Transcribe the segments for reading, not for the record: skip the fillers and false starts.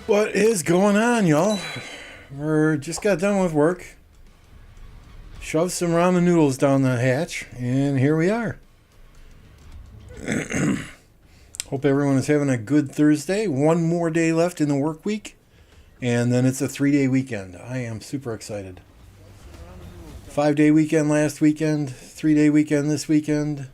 What is going on, y'all? We're just got done with work. Shoved some ramen noodles down the hatch, and here we are. Hope everyone is having a good Thursday. One more day left in the work week, and then it's a 3-day weekend. I am super excited. 5-day weekend last weekend, 3-day weekend this weekend.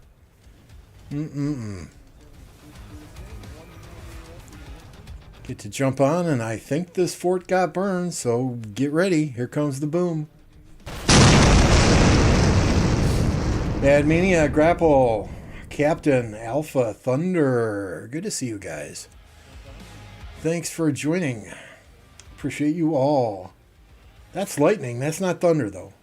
Get to jump on, and I think this fort got burned, so get ready. Here comes the boom. Mad Mania, Grapple, Captain, Alpha, Thunder. Good to see you guys. Thanks for joining. Appreciate you all. That's lightning. That's not thunder, though.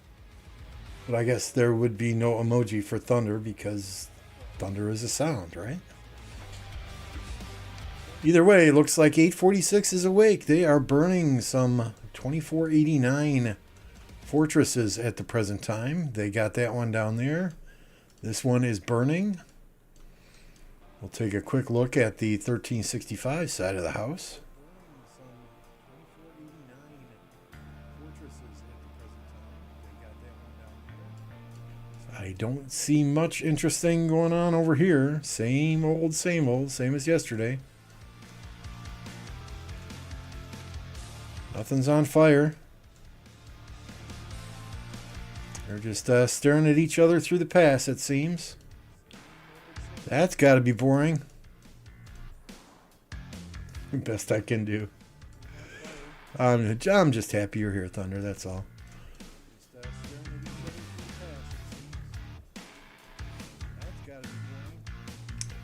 But I guess there would be no emoji for thunder because thunder is a sound, right? Either way, it looks like 846 is awake. They are burning some 2489 fortresses at the present time. They got that one down there. This one is burning. We'll take a quick look at the 1365 side of the house. I don't see much interesting going on over here. Same old, same as yesterday. Nothing's on fire. They're just staring at each other through the pass, it seems. That's got to be boring. Best I can do. I'm just happy you're here, Thunder, that's all.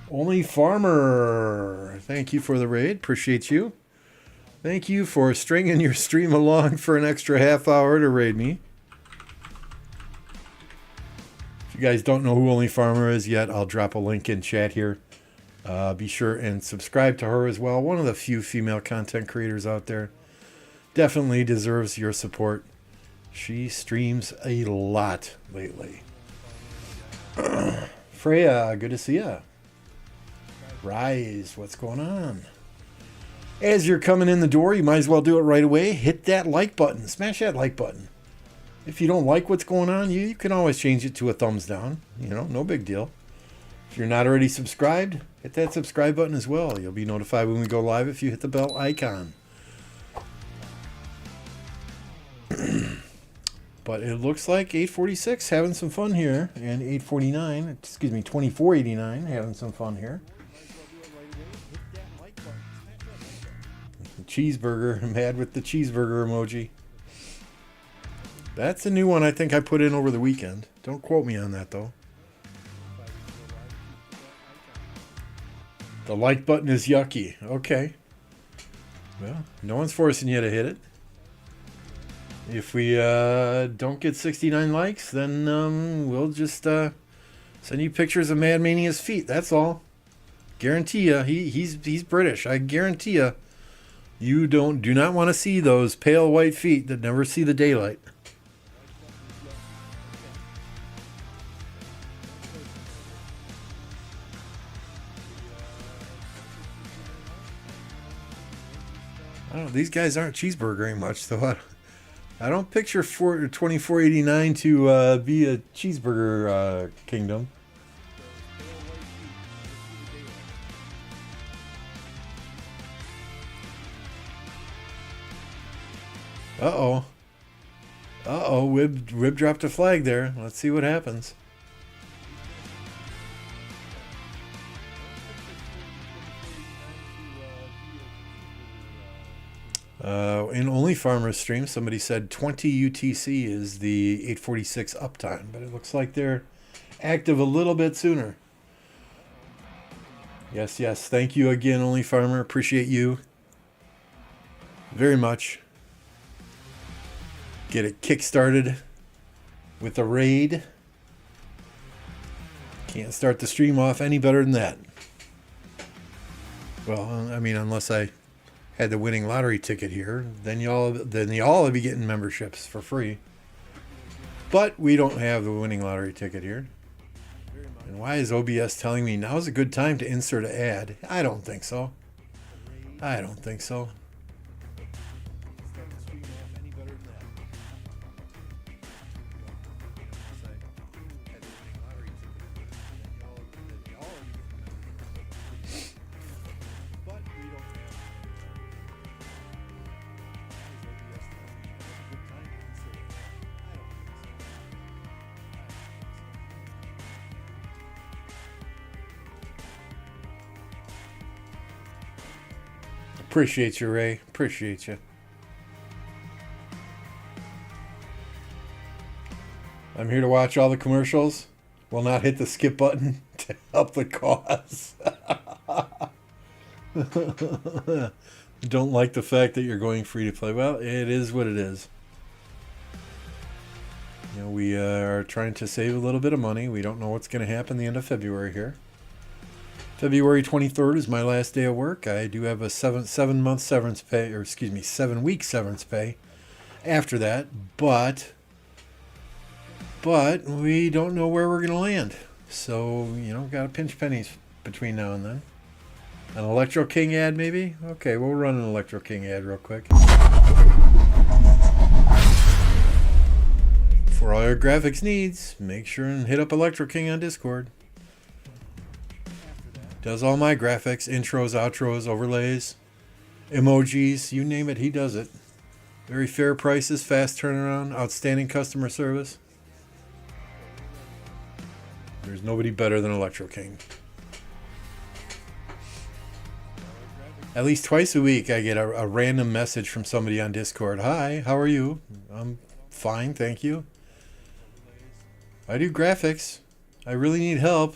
Only Farmer. Thank you for the raid. Appreciate you. Thank you for stringing your stream along for an extra half hour to raid me. If you guys don't know who Only Farmer is yet, I'll drop a link in chat here. Be sure and subscribe to her as well. One of the few female content creators out there. Definitely deserves your support. She streams a lot lately. Freya, good to see ya. Rise, what's going on? As you're coming in the door, you might as well do it right away. Hit that like button. Smash that like button. If you don't like what's going on, you can always change it to a thumbs down. You know, no big deal. If you're not already subscribed, hit that subscribe button as well. You'll be notified when we go live if you hit the bell icon. But it looks like 846 having some fun here. And 2489 having some fun here. Cheeseburger. I'm mad with the cheeseburger emoji. That's a new one I think I put in over the weekend. Don't quote me on that, though. The like button is yucky. Okay. Well, no one's forcing you to hit it. If we don't get 69 likes, then we'll just send you pictures of Mad Mania's feet. That's all. Guarantee you. He's British. I guarantee you. You do not want to see those pale white feet that never see the daylight. I don't know. These guys aren't cheeseburgering much, though. I don't picture 2489 to be a cheeseburger kingdom. Uh-oh. Uh-oh, Wib dropped a flag there. Let's see what happens. In Only Farmer's stream, somebody said 20 UTC is the 846 uptime, but it looks like they're active a little bit sooner. Yes, thank you again, Only Farmer. Appreciate you very much. Get it kick-started with a raid. Can't start the stream off any better than that. Well, I mean, unless I had the winning lottery ticket here, then y'all would be getting memberships for free. But we don't have the winning lottery ticket here. And why is OBS telling me now's a good time to insert an ad? I don't think so. Appreciate you, Ray. Appreciate you. I'm here to watch all the commercials. Will not hit the skip button to help the cause. Don't like the fact that you're going free to play. Well, it is what it is. You know, we are trying to save a little bit of money. We don't know what's going to happen the end of February here. February 23rd is my last day of work. I do have a 7-month severance pay, or excuse me, 7-week severance pay after that, but we don't know where we're going to land. So, you know, got to pinch pennies between now and then. An Electro King ad, maybe? Okay, we'll run an Electro King ad real quick. For all your graphics needs, make sure and hit up Electro King on Discord. Does all my graphics, intros, outros, overlays, emojis, you name it, he does it. Very fair prices, fast turnaround, outstanding customer service. There's nobody better than Electro King. At least twice a week I get a random message from somebody on Discord. Hi, how are you? I'm fine, thank you. I do graphics. I really need help.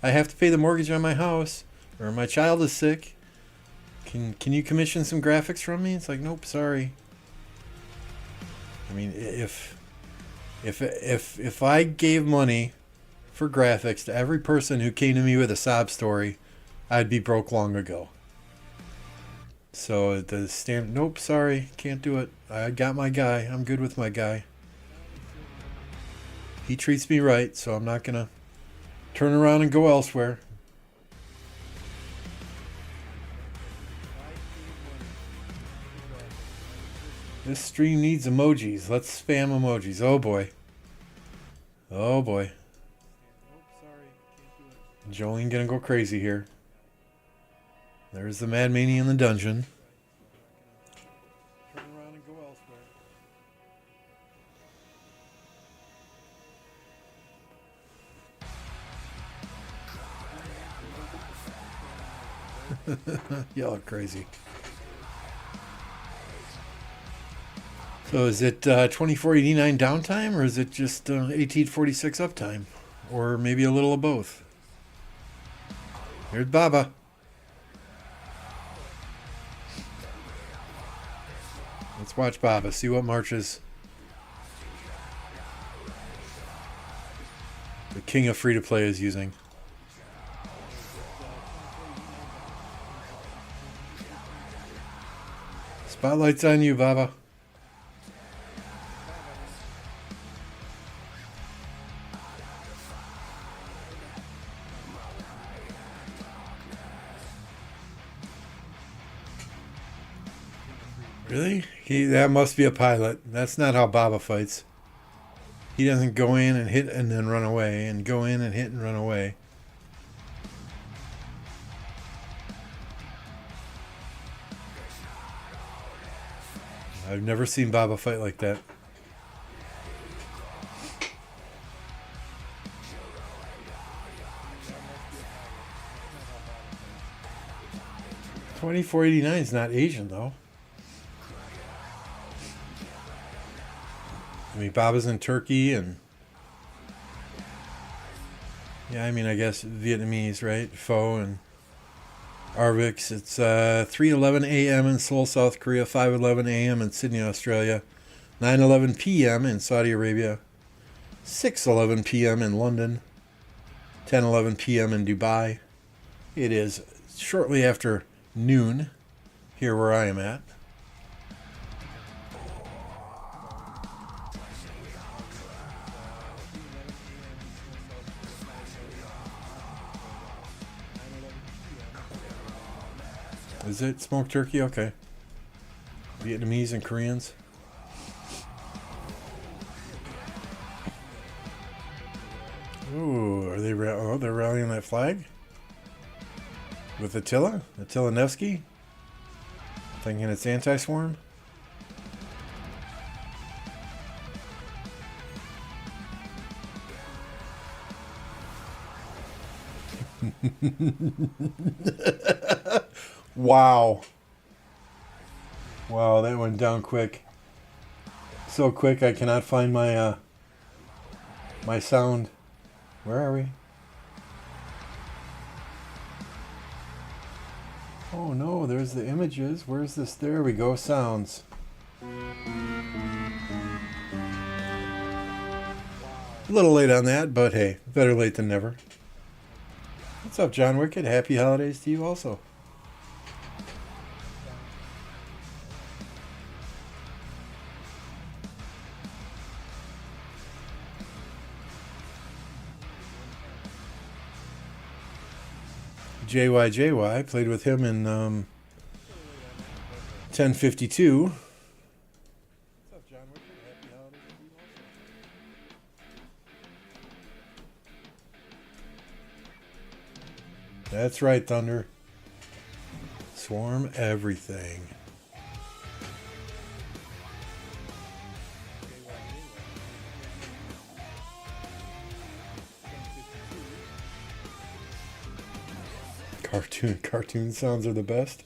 I have to pay the mortgage on my house, or my child is sick. Can you commission some graphics from me? It's like, nope, sorry. I mean, if I gave money for graphics to every person who came to me with a sob story, I'd be broke long ago. So the stand, nope, sorry, can't do it. I got my guy. I'm good with my guy. He treats me right, so I'm not gonna turn around and go elsewhere. This stream needs emojis. Let's spam emojis. Oh boy. Oh boy. Jolene gonna go crazy here. There's the Mad Mania in the dungeon. Turn around and go elsewhere. Y'all are crazy. So is it 2489 downtime, or is it just 1846 uptime? Or maybe a little of both? Here's Baba. Let's watch Baba, see what marches the king of free-to-play is using. Spotlight's on you, Baba. Really? That must be a pilot. That's not how Baba fights. He doesn't go in and hit and then run away, and go in and hit and run away. I've never seen Baba fight like that. $24.89 is not Asian though. I mean, Baba's in Turkey, and yeah, I mean, I guess Vietnamese, right? Pho and Arvix. It's 3:11 a.m. in Seoul, South Korea, 5:11 a.m. in Sydney, Australia, 9:11 p.m. in Saudi Arabia, 6:11 p.m. in London, 10:11 p.m. in Dubai. It is shortly after noon here where I am at. Is it smoked turkey? Okay. Vietnamese and Koreans. Ooh, are they? Oh, they're rallying that flag with Attila Nevsky. Thinking it's anti-swarm. Wow. Wow, that went down quick. So quick I cannot find my my sound. Where are we? Oh no, there's the images. Where's this? There we go, sounds. A little late on that, but hey, better late than never. What's up, John Wicked? Happy holidays to you also. JY played with him in 1052. That's right, Thunder. Swarm everything. Cartoon sounds are the best.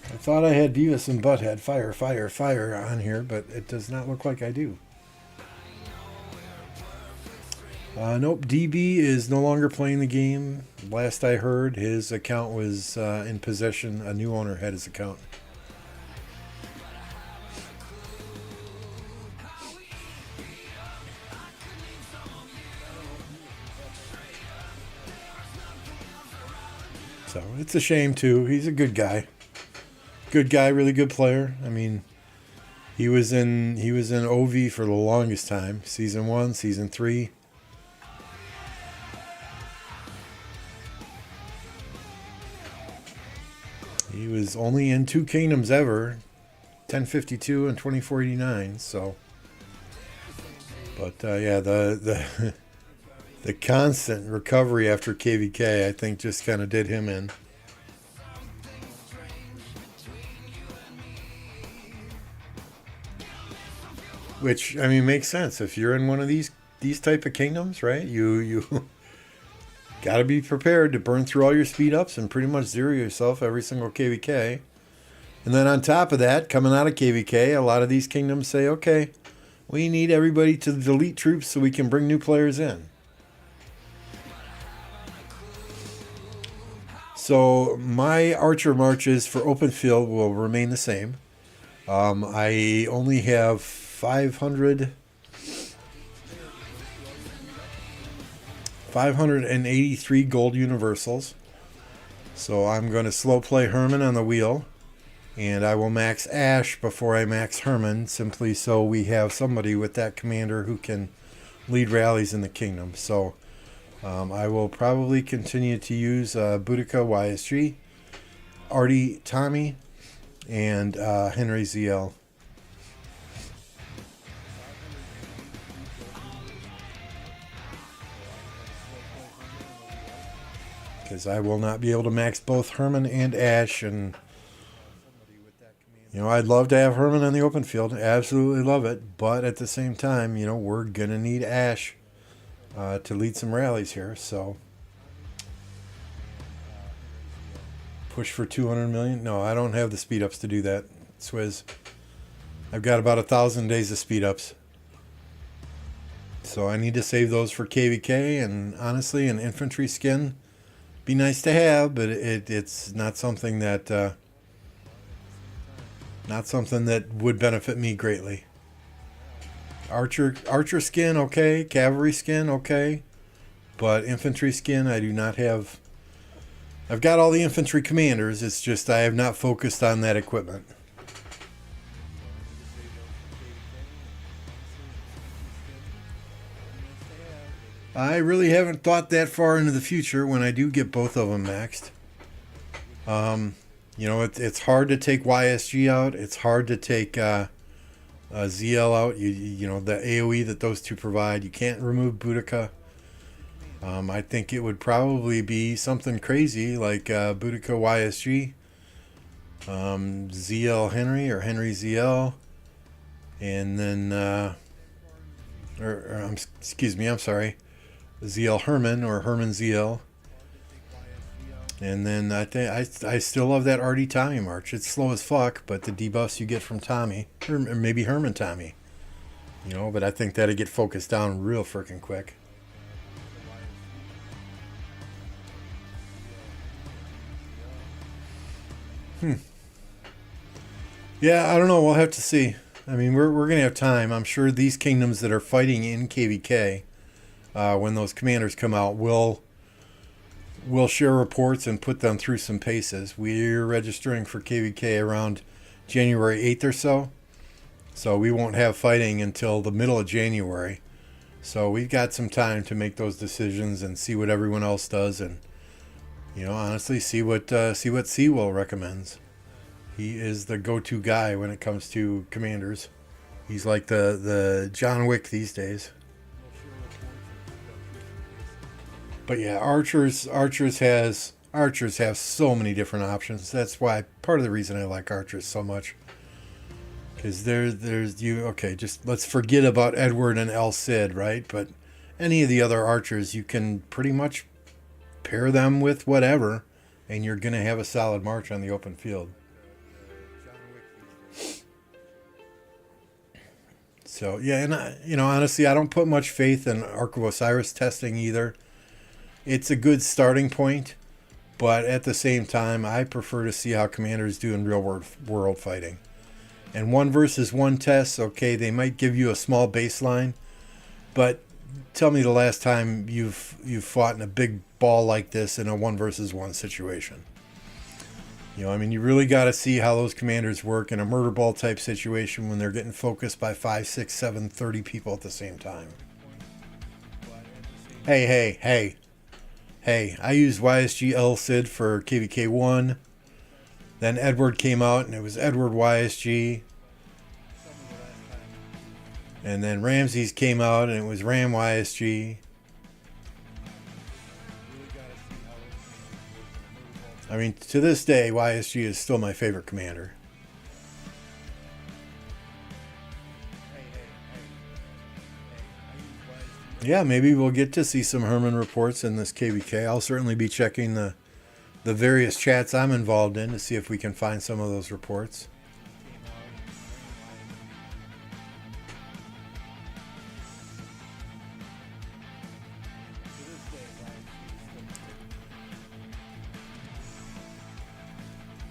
I thought I had Beavis and Butthead fire on here, but it does not look like I do. Nope, DB is no longer playing the game. Last I heard, his account was in possession. A new owner had his account. So it's a shame too. He's a good guy. Good guy, really good player. I mean, he was in OV for the longest time. Season 1, Season 3. He was only in 2 kingdoms ever, 1052 and 2489. So, but yeah, the the constant recovery after KvK, I think, just kind of did him in. Which, I mean, makes sense if you're in one of these type of kingdoms, right? You got to be prepared to burn through all your speed ups and pretty much zero yourself every single KvK. And then on top of that, coming out of KvK, a lot of these kingdoms say, okay, we need everybody to delete troops so we can bring new players in. So my archer marches for open field will remain the same. I only have 583 gold universals. So I'm going to slow play Herman on the wheel. And I will max Ash before I max Herman, simply so we have somebody with that commander who can lead rallies in the kingdom. So I will probably continue to use Boudica YSG, Artie Tommy, and Henry ZL. Because I will not be able to max both Herman and Ash, and you know, I'd love to have Herman on the open field. Absolutely love it. But at the same time, you know, we're going to need Ash to lead some rallies here. So push for 200 million. No, I don't have the speed ups to do that. Swizz. I've got about 1,000 days of speed ups. So I need to save those for KvK. And honestly, an infantry skin be nice to have, but it's not something that... not something that would benefit me greatly. Archer skin, okay. Cavalry skin, okay. But infantry skin, I do not have. I've got all the infantry commanders. It's just I have not focused on that equipment. I really haven't thought that far into the future when I do get both of them maxed. You know, it's hard to take YSG out. It's hard to take ZL out. You know, the AoE that those two provide. You can't remove Boudica. I think it would probably be something crazy like Boudica YSG, ZL Henry or Henry ZL, and then, excuse me, I'm sorry, ZL Herman or Herman ZL. And then I still love that RD Tommy March. It's slow as fuck, but the debuffs you get from Tommy, or maybe Herman Tommy, but I think that'd get focused down real freaking quick. Yeah, I don't know. We'll have to see. I mean, we're going to have time. I'm sure these kingdoms that are fighting in KvK, when those commanders come out, will share reports and put them through some paces. We're registering for KvK around January 8th or so. So we won't have fighting until the middle of January. So we've got some time to make those decisions and see what everyone else does, and honestly see what Seawell recommends. He is the go-to guy when it comes to commanders. He's like the John Wick these days. But yeah, archers have so many different options. That's why part of the reason I like archers so much. Because just let's forget about Edward and El Cid, right? But any of the other archers, you can pretty much pair them with whatever, and you're going to have a solid march on the open field. So yeah, and honestly, I don't put much faith in Ark of Osiris testing either. It's a good starting point, but at the same time, I prefer to see how commanders do in real world fighting. And 1 versus 1 tests, okay, they might give you a small baseline, but tell me the last time you've fought in a big ball like this in a 1 versus 1 situation. You really got to see how those commanders work in a murder ball type situation when they're getting focused by 5, 6, 7, 30 people at the same time. Hey, I used YSG El Cid for KvK 1. Then Edward came out and it was Edward YSG. And then Ramses came out and it was Ram YSG. I mean, to this day, YSG is still my favorite commander. Yeah, maybe we'll get to see some Herman reports in this KvK. I'll certainly be checking the various chats I'm involved in to see if we can find some of those reports.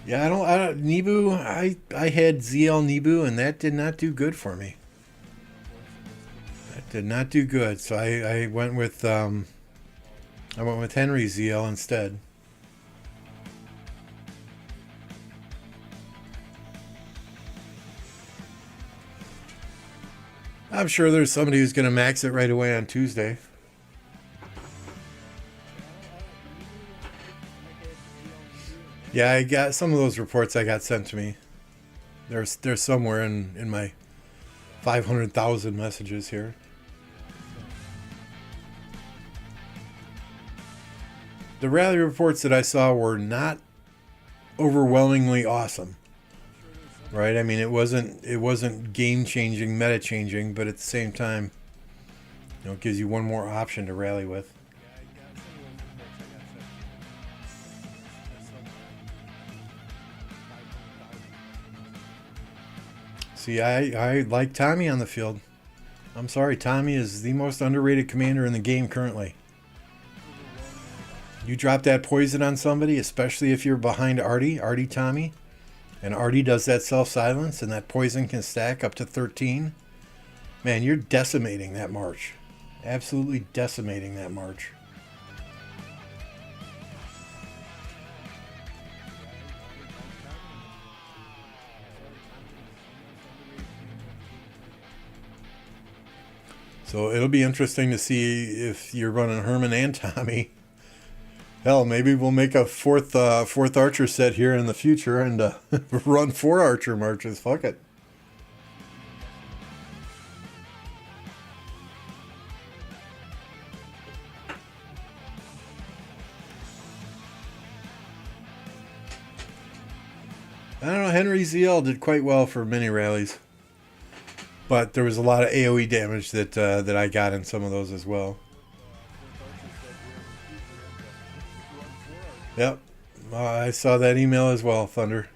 Yeah, I don't Nebu. I had ZL Nebu, and that did not do good for me. That did not do good. So I went with Henry ZL instead. I'm sure there's somebody who's going to max it right away on Tuesday. Yeah, I got some of those reports I got sent to me. They're somewhere in my 500,000 messages here. The rally reports that I saw were not overwhelmingly awesome. Right? I mean, it wasn't game changing, meta changing, but at the same time, it gives you one more option to rally with. See, I like Tommy on the field. I'm sorry, Tommy is the most underrated commander in the game currently. You drop that poison on somebody, especially if you're behind Artie Tommy, and Artie does that self-silence, and that poison can stack up to 13. Man, you're decimating that march. Absolutely decimating that march. So it'll be interesting to see if you're running Herman and Tommy. Hell, maybe we'll make a fourth archer set here in the future and run 4 archer marches. Fuck it. I don't know. Henry ZL did quite well for mini rallies, but there was a lot of AOE damage that that I got in some of those as well. Yep, I saw that email as well, Thunder.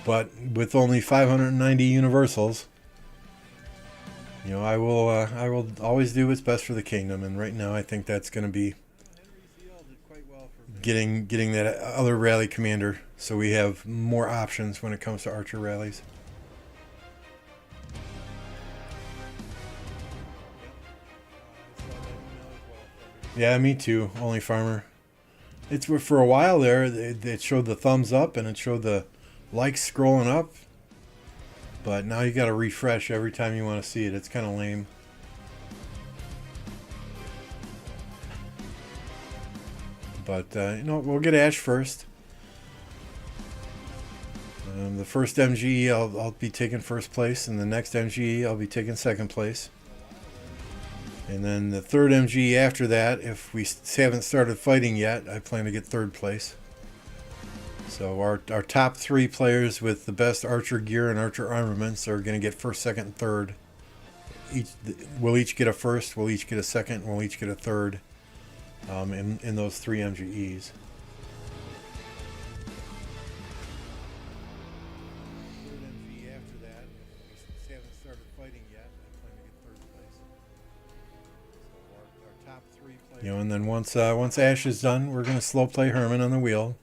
But with only 590 universals, you know, I will always do what's best for the kingdom, and right now I think that's going to be getting that other rally commander, so we have more options when it comes to archer rallies. Yeah, me too. Only farmer. It's for a while there. It showed the thumbs up and it showed the likes scrolling up, but now you got to refresh every time you want to see it. It's kind of lame. But you know, we'll get Ash first. The first MGE, I'll be taking first place, and the next MGE, I'll be taking second place. And then the third MGE after that, if we haven't started fighting yet, I plan to get third place. So our top 3 players with the best archer gear and archer armaments are going to get first, second, and third. We'll each get a first, we'll each get a second, we'll each get a third in those 3 MGEs. You know, and then once Ash is done, we're going to slow play Herman on the wheel.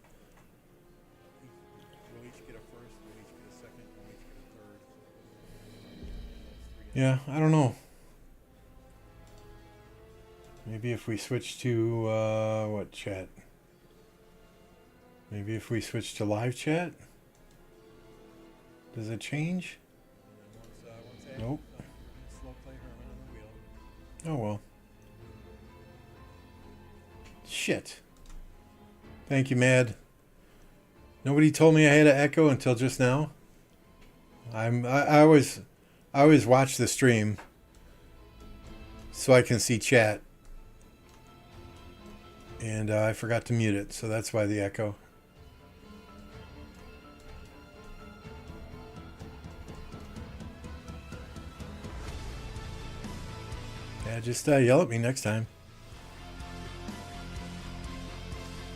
Yeah, I don't know. Maybe if we switch to what chat? Maybe if we switch to live chat? Does it change? Nope. Oh well. Shit. Thank you, Mad. Nobody told me I had an echo until just now. I always watch the stream so I can see chat, and I forgot to mute it, so that's why the echo. Yeah, just yell at me next time.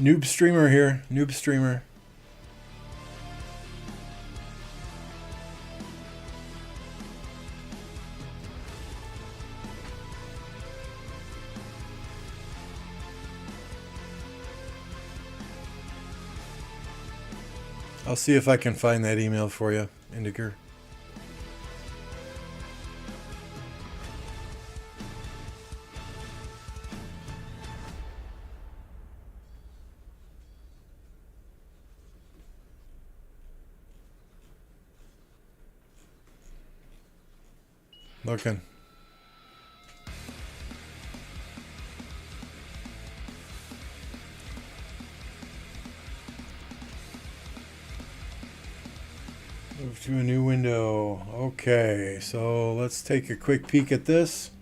Noob streamer here. Noob streamer. I'll see if I can find that email for you, Indiger. Looking. Move to a new window. Okay, so let's take a quick peek at this.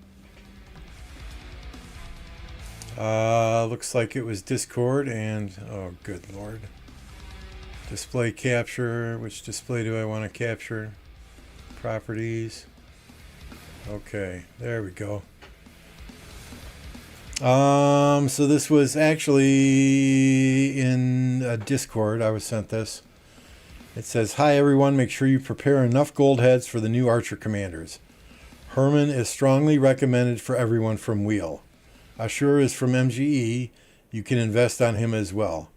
Looks like it was Discord and, oh good lord. Display capture. Which display do I want to capture? Properties. Okay, there we go. So this was actually in Discord. I was sent this. It says, "Hi everyone, make sure you prepare enough gold heads for the new archer commanders. Herman is strongly recommended for everyone from Wheel. Ashur is from MGE. You can invest on him as well.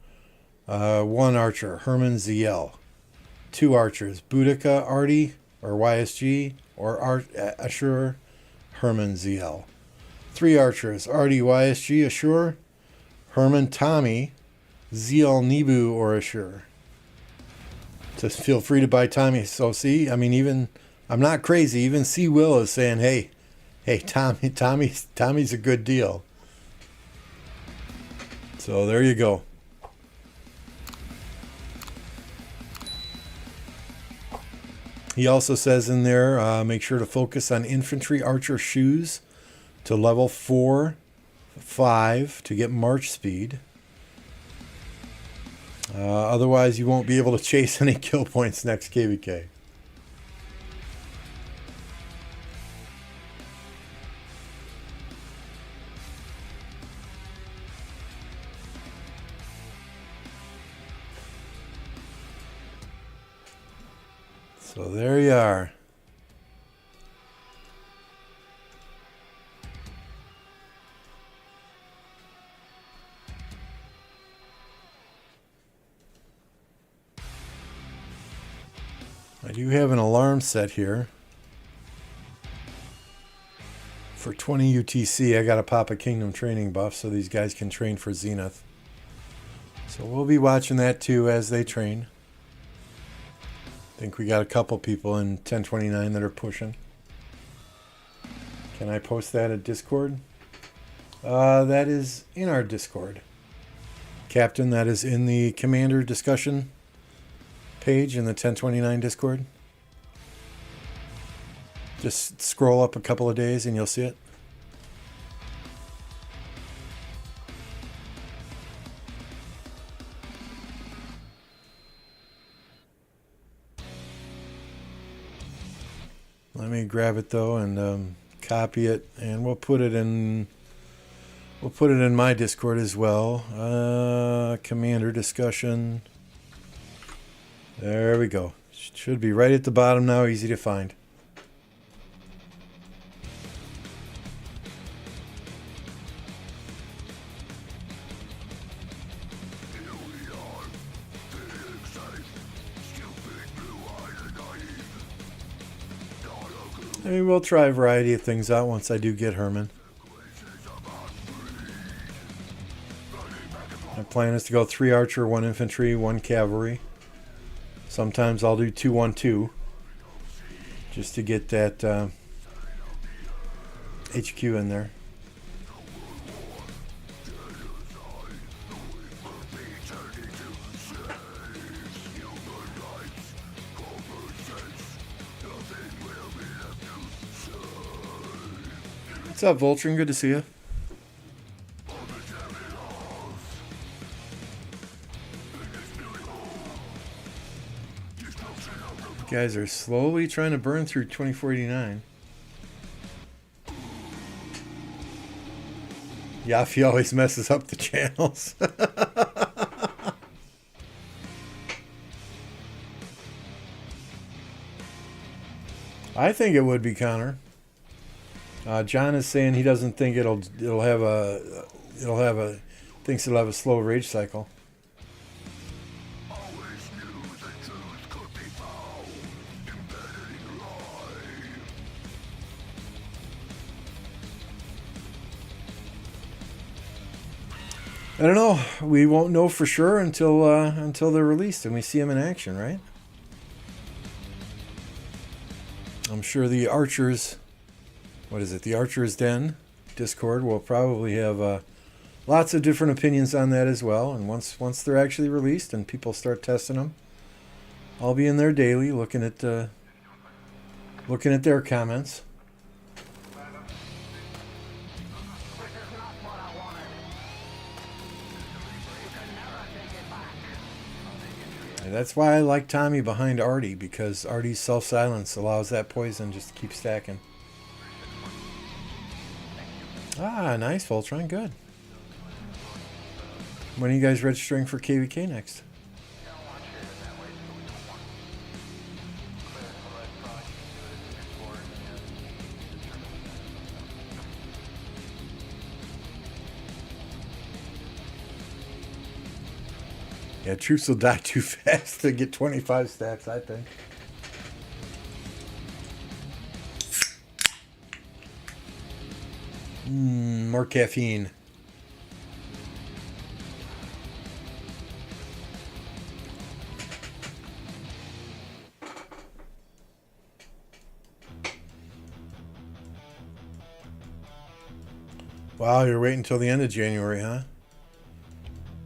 1 archer, Herman ZL. 2 archers, Boudica Artie or YSG or Ashur, Herman ZL. 3 archers, Artie YSG Ashur, Herman Tommy, ZL Nibu or Ashur." Just feel free to buy Tommy. So see, I mean, even I'm not crazy. Even C Will is saying, hey, Tommy's a good deal. So there you go. He also says in there, make sure to focus on infantry archer shoes to level 4, 5 to get march speed. Otherwise, you won't be able to chase any kill points next KvK. So there you are. I do have an alarm set here. For 20 UTC, I got to pop a Kingdom training buff so these guys can train for Zenith. So we'll be watching that too as they train. I think we got a couple people in 1029 that are pushing. Can I post that at Discord? That is in our Discord. Captain, that is in the Commander discussion page in the 1029 Discord. Just scroll up a couple of days and you'll see it. Let me grab it though and copy it, and we'll put it in my Discord as well. Commander discussion. There we go. Should be right at the bottom now, easy to find. I mean, we'll try a variety of things out once I do get Herman. My plan is to go 3 archer, 1 infantry, 1 cavalry. Sometimes I'll do 2-1-2 just to get that HQ in there. What's up, Voltron? Good to see you. You guys are slowly trying to burn through 2489. Yafi always messes up the channels. I think it would be Connor. John is saying he doesn't think thinks it'll have a slow rage cycle. I don't know. We won't know for sure until they're released and we see them in action, right? I'm sure the Archers, what is it? The Archers Den Discord will probably have lots of different opinions on that as well. And once they're actually released and people start testing them, I'll be in there daily looking at their comments. And that's why I like Tommy behind Artie, because Artie's self-silence allows that poison just to keep stacking. Ah, nice, Voltron. Good. When are you guys registering for KvK next? Yeah, troops will die too fast to get 25 stacks, I think. More caffeine. Wow, you're waiting until the end of January, huh?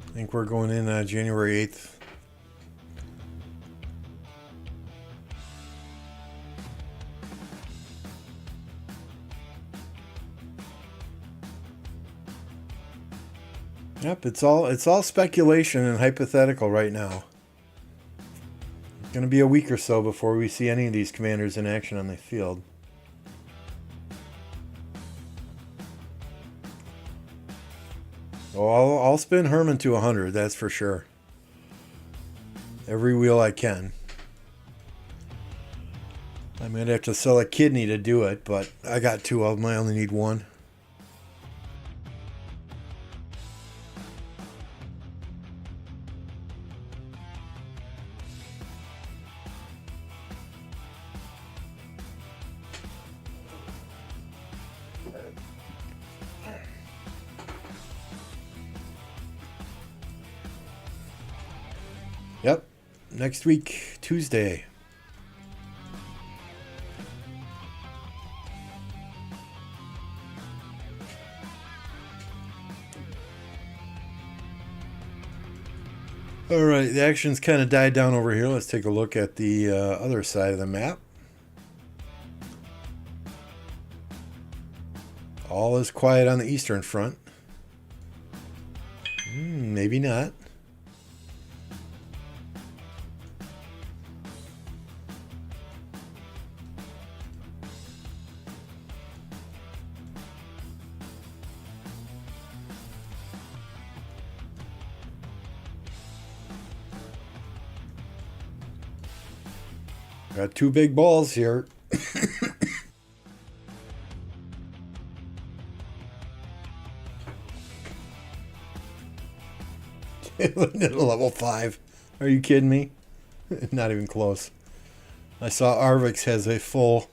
I think we're going in January 8th. Yep, it's all speculation and hypothetical right now. It's going to be a week or so before we see any of these commanders in action on the field. Oh, I'll spin Herman to 100, that's for sure. Every wheel I can. I might have to sell a kidney to do it, but I got 2 of them. I only need 1. Yep. Next week, Tuesday. Alright, the action's kind of died down over here. Let's take a look at the other side of the map. All is quiet on the eastern front. Maybe not. Got 2 big balls here. Level 5. Are you kidding me? Not even close. I saw Arvix has a full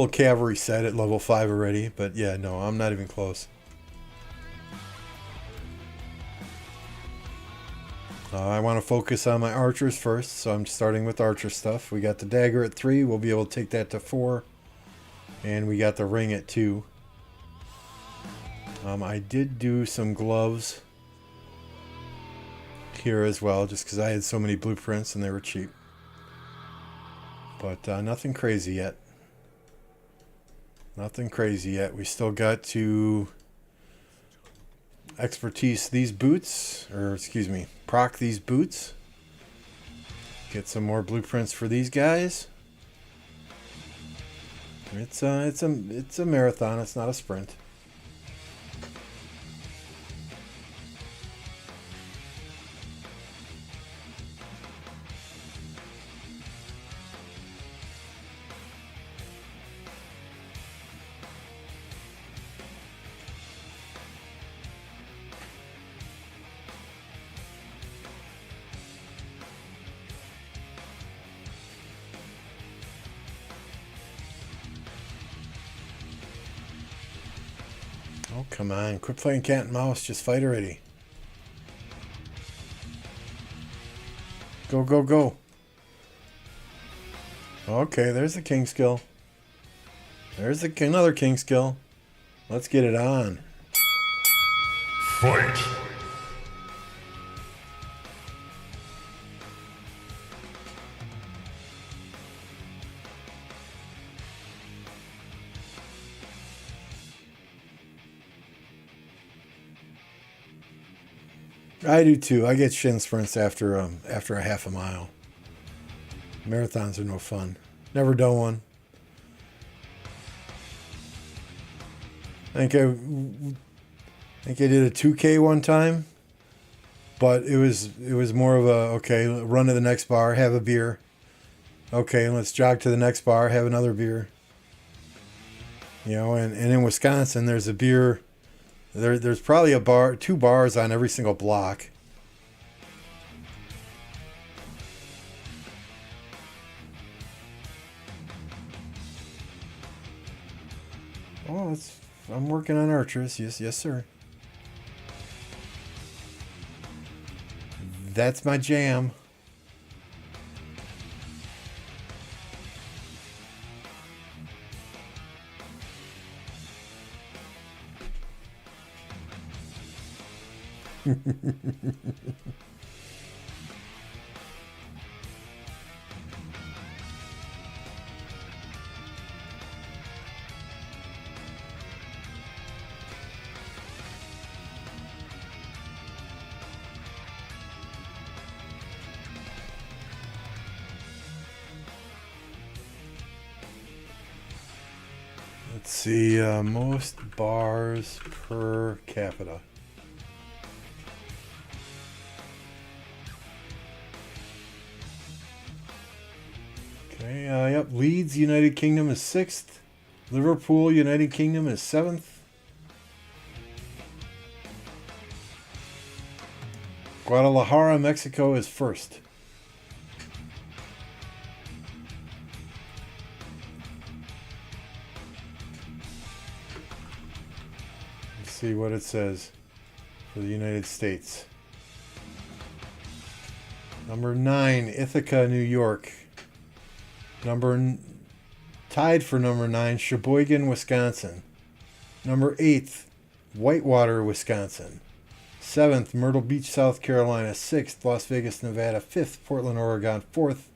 cavalry set at level 5 already, but yeah, no, I'm not even close. I want to focus on my archers first, so I'm starting with archer stuff. We got the dagger at 3. We'll be able to take that to 4. And we got the ring at 2. I did do some gloves here as well, just because I had so many blueprints and they were cheap. But nothing crazy yet. Nothing crazy yet. We still got to expertise these boots, or excuse me, proc these boots. Get some more blueprints for these guys. It's a marathon. It's not a sprint. Oh, come on. Quit playing cat and mouse. Just fight already. Go, go, go. Okay, there's the king skill. There's another king skill. Let's get it on. Fight! I do too. I get shin sprints after a half a mile. Marathons are no fun. Never done one. I think I did a 2K one time, but it was more of a okay, run to the next bar, have a beer. Okay, let's jog to the next bar, have another beer. You know, and in Wisconsin there's a beer. There's probably a bar, 2 bars on every single block. Oh, I'm working on archers. Yes, sir. That's my jam. Let's see, most bars per capita. Okay, yep, Leeds, United Kingdom is 6th. Liverpool, United Kingdom is 7th. Guadalajara, Mexico is 1st. Let's see what it says for the United States. Number 9, Ithaca, New York. Tied for number 9, Sheboygan, Wisconsin. Number 8, Whitewater, Wisconsin. 7th, Myrtle Beach, South Carolina. 6th, Las Vegas, Nevada. 5th, Portland, Oregon. 4th,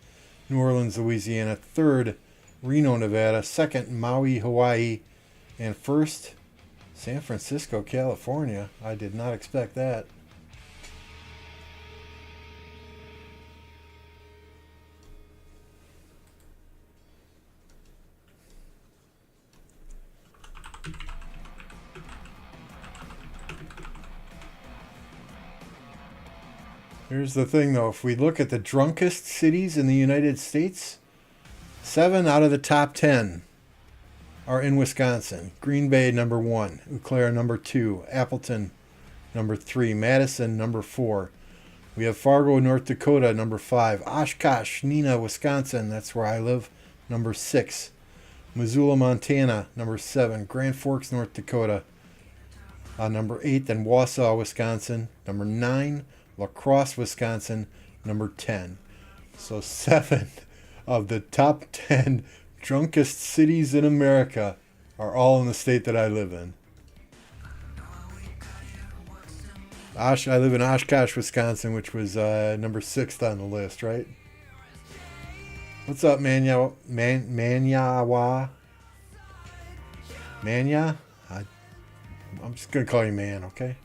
New Orleans, Louisiana. 3rd, Reno, Nevada. 2nd, Maui, Hawaii. And 1st, San Francisco, California. I did not expect that. Here's the thing, though. If we look at the drunkest cities in the United States, 7 out of the top 10 are in Wisconsin. Green Bay, number 1. Eau Claire, number 2. Appleton, number 3. Madison, number 4. We have Fargo, North Dakota, number 5. Oshkosh, Neenah, Wisconsin. That's where I live, number 6. Missoula, Montana, number 7. Grand Forks, North Dakota, number 8. Then Wausau, Wisconsin, number 9. La Crosse, Wisconsin, number 10. So 7 of the top 10 drunkest cities in America are all in the state that I live in. I live in Oshkosh, Wisconsin, which was number 6th on the list, right? What's up, Manya? Manya? I'm just going to call you Man, okay?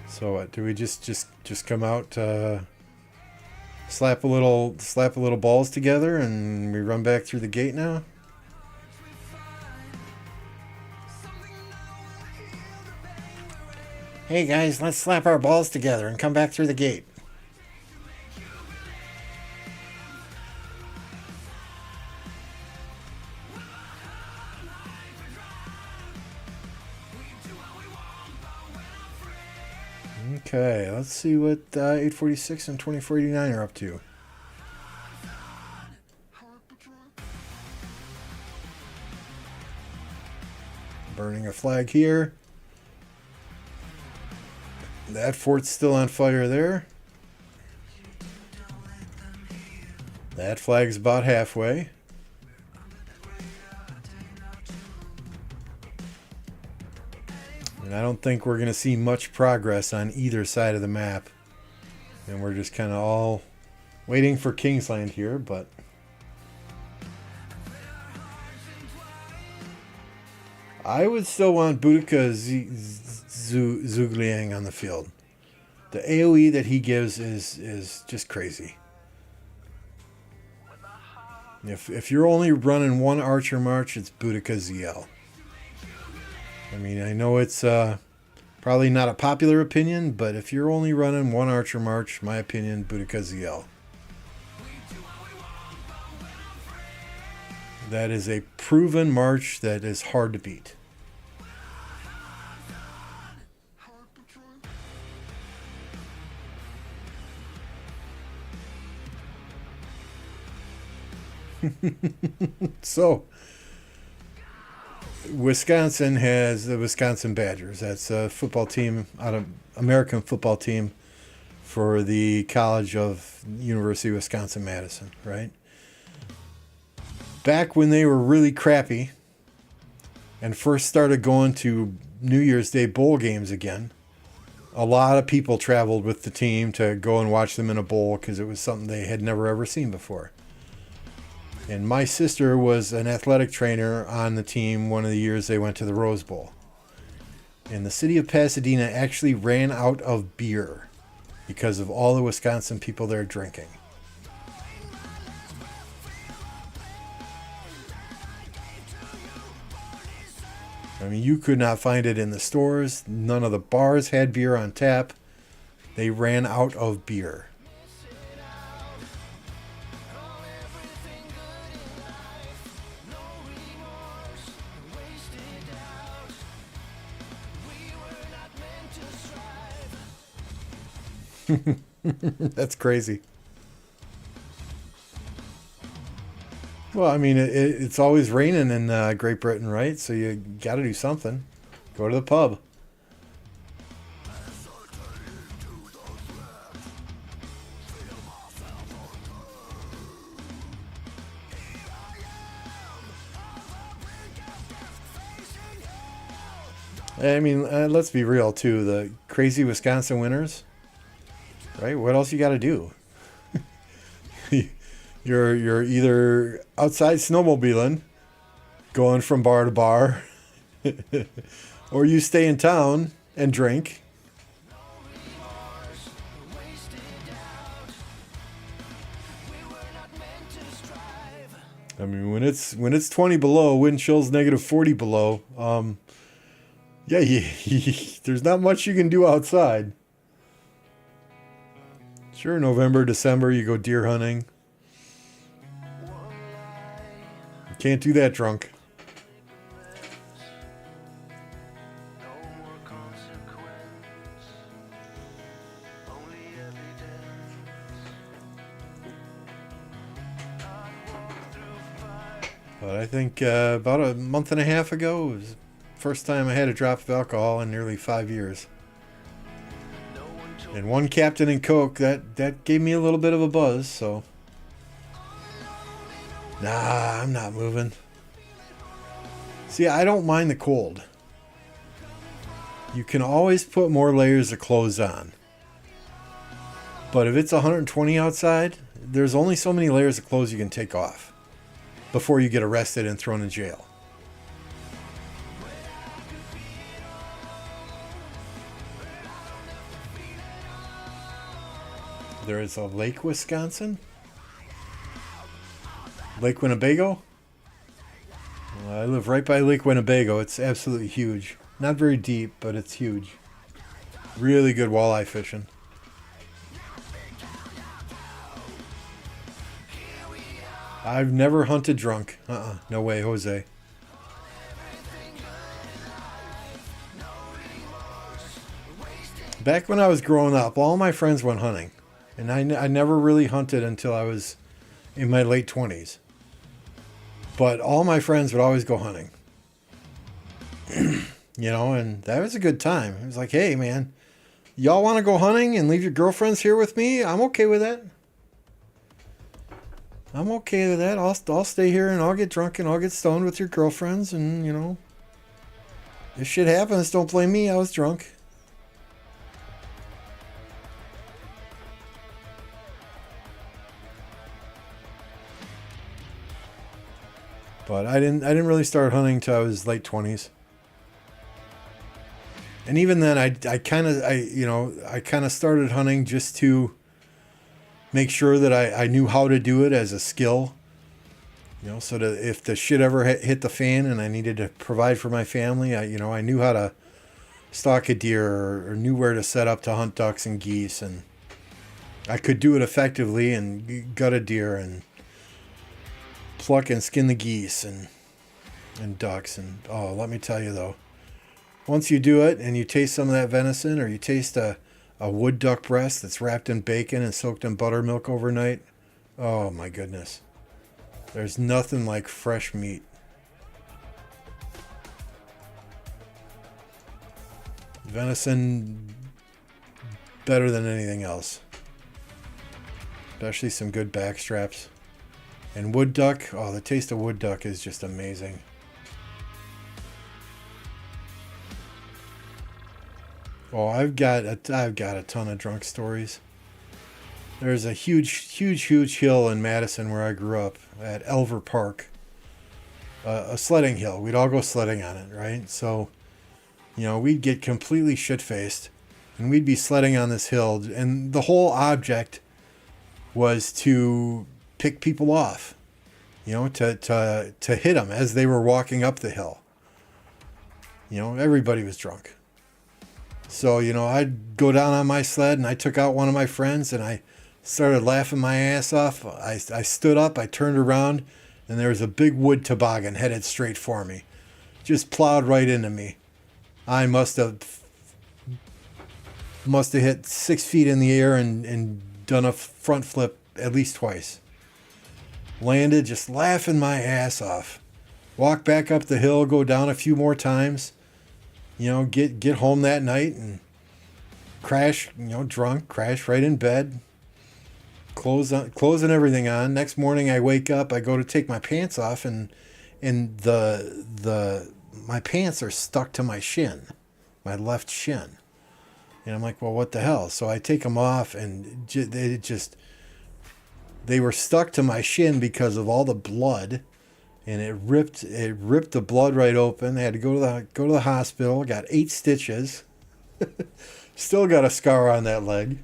So what, do we just come out, slap a little balls together, and we run back through the gate now? Hey guys, let's slap our balls together and come back through the gate. Okay, let's see what 846 and 2489 are up to. Burning a flag here. That fort's still on fire there. That flag's about halfway. And I don't think we're going to see much progress on either side of the map. And we're just kind of all waiting for Kingsland here, but I would still want Boudica Zhugliang on the field. The AoE that he gives is just crazy. If you're only running one Archer March, it's Boudica ZL. I mean, I know it's probably not a popular opinion, but if you're only running one Archer March, my opinion, Boudica ZL. That is a proven march that is hard to beat. So, Wisconsin has the Wisconsin Badgers. That's a football team out of American football team for the College of University of Wisconsin-Madison, right? Back when they were really crappy and first started going to New Year's Day bowl games again, a lot of people traveled with the team to go and watch them in a bowl because it was something they had never ever seen before. And my sister was an athletic trainer on the team one of the years they went to the Rose Bowl. And the city of Pasadena actually ran out of beer because of all the Wisconsin people there drinking. I mean, you could not find it in the stores. None of the bars had beer on tap. They ran out of beer. That's crazy. Well, I mean, it's always raining in Great Britain, right? So you got to do something. Go to the pub. I mean, let's be real too. The crazy Wisconsin winters, right? What else you got to do? You're either outside snowmobiling, going from bar to bar, or you stay in town and drink. I mean, when it's 20 below, wind chill's -40 below. Yeah, there's not much you can do outside. Sure, November, December, you go deer hunting. You can't do that drunk. But I think about a month and a half ago was the first time I had a drop of alcohol in nearly 5 years. And one Captain and Coke, that gave me a little bit of a buzz, so. Nah, I'm not moving. See, I don't mind the cold. You can always put more layers of clothes on. But if it's 120 outside, there's only so many layers of clothes you can take off before you get arrested and thrown in jail. There is a Lake Wisconsin? Lake Winnebago? Well, I live right by Lake Winnebago. It's absolutely huge. Not very deep, but it's huge. Really good walleye fishing. I've never hunted drunk. No way, Jose. Back when I was growing up, all my friends went hunting. And I never really hunted until I was in my late 20s. But all my friends would always go hunting. You know, and that was a good time. It was like, hey, man, y'all want to go hunting and leave your girlfriends here with me? I'm okay with that. I'm okay with that. I'll stay here and I'll get drunk and I'll get stoned with your girlfriends. And, you know, if shit happens, don't blame me. I was drunk. But I didn't really start hunting till I was late 20s. And even then, I kind of started hunting just to make sure that I knew how to do it as a skill. You know, so that if the shit ever hit the fan and I needed to provide for my family, I knew how to stalk a deer or knew where to set up to hunt ducks and geese, and I could do it effectively and gut a deer and pluck and skin the geese and ducks. And oh, let me tell you though, once you do it and you taste some of that venison, or you taste a wood duck breast that's wrapped in bacon and soaked in buttermilk overnight, oh my goodness, there's nothing like fresh meat. Venison better than anything else, especially some good back straps. And wood duck, oh, the taste of wood duck is just amazing. Oh, I've got a ton of drunk stories. There's a huge hill in Madison where I grew up at Elver Park. A sledding hill. We'd all go sledding on it, right? So, you know, we'd get completely shit-faced and we'd be sledding on this hill, and the whole object was to pick people off, you know, to hit them as they were walking up the hill. Everybody was drunk. So, I'd go down on my sled and I took out one of my friends and I started laughing my ass off. I stood up, I turned around, and there was a big wood toboggan headed straight for me. Just plowed right into me. I must have hit 6 feet in the air and done a front flip at least twice. Landed just laughing my ass off. Walk back up the hill, go down a few more times. Get home that night and crash, drunk, crash right in bed. Closing everything on. Next morning I wake up, I go to take my pants off and my pants are stuck to my shin, my left shin. And I'm like, well, what the hell? So I take them off and they were stuck to my shin because of all the blood, and it ripped the blood right open. They had to go to the hospital. Got 8 stitches. Still got a scar on that leg.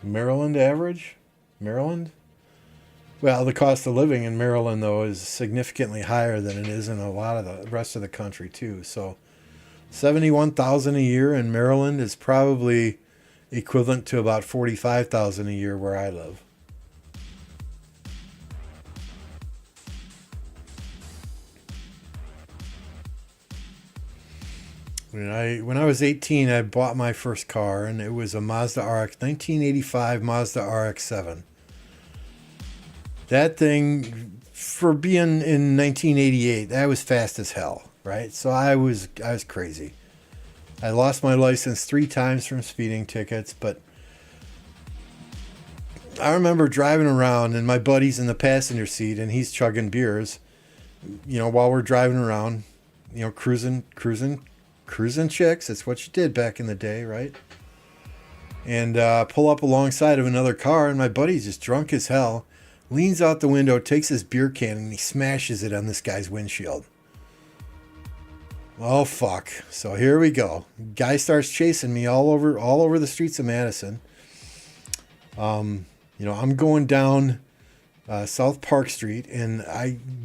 Maryland average? Maryland? Well, the cost of living in Maryland, though, is significantly higher than it is in a lot of the rest of the country, too. So $71,000 a year in Maryland is probably equivalent to about $45,000 a year where I live. When I was 18, I bought my first car, and it was a Mazda RX, 1985 Mazda RX-7. That thing, for being in 1988, that was fast as hell, right? So I was crazy. I lost my license 3 times from speeding tickets, but I remember driving around, and my buddy's in the passenger seat, and he's chugging beers, while we're driving around, cruising chicks. It's what you did back in the day, right? And pull up alongside of another car, and my buddy's just drunk as hell, leans out the window, takes his beer can, and he smashes it on this guy's windshield. Oh, fuck. So here we go. Guy starts chasing me all over the streets of Madison. I'm going down South Park Street, and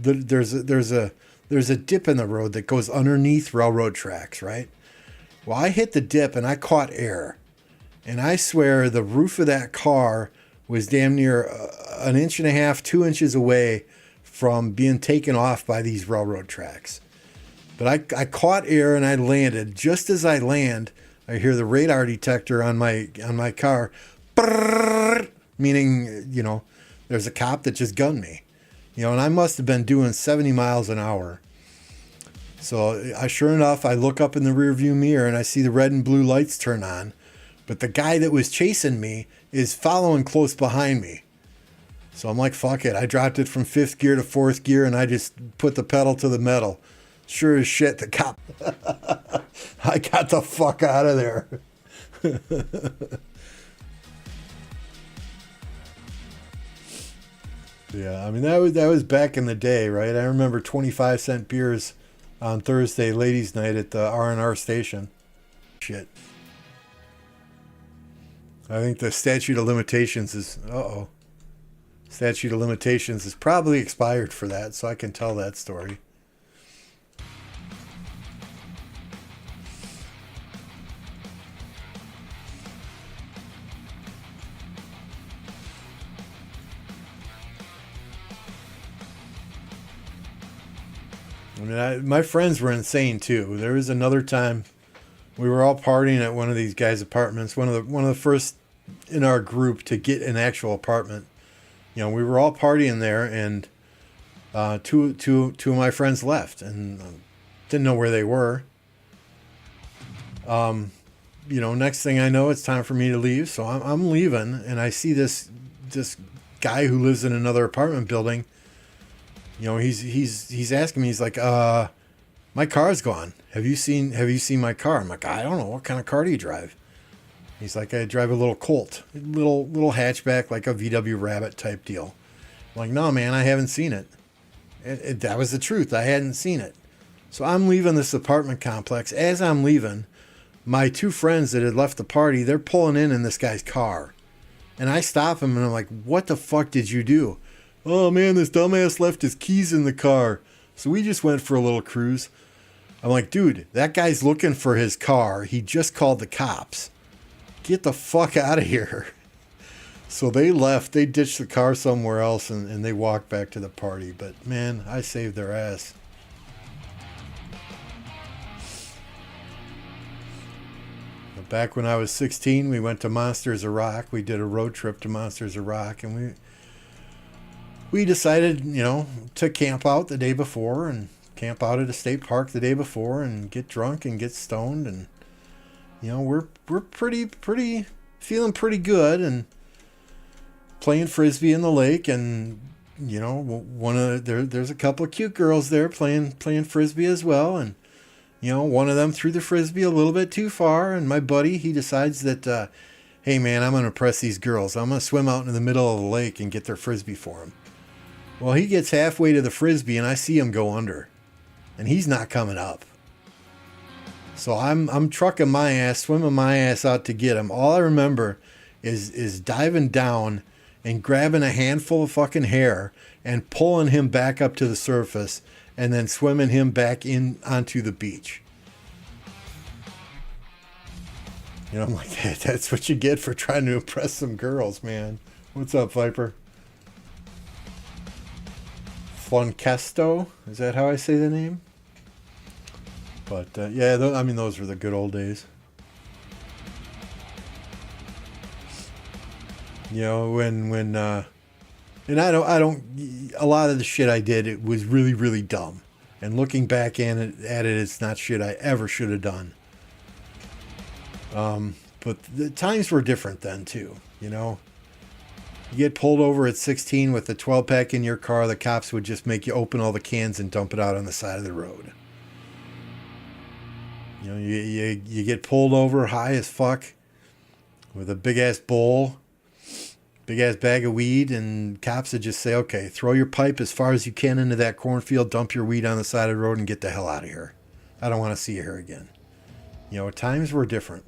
there's a dip in the road that goes underneath railroad tracks, right? Well, I hit the dip and I caught air. And I swear the roof of that car was damn near 1.5 inches, 2 inches away from being taken off by these railroad tracks. But I caught air and I landed. Just as I land, I hear the radar detector on my car, meaning, there's a cop that just gunned me. And I must have been doing 70 miles an hour. So sure enough, I look up in the rearview mirror and I see the red and blue lights turn on. But the guy that was chasing me is following close behind me. So I'm like, fuck it. I dropped it from 5th gear to 4th gear and I just put the pedal to the metal. Sure as shit, the cop. I got the fuck out of there. Yeah, I mean, that was back in the day, right? I remember 25-cent beers on Thursday ladies' night at the R&R station. Shit. I think the statute of limitations is... Statute of limitations is probably expired for that, so I can tell that story. I mean, my friends were insane too. There was another time we were all partying at one of these guys' apartments. One of the first in our group to get an actual apartment. We were all partying there, and two of my friends left and didn't know where they were. Next thing I know, it's time for me to leave. So I'm leaving, and I see this guy who lives in another apartment building. He's asking me, he's like, my car's gone. Have you seen my car? I'm like, I don't know. What kind of car do you drive? He's like, I drive a little Colt, little hatchback, like a VW Rabbit type deal. I'm like, no, man, I haven't seen it. That was the truth. I hadn't seen it. So I'm leaving this apartment complex. As I'm leaving, my two friends that had left the party, they're pulling in this guy's car. And I stop him and I'm like, what the fuck did you do? Oh man, this dumbass left his keys in the car. So we just went for a little cruise. I'm like, dude, that guy's looking for his car. He just called the cops. Get the fuck out of here. So they left. They ditched the car somewhere else and they walked back to the party. But man, I saved their ass. Back when I was 16, we went to Monsters of Rock. We did a road trip to Monsters of Rock, and we decided, to camp out the day before and camp out at a state park the day before and get drunk and get stoned, and we're pretty feeling pretty good and playing frisbee in the lake, and there's a couple of cute girls there playing frisbee as well, and one of them threw the frisbee a little bit too far, and my buddy, he decides that, hey man, I'm going to impress these girls. I'm going to swim out into the middle of the lake and get their frisbee for him. Well, he gets halfway to the frisbee and I see him go under, and he's not coming up. So I'm trucking my ass, swimming my ass out to get him. All I remember is diving down and grabbing a handful of fucking hair and pulling him back up to the surface, and then swimming him back in onto the beach. I'm like, that's what you get for trying to impress some girls, man. What's up, Viper? Flunkesto? Is that how I say the name? But, yeah, those were the good old days. When and I don't, a lot of the shit I did, it was really, really dumb. And looking back at it, it's not shit I ever should have done. But the times were different then too, You get pulled over at 16 with a 12-pack in your car, the cops would just make you open all the cans and dump it out on the side of the road. You get pulled over high as fuck with a big-ass bowl, big-ass bag of weed, and cops would just say, okay, throw your pipe as far as you can into that cornfield, dump your weed on the side of the road, and get the hell out of here. I don't want to see you here again. Times were different.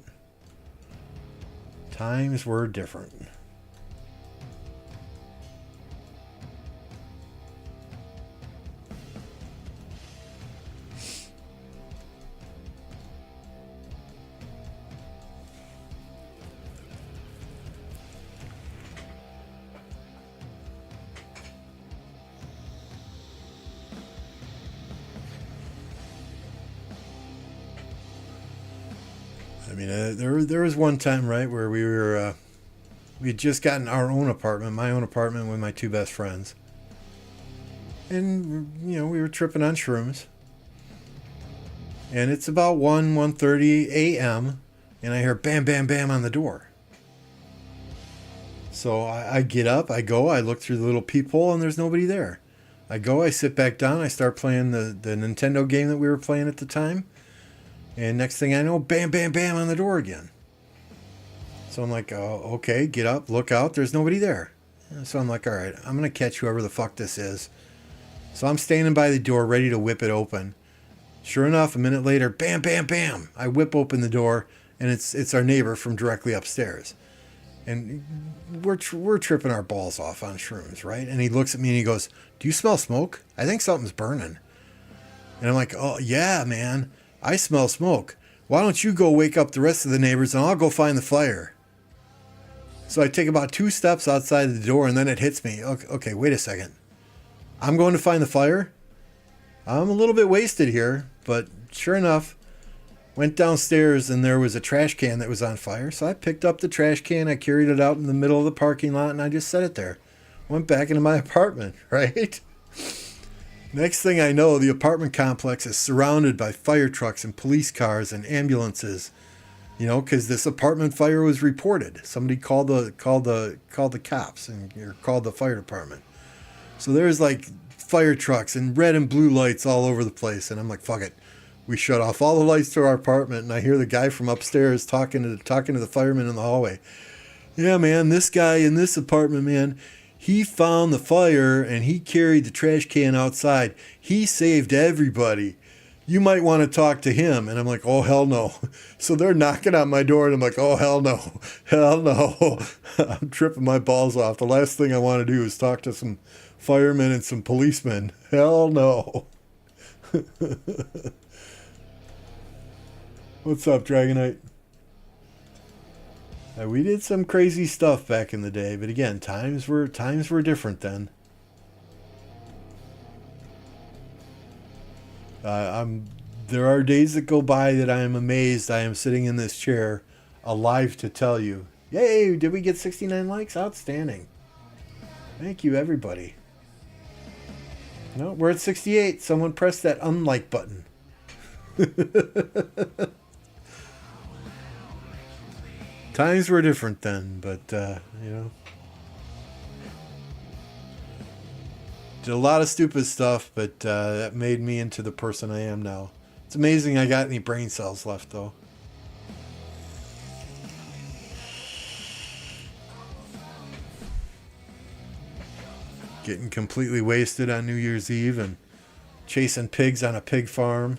Times were different. There was one time, right, where we had just gotten our own apartment, my own apartment with my two best friends. And, we were tripping on shrooms. And it's about 1:30 a.m. and I hear bam, bam, bam on the door. So I get up, I go, I look through the little peephole, and there's nobody there. I go, I sit back down, I start playing the Nintendo game that we were playing at the time. And next thing I know, bam, bam, bam on the door again. So I'm like, oh, okay, get up, look out, there's nobody there. So I'm like, all right, I'm going to catch whoever the fuck this is. So I'm standing by the door ready to whip it open. Sure enough, a minute later, bam, bam, bam. I whip open the door, and it's our neighbor from directly upstairs. And we're tripping our balls off on shrooms, right? And he looks at me and he goes, do you smell smoke? I think something's burning. And I'm like, oh, yeah, man. I smell smoke. Why don't you go wake up the rest of the neighbors and I'll go find the fire. So I take about 2 steps outside the door and then it hits me. Okay, wait a second. I'm going to find the fire? I'm a little bit wasted here, but sure enough, went downstairs and there was a trash can that was on fire. So I picked up the trash can, I carried it out in the middle of the parking lot and I just set it there. Went back into my apartment, right? Next thing I know, the apartment complex is surrounded by fire trucks and police cars and ambulances, because this apartment fire was reported. Somebody called the cops or called the fire department. So there's like fire trucks and red and blue lights all over the place. And I'm like, fuck it. We shut off all the lights to our apartment, and I hear the guy from upstairs talking to the fireman in the hallway. Yeah, man, this guy in this apartment, man, He found the fire and he carried the trash can outside. He saved everybody. You might want to talk to him. And I'm like, oh, hell no. So they're knocking on my door and I'm like, oh, hell no. Hell no. I'm tripping my balls off. The last thing I want to do is talk to some firemen and some policemen. Hell no. What's up, Dragonite? We did some crazy stuff back in the day, but again, times were different then. There are days that go by that I am amazed I am sitting in this chair, alive to tell you. Yay! Did we get 69 likes? Outstanding. Thank you, everybody. No, we're at 68. Someone pressed that unlike button. Times were different then, but, you know. Did a lot of stupid stuff, but that made me into the person I am now. It's amazing I got any brain cells left, though. Getting completely wasted on New Year's Eve and chasing pigs on a pig farm.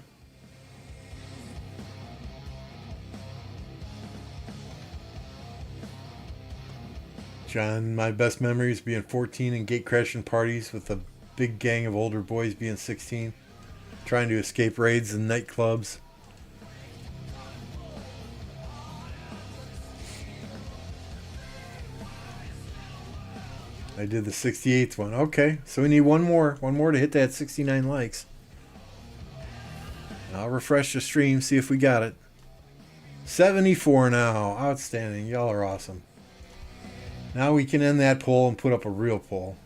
John, my best memories being 14 and gate crashing parties with a big gang of older boys being 16. Trying to escape raids and nightclubs. I did the 68th one. Okay, so we need one more to hit that 69 likes. I'll refresh the stream, see if we got it. 74 now. Outstanding. Y'all are awesome. Now we can end that poll and put up a real poll.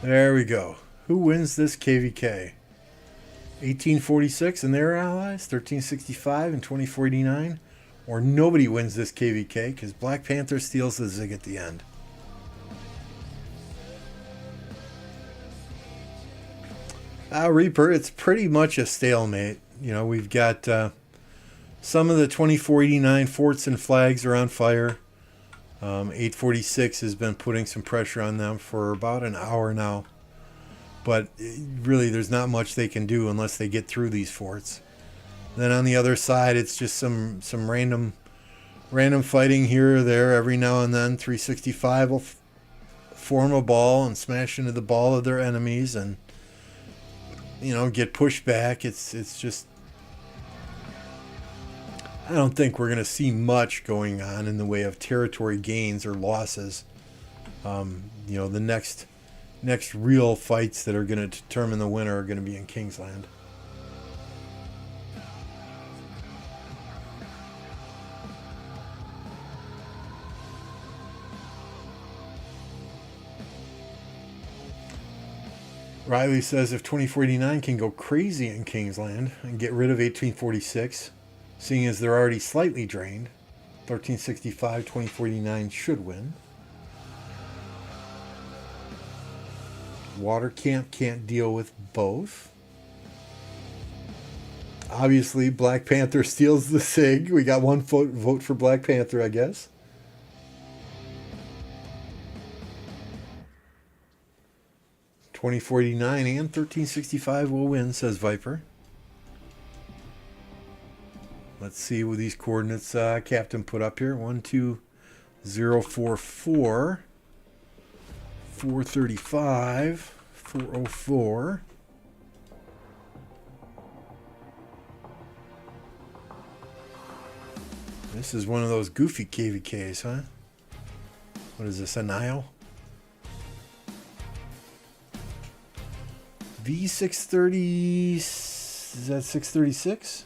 There we go. Who wins this KvK? 1846 and their allies, 1365 and 2049, or nobody wins this KvK because Black Panther steals the Zig at the end. Reaper, it's pretty much a stalemate. You know, we've got some of the 2489 forts and flags are on fire. 846 has been putting some pressure on them for about an hour now. But really, there's not much they can do unless they get through these forts. Then on the other side, it's just some random fighting here or there. Every now and then, 365 will form a ball and smash into the ball of their enemies and, you know, get pushed back. It's just... I don't think we're going to see much going on in the way of territory gains or losses. You know, the next real fights that are going to determine the winner are going to be in Kingsland. Riley says if 2049 can go crazy in Kingsland and get rid of 1846, seeing as they're already slightly drained, 1365, 2049 should win. Water Camp can't deal with both. Obviously, Black Panther steals the SIG. We got one vote for Black Panther, I guess. $20.49 and $13.65 will win, says Viper. Let's see what these coordinates Captain put up here. 12044, 435, 404. This is one of those goofy KvKs, huh? What is this, a Nile? V630, is that 636?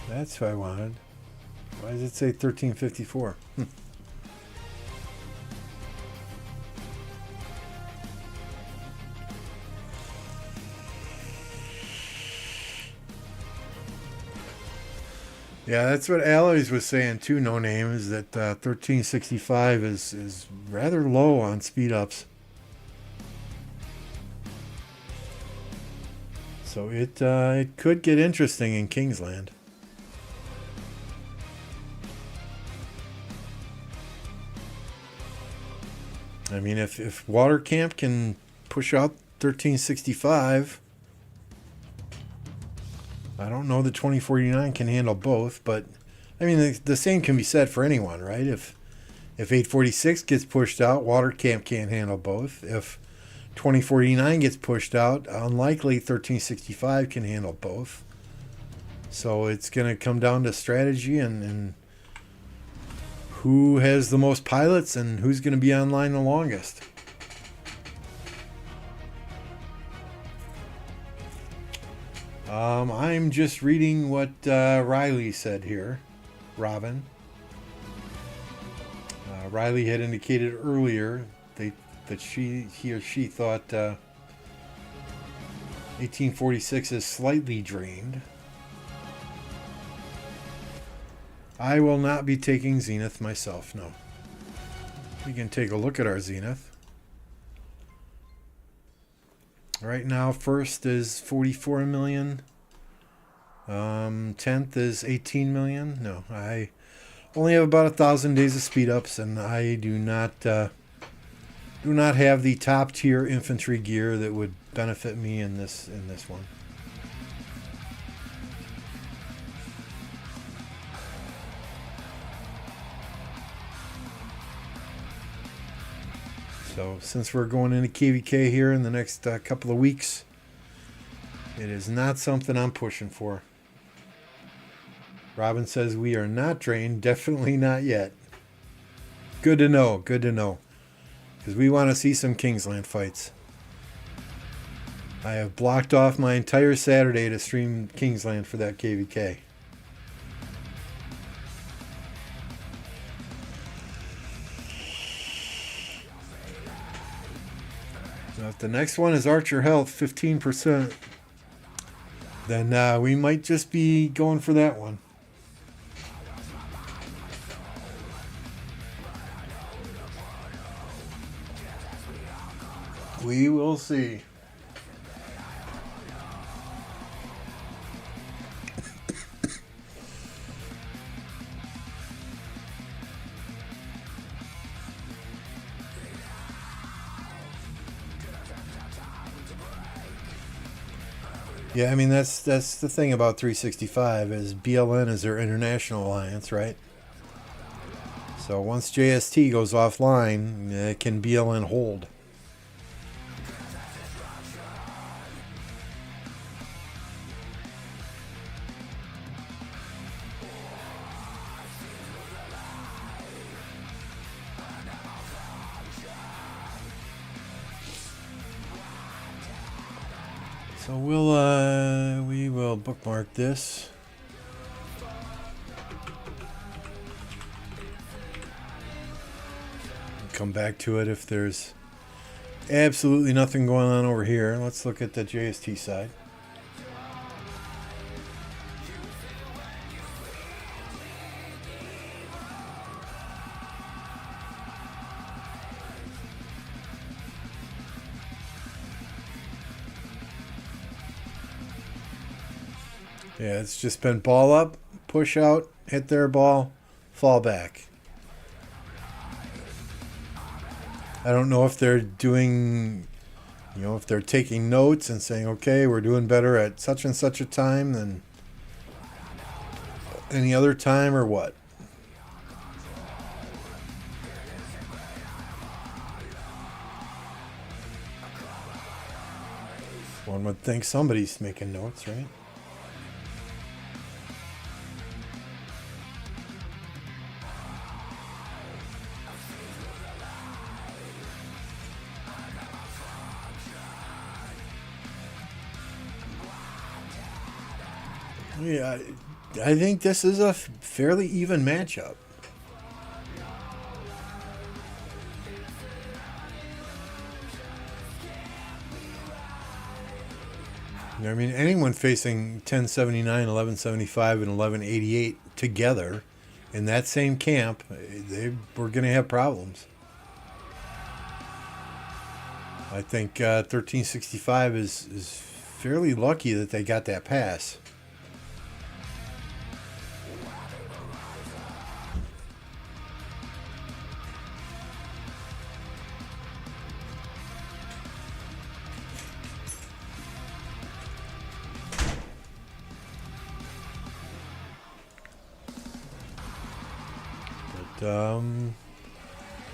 That's what I wanted. Why does it say 1354? Yeah, that's what Alloys was saying too, No Name, is that 1365 is rather low on speed ups. So it could get interesting in Kingsland. I mean, if Water Camp can push out 1365, I don't know that 2049 can handle both, but I mean, the same can be said for anyone, right? If 846 gets pushed out, Water Camp can't handle both. If 2049 gets pushed out, unlikely 1365 can handle both. So it's going to come down to strategy and who has the most pilots and who's going to be online the longest. I'm just reading what Riley said here. Robin. Riley had indicated earlier that he or she thought 1846 is slightly drained. I will not be taking Zenith myself, no. We can take a look at our Zenith. Right now, first is 44 million. 10th is 18 million. No, I only have about 1,000 days of speed ups, and I do not have the top tier infantry gear that would benefit me in this one. So since we're going into KvK here in the next couple of weeks, it is not something I'm pushing for. Robin says we are not drained. Definitely not yet. Good to know. Good to know. Because we want to see some Kingsland fights. I have blocked off my entire Saturday to stream Kingsland for that KvK. Now, if the next one is Archer Health, 15%, then we might just be going for that one. We will see. Yeah, I mean that's the thing about 365 is BLN is their international alliance, right? So once JST goes offline, can BLN hold? So we will bookmark this. Come back to it if there's absolutely nothing going on over here. Let's look at the JST side. Yeah, it's just been ball up, push out, hit their ball, fall back. I don't know if they're doing, if they're taking notes and saying, okay, we're doing better at such and such a time than any other time or what. One would think somebody's making notes, right? Yeah, I think this is a fairly even matchup. I mean, anyone facing 1079, 1175, and 1188 together in that same camp, we're going to have problems. I think 1365 is fairly lucky that they got that pass.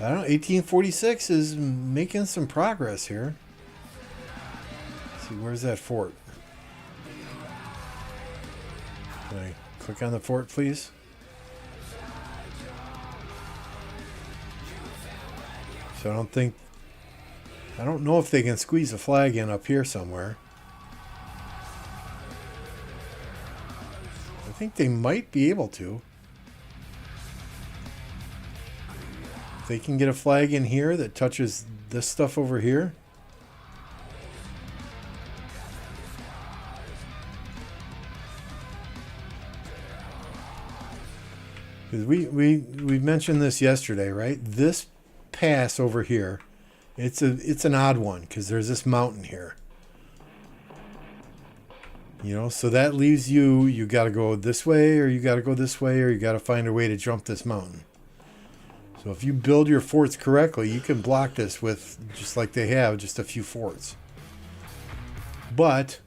I don't know, 1846 is making some progress here. Let's see, where's that fort? Can I click on the fort, please? So I don't know if they can squeeze a flag in up here somewhere. I think they might be able to. They can get a flag in here that touches this stuff over here. Because we mentioned this yesterday, right? This pass over here, it's an odd one because there's this mountain here. You know, so that leaves you got to go this way, or you got to go this way, or you got to find a way to jump this mountain. So if you build your forts correctly, you can block this with, just like they have, just a few forts. But,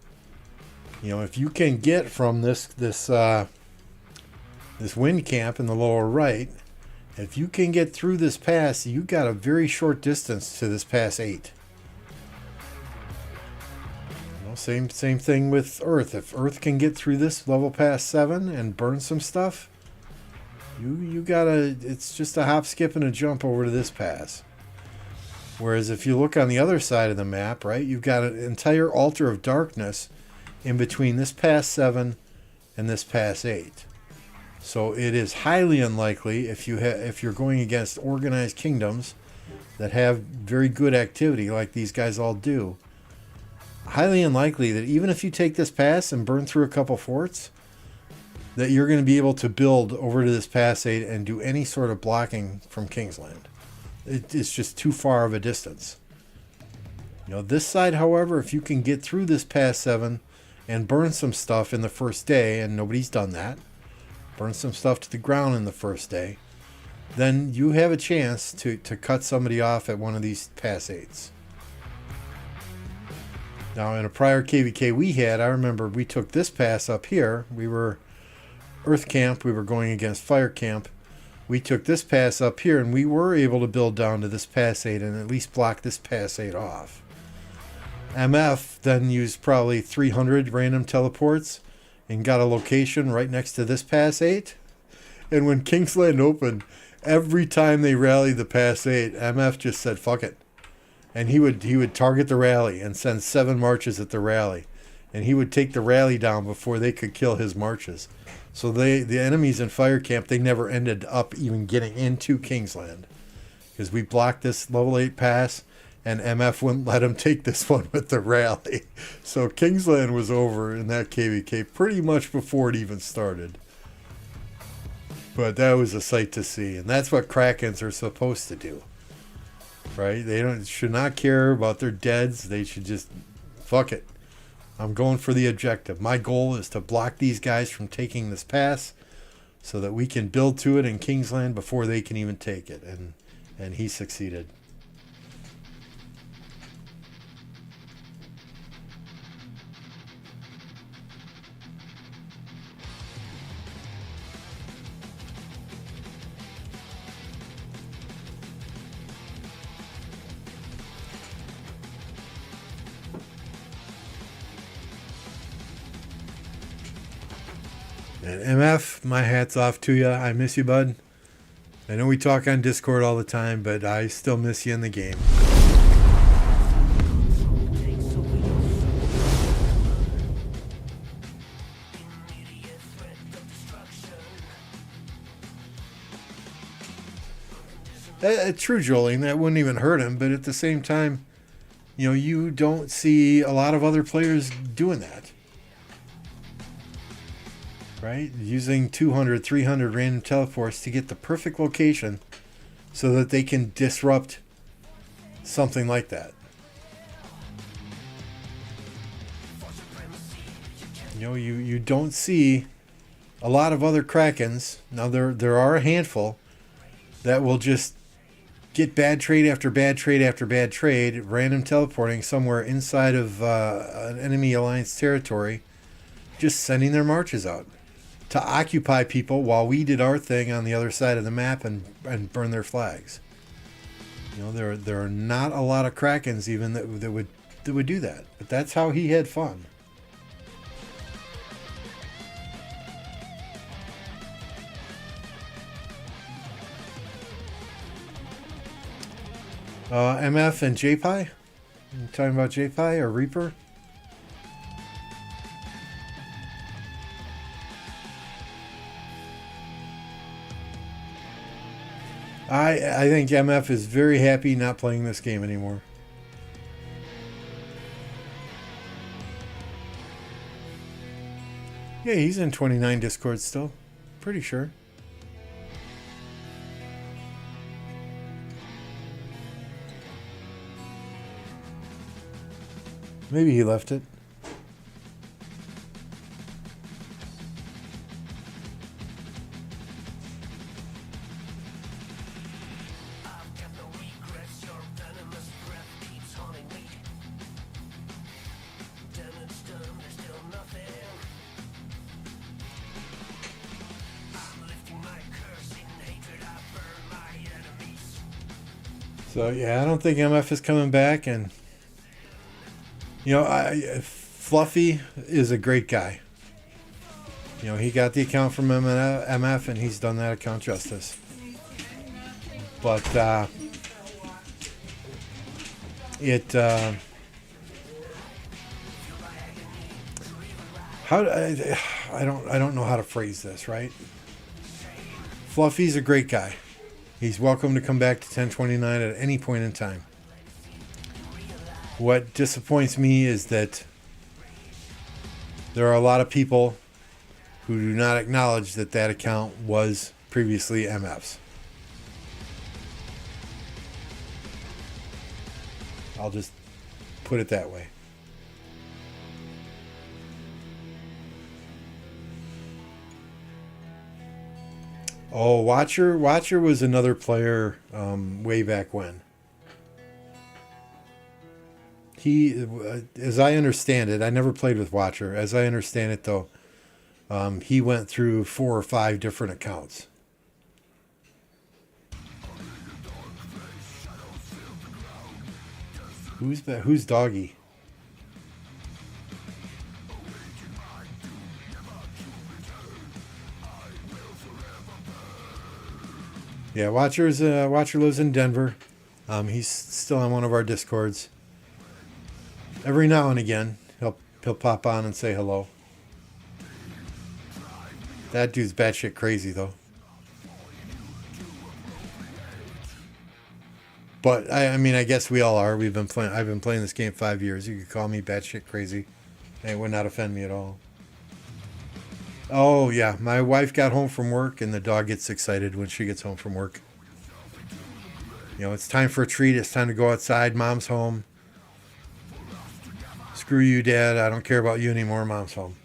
you know, if you can get from this wind camp in the lower right, if you can get through this pass, you got a very short distance to this pass 8. You know, same thing with Earth. If Earth can get through this level pass 7 and burn some stuff, you gotta, it's just a hop, skip, and a jump over to this pass. Whereas if you look on the other side of the map, right, you've got an entire altar of darkness in between this pass 7 and this pass 8. So it is highly unlikely, if you're going against organized kingdoms that have very good activity like these guys all do, highly unlikely that even if you take this pass and burn through a couple forts, that you're going to be able to build over to this pass 8 and do any sort of blocking from Kingsland. It's just too far of a distance. You know, this side, however, if you can get through this pass 7 and burn some stuff in the first day, and nobody's done that, burn some stuff to the ground in the first day, then you have a chance to cut somebody off at one of these pass 8s. Now, in a prior KvK we had, I remember we took this pass up here. We were Earth camp, we were going against fire camp. We took this pass up here, and we were able to build down to this pass 8 and at least block this pass 8 off. MF then used probably 300 random teleports and got a location right next to this pass 8. And when Kingsland opened, every time they rallied the pass 8, MF just said, fuck it. And he would target the rally and send 7 marches at the rally. And he would take the rally down before they could kill his marches. So the enemies in fire camp, they never ended up even getting into Kingsland. Because we blocked this level 8 pass, and MF wouldn't let him take this one with the rally. So Kingsland was over in that KvK pretty much before it even started. But that was a sight to see. And that's what Krakens are supposed to do. Right? They should not care about their deads. They should just, fuck it. I'm going for the objective. My goal is to block these guys from taking this pass so that we can build to it in Kingsland before they can even take it. And he succeeded. And MF, my hat's off to you. I miss you, bud. I know we talk on Discord all the time, but I still miss you in the game. True, Joling, that wouldn't even hurt him, but at the same time, you know, you don't see a lot of other players doing that. Right? Using 200, 300 random teleports to get the perfect location so that they can disrupt something like that. You know, you don't see a lot of other Krakens. Now, there are a handful that will just get bad trade after bad trade after bad trade, random teleporting somewhere inside of an enemy alliance territory, just sending their marches out to occupy people while we did our thing on the other side of the map and burn their flags. You know, there are not a lot of Krakens even that would do that, but that's how he had fun. MF and JPI? You talking about JPI or Reaper? I think MF is very happy not playing this game anymore. Yeah, he's in 29 Discord still. Pretty sure. Maybe he left it. So yeah, I don't think MF is coming back, and you know, Fluffy is a great guy. You know, he got the account from MF, and he's done that account justice. But I don't know how to phrase this, right? Fluffy's a great guy. He's welcome to come back to 1029 at any point in time. What disappoints me is that there are a lot of people who do not acknowledge that that account was previously MF's. I'll just put it that way. Oh, Watcher was another player way back when. He, as I understand it, I never played with Watcher. As I understand it, though, he went through 4 or 5 different accounts. Who's Doggy? Yeah, Watcher lives in Denver. He's still on one of our Discords. Every now and again, he'll pop on and say hello. That dude's batshit crazy, though. But I mean, I guess we all are. I've been playing this game 5 years. You could call me batshit crazy, and it would not offend me at all. Oh yeah, my wife got home from work, and the dog gets excited when she gets home from work. You know, it's time for a treat. It's time to go outside. Mom's home. Screw you, Dad. I don't care about you anymore. Mom's home.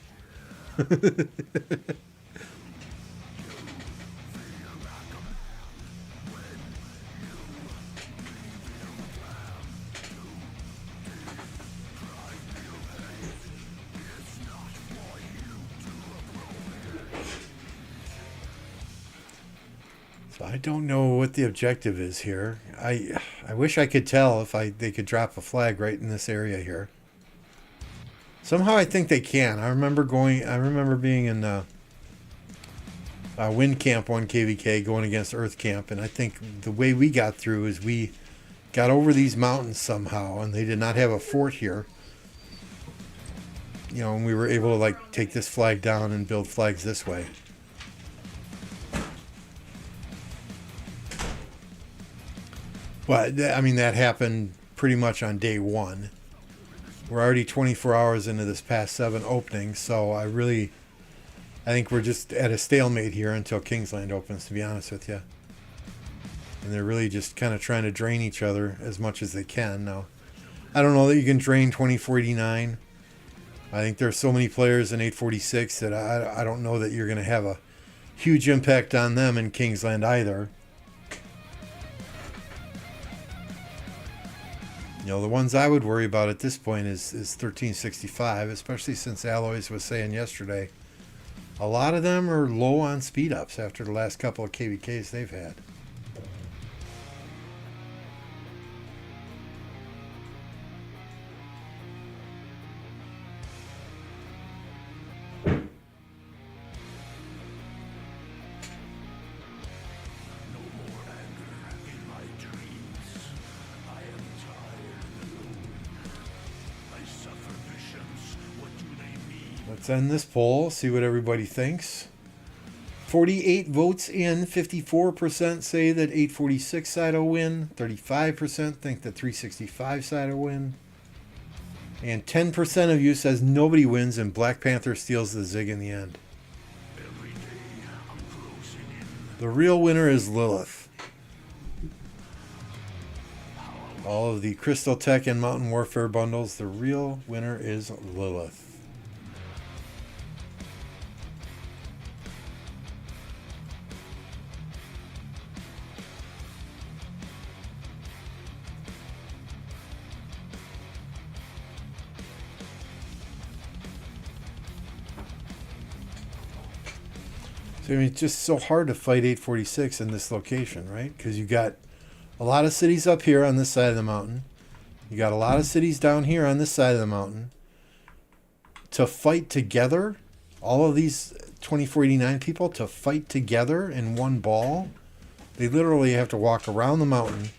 So I don't know what the objective is here. I wish I could tell if they could drop a flag right in this area here. Somehow I think they can. I remember being in Wind Camp 1 KvK going against Earth Camp, and I think the way we got through is we got over these mountains somehow, and they did not have a fort here. You know, and we were able to like take this flag down and build flags this way. But, I mean, that happened pretty much on day one. We're already 24 hours into this past 7 openings, so I think we're just at a stalemate here until Kingsland opens, to be honest with you. And they're really just kind of trying to drain each other as much as they can. Now, I don't know that you can drain 2049. I think there's so many players in 846 that I don't know that you're going to have a huge impact on them in Kingsland either. You know, the ones I would worry about at this point is 1365, especially since Alloys was saying yesterday, a lot of them are low on speed ups after the last couple of KvKs they've had. Let's end this poll, see what everybody thinks. 48 votes in, 54% say that 846 side will win, 35% think that 365 side will win, and 10% of you says nobody wins and Black Panther steals the Zig in the end. The real winner is Lilith. All of the Crystal Tech and Mountain Warfare bundles, the real winner is Lilith. So, I mean, it's just so hard to fight 846 in this location, right? Because you got a lot of cities up here on this side of the mountain. You got a lot of cities down here on this side of the mountain. To fight together, all of these 2489 people, to fight together in one ball, they literally have to walk around the mountain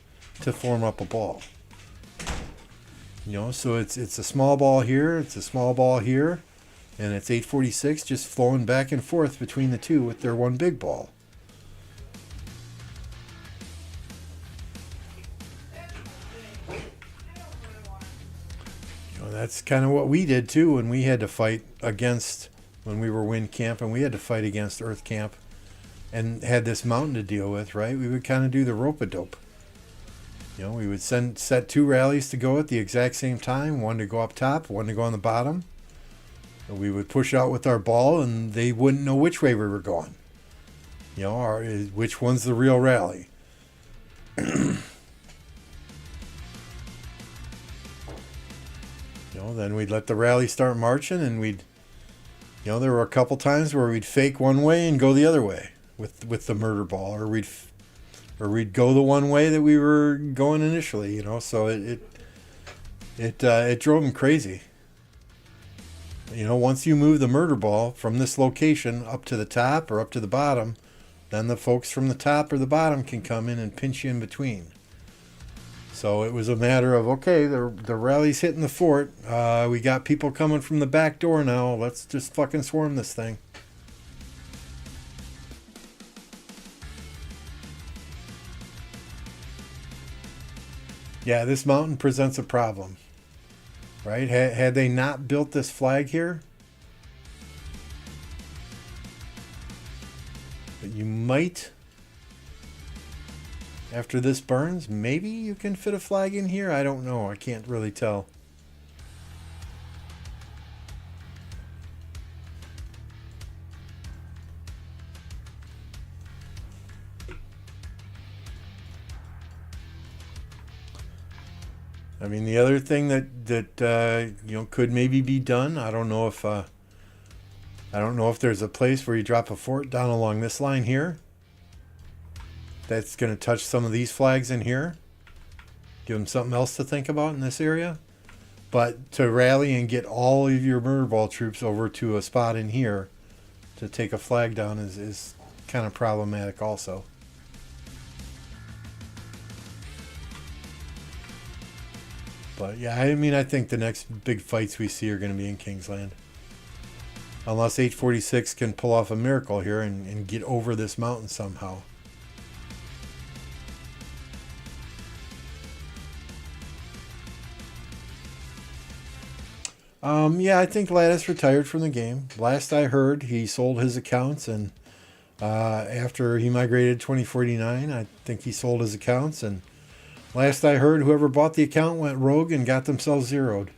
to form up a ball. You know, so it's a small ball here, it's a small ball here. And it's 846 just flowing back and forth between the two with their one big ball. You know, that's kind of what we did too when we had to fight against, when we were Wind Camp and we had to fight against Earth Camp and had this mountain to deal with, right? We would kind of do the rope-a-dope. You know, we would set 2 rallies to go at the exact same time, one to go up top, one to go on the bottom. We would push out with our ball, and they wouldn't know which way we were going. You know, which one's the real rally. You know, then we'd let the rally start marching, and we'd, you know, there were a couple times where we'd fake one way and go the other way with the murder ball, or we'd go the one way that we were going initially. You know, so it drove them crazy. You know, once you move the murder ball from this location up to the top or up to the bottom, then the folks from the top or the bottom can come in and pinch you in between. So it was a matter of, okay, the rally's hitting the fort. We got people coming from the back door now. Let's just fucking swarm this thing. Yeah, this mountain presents a problem. Right? Had they not built this flag here, but you might, after this burns, maybe you can fit a flag in here. I don't know. I can't really tell. I mean, the other thing that you know, could maybe be done. I don't know if there's a place where you drop a fort down along this line here. That's going to touch some of these flags in here. Give them something else to think about in this area. But to rally and get all of your murder ball troops over to a spot in here to take a flag down is kind of problematic also. But yeah, I mean, I think the next big fights we see are going to be in Kingsland. Unless 846 can pull off a miracle here and get over this mountain somehow. Yeah, I think Lattice retired from the game. Last I heard, he sold his accounts, and after he migrated 2049, I think he sold his accounts. And last I heard, whoever bought the account went rogue and got themselves zeroed.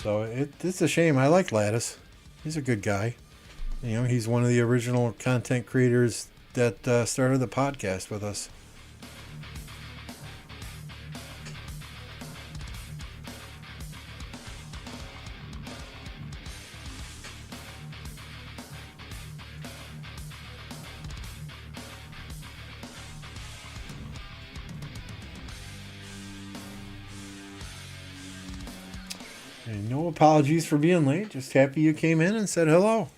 So it's a shame. I like Lattice. He's a good guy. You know, he's one of the original content creators that started the podcast with us. And no apologies for being late. Just happy you came in and said hello.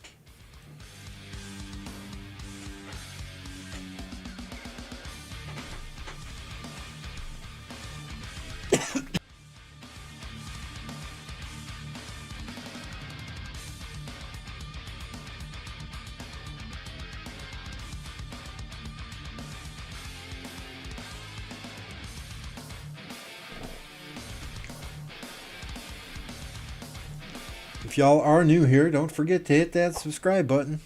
If y'all are new here, don't forget to hit that subscribe button.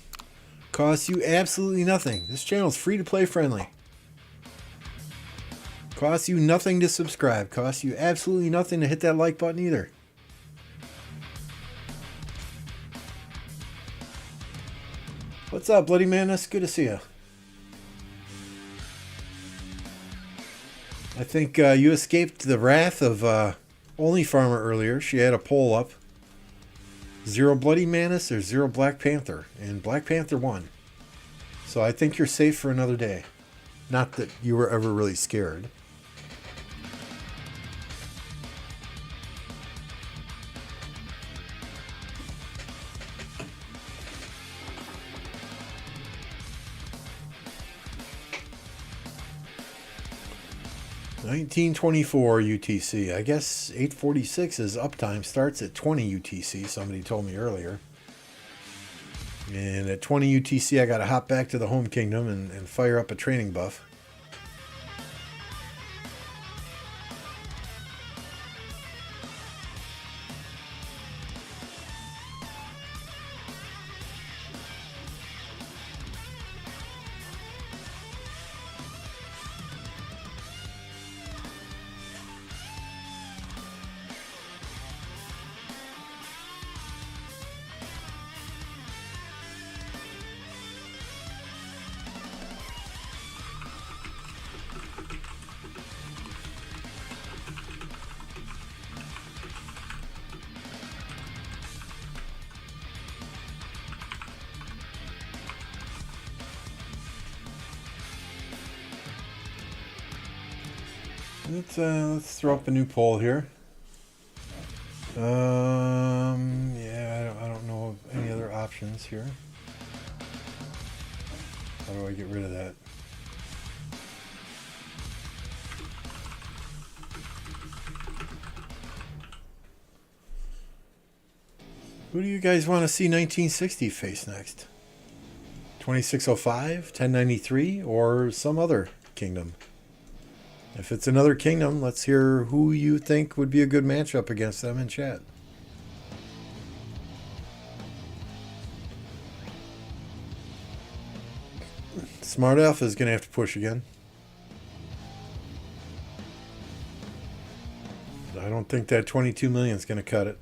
Costs you absolutely nothing. This channel is free to play friendly. Costs you nothing to subscribe. Costs you absolutely nothing to hit that like button either. What's up, Bloody Madness? Good to see you. I think you escaped the wrath of Only Farmer earlier. She had a poll up. 0 Bloody Manus or 0 Black Panther, and Black Panther won. So I think you're safe for another day. Not that you were ever really scared. $19.24 UTC. I guess 8:46's uptime starts at 20 UTC. Somebody told me earlier. And at 20 UTC, I got to hop back to the home kingdom and fire up a training buff. Let's throw up a new poll here. Yeah, I don't know of any other options here. How do I get rid of that? Who do you guys want to see 1960 face next? 2605, 1093, or some other kingdom? If it's another kingdom, let's hear who you think would be a good matchup against them in chat. Smart Alpha is going to have to push again. I don't think that 22 million is going to cut it.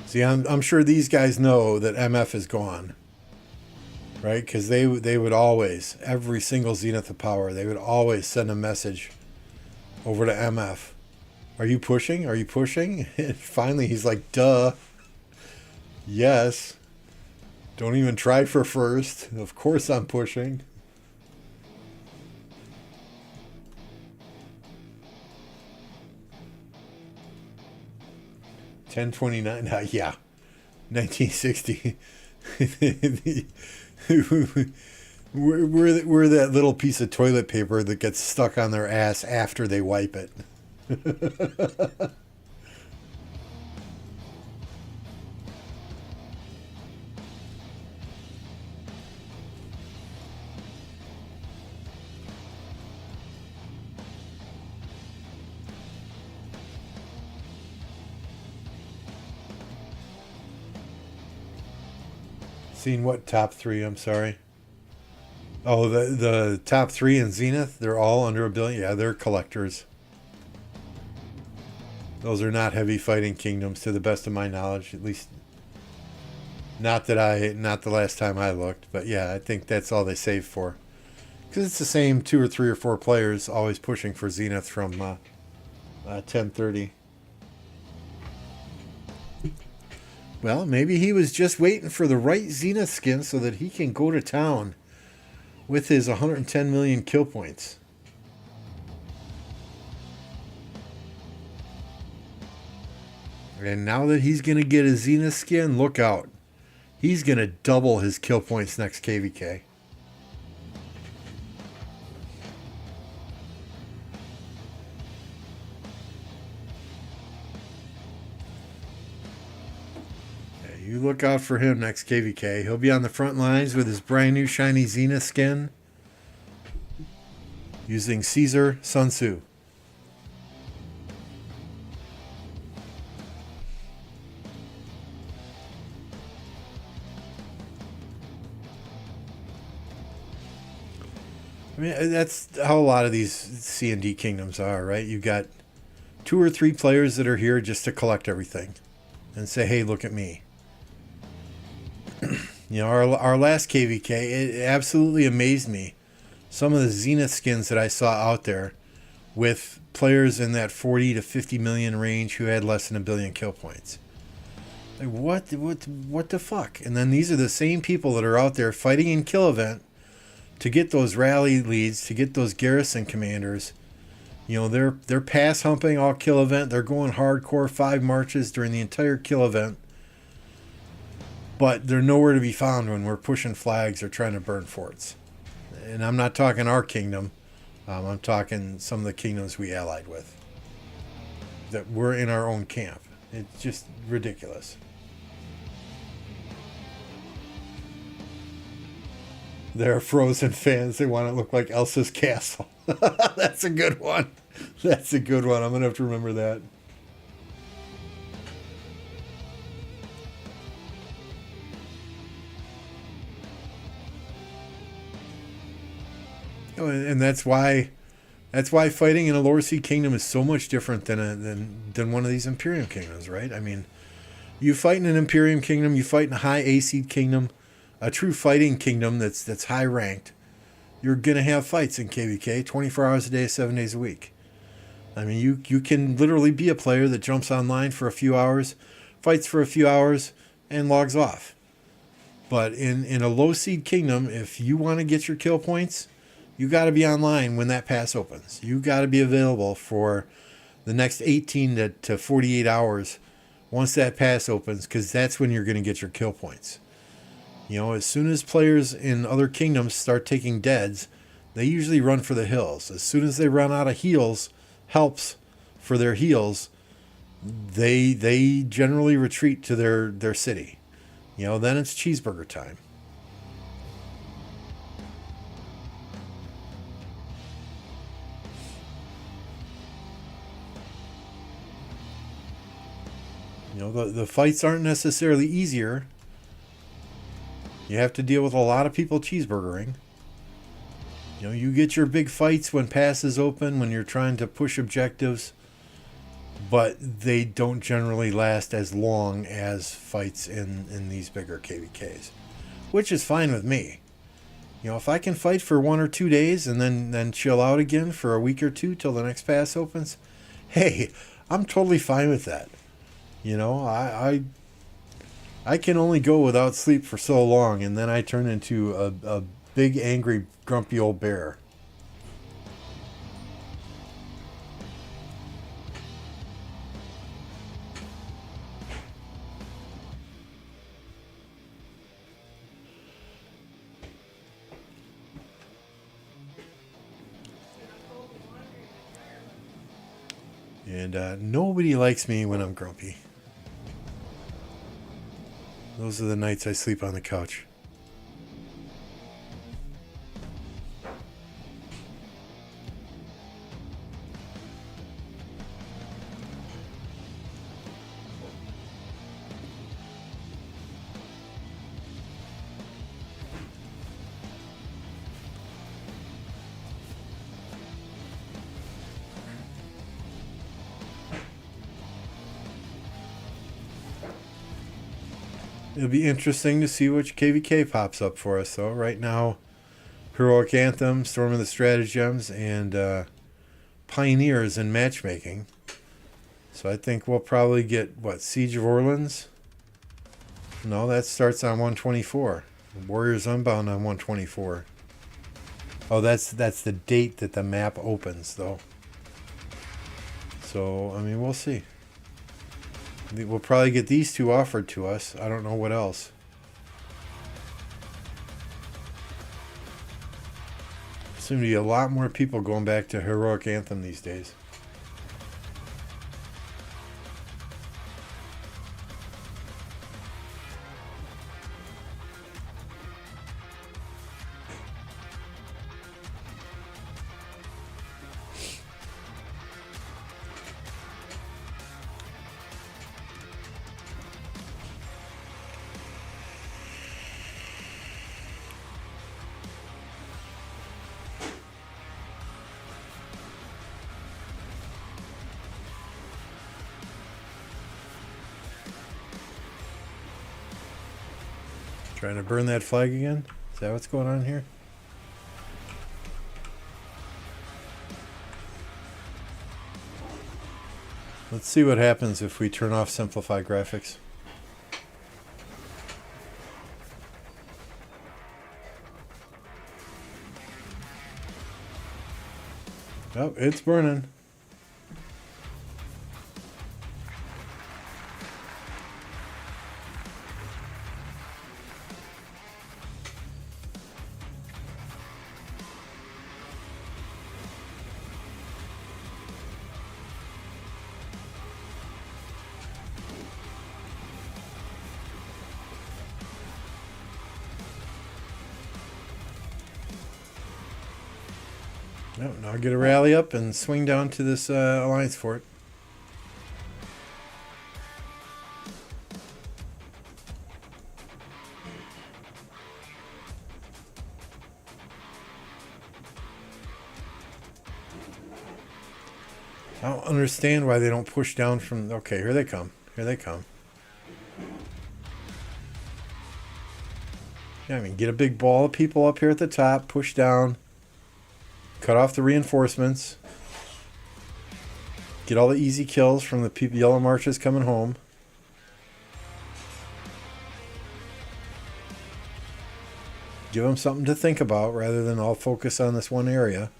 See, I'm sure these guys know that MF is gone. Right? Because they would always, every single Zenith of Power, they would always send a message over to MF. Are you pushing? Are you pushing? And finally he's like, duh. Yes. Don't even try for first. Of course I'm pushing. $10.29. Yeah. 1960. we're that little piece of toilet paper that gets stuck on their ass after they wipe it. Seen what top three? I'm sorry. Oh, the top three in Zenith, they're all under $1 billion. Yeah, they're collectors. Those are not heavy fighting kingdoms, to the best of my knowledge. At least, not the last time I looked. But yeah, I think that's all they save for, because it's the same 2 or 3 or 4 players always pushing for Zenith from 1030. Well, maybe he was just waiting for the right Zenith skin so that he can go to town with his 110 million kill points. And now that he's going to get a Zenith skin, look out. He's going to double his kill points next KvK. You look out for him next KvK. He'll be on the front lines with his brand new shiny Zenith skin, using Caesar Sun Tzu. I mean, that's how a lot of these C&D kingdoms are, right? You've got 2 or 3 players that are here just to collect everything and say, hey, look at me. You know, our last KvK, it absolutely amazed me. Some of the Zenith skins that I saw out there with players in that 40 to 50 million range who had less than 1 billion kill points. Like, what the fuck? And then these are the same people that are out there fighting in kill event to get those rally leads, to get those garrison commanders. You know, they're pass humping all kill event. They're going hardcore 5 marches during the entire kill event. But they're nowhere to be found when we're pushing flags or trying to burn forts. And I'm not talking our kingdom. I'm talking some of the kingdoms we allied with, that we're in our own camp. It's just ridiculous. They're Frozen fans. They want to look like Elsa's castle. That's a good one. That's a good one. I'm going to have to remember that. And that's why fighting in a lower seed kingdom is so much different than one of these Imperium kingdoms, right? I mean, you fight in an Imperium kingdom, you fight in a high A seed kingdom, a true fighting kingdom that's high ranked. You're gonna have fights in KvK 24 hours a day, 7 days a week. I mean, you can literally be a player that jumps online for a few hours, fights for a few hours, and logs off. But in a low seed kingdom, if you want to get your kill points, you got to be online when that pass opens. You got to be available for the next 18 to 48 hours once that pass opens, because that's when you're going to get your kill points. You know, as soon as players in other kingdoms start taking deads, they usually run for the hills. As soon as they run out of helps for their heals, they generally retreat to their city. You know, then it's cheeseburger time. You know, the fights aren't necessarily easier. You have to deal with a lot of people cheeseburgering. You know, you get your big fights when passes open, when you're trying to push objectives, but they don't generally last as long as fights in these bigger KvKs, which is fine with me. You know, if I can fight for 1 or 2 days and then chill out again for a week or 2 till the next pass opens, hey, I'm totally fine with that. You know, I can only go without sleep for so long, and then I turn into a big, angry, grumpy old bear. And nobody likes me when I'm grumpy. Those are the nights I sleep on the couch. It'll be interesting to see which KvK pops up for us, though. Right now, Heroic Anthem, Storm of the Stratagems, and Pioneers in matchmaking. So I think we'll probably get, what, Siege of Orleans? No, that starts on 124. Warriors Unbound on 124. Oh, that's the date that the map opens, though. So, I mean, we'll see. We'll probably get these two offered to us. I don't know what else. Seem to be a lot more people going back to Heroic Anthem these days. Trying to burn that flag again? Is that what's going on here? Let's see what happens if we turn off Simplify Graphics. Oh, it's burning. No, now get a rally up and swing down to this Alliance Fort. I don't understand why they don't push down from... Okay, here they come. Here they come. Yeah, I mean, get a big ball of people up here at the top, push down. Cut off the reinforcements. Get all the easy kills from the yellow marches coming home. Give them something to think about rather than all focus on this one area.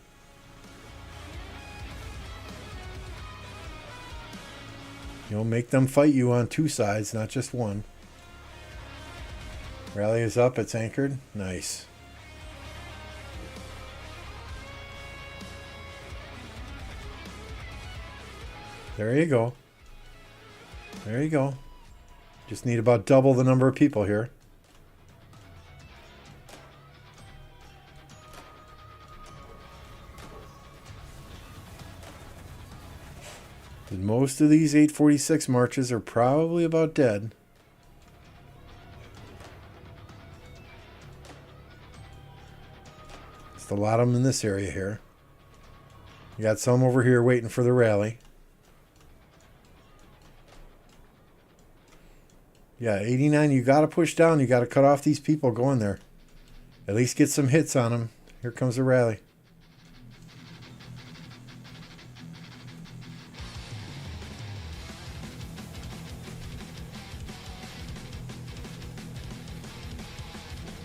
You know, make them fight you on two sides, not just one. Rally is up, it's anchored. Nice. There you go. There you go. Just need about double the number of people here. And most of these 846 marches are probably about dead. There's a lot of them in this area here. You got some over here waiting for the rally. Yeah, 89, you got to push down. You got to cut off these people going there. At least get some hits on them. Here comes the rally.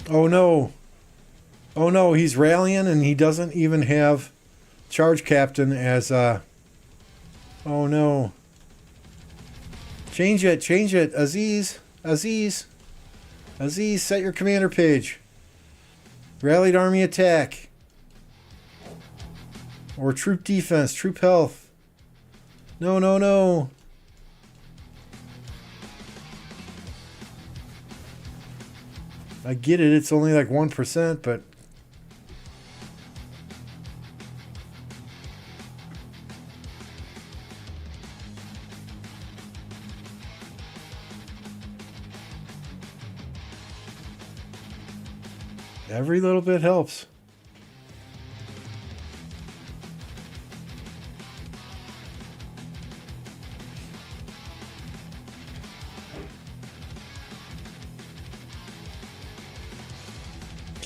Oh no. Oh no, he's rallying and he doesn't even have Charge Captain as oh no. Change it, change it. Aziz, Aziz, Aziz, set your commander page. Rallied army attack. Or troop defense, troop health. No, no, no. I get it, it's only like 1%, but... every little bit helps.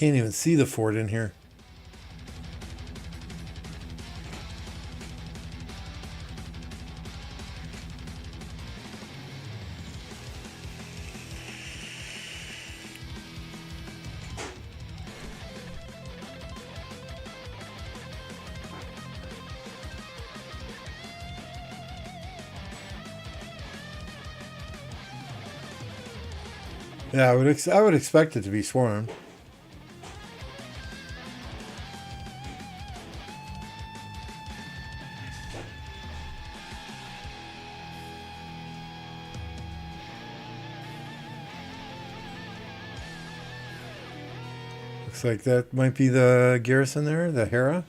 can't even see the fort in here. Yeah, I would expect it to be swarmed. Looks like that might be the garrison there, the Hera.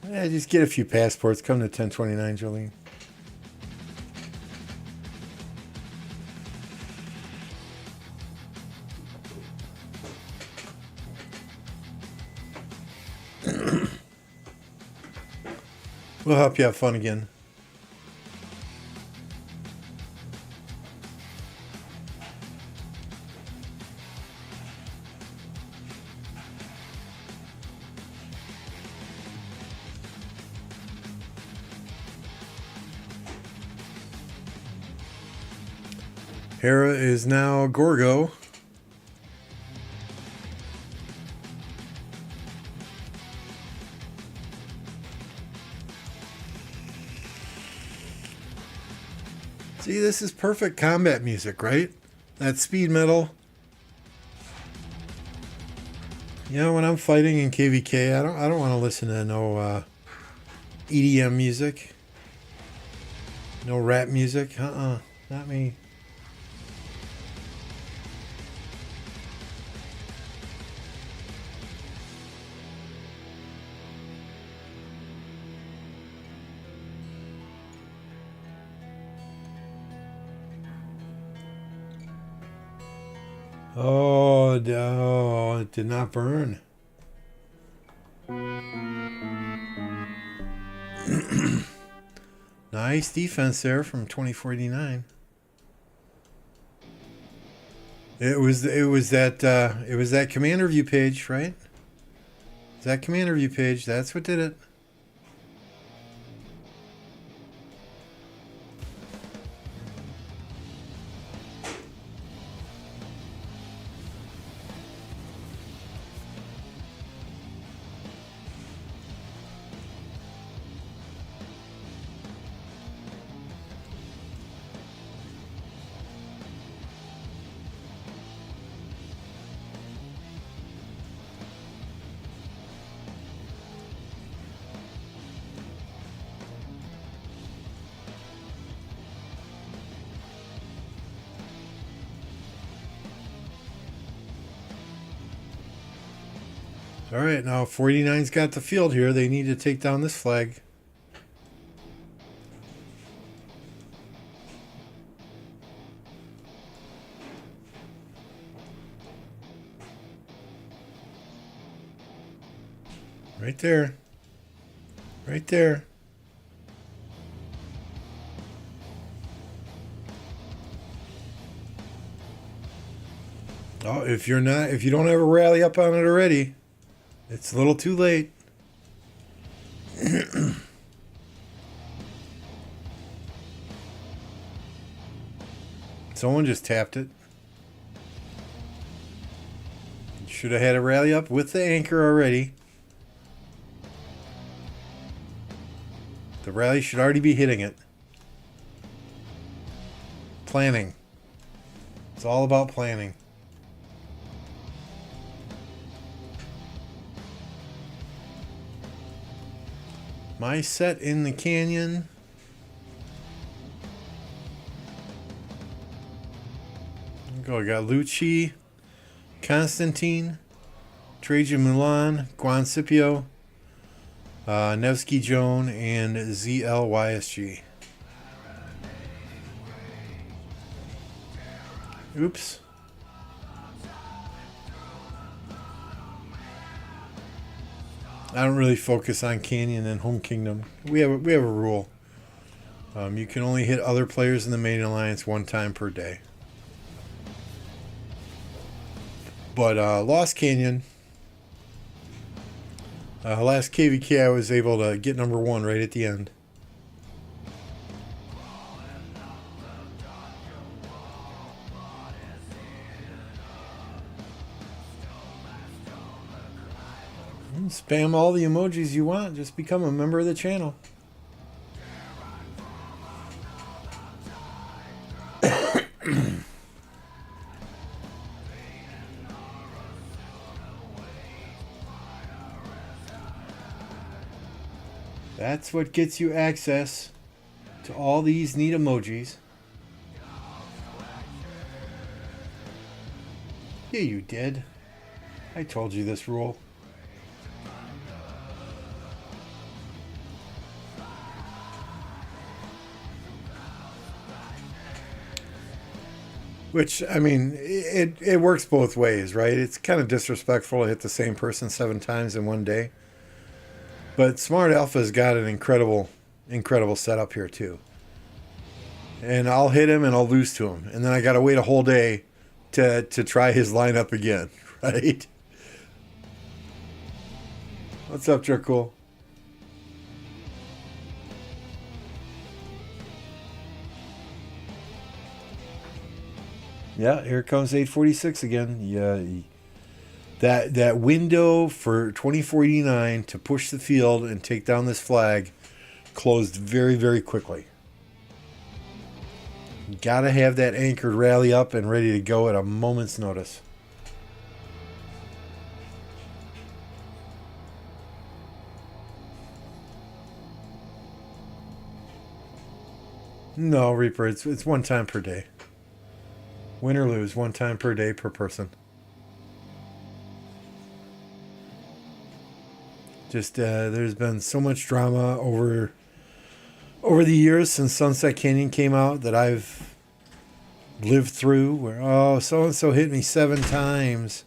Yeah, just get a few passports. Come to 1029, Jolene. We'll help you have fun again. Hera is now Gorgo. See, this is perfect combat music, right? That speed metal. You know, when I'm fighting in KvK, I don't want to listen to no EDM music. No rap music. Not me. Oh, no, it did not burn. Nice defense there from 2049. It was that commander view page, right? That commander view page, that's what did it. All right, now 49's got the field here. They need to take down this flag. Right there. Right there. Oh, if you don't have a rally up on it already, it's a little too late. Someone just tapped it. Should have had a rally up with the anchor already. The rally should already be hitting it. Planning. It's all about planning. My set in the canyon. Go. I got Lucci, Constantine, Trajan Mulan, Guan Scipio, Nevsky Joan, and ZLYSG. Oops. I don't really focus on Canyon and Home Kingdom. We have a rule. You can only hit other players in the main alliance one time per day. But Lost Canyon, last KvK, I was able to get number 1 right at the end. Spam all the emojis you want. Just become a member of the channel. That's what gets you access to all these neat emojis. Yeah, you did. I told you this rule. Which, I mean, it works both ways, right? It's kind of disrespectful to hit the same person 7 times in one day. But Smart Alpha's got an incredible setup here, too. And I'll hit him and I'll lose to him. And then I got to wait a whole day to try his lineup again, right? What's up, Jerkul? Yeah, here comes 846 again. Yeah, that window for 2049 to push the field and take down this flag closed very, very quickly. Got to have that anchored rally up and ready to go at a moment's notice. No, Reaper, it's one time per day. Win or lose, one time per day per person. Just there's been so much drama over the years since Sunset Canyon came out that I've lived through, where, oh, so and so hit me 7 times,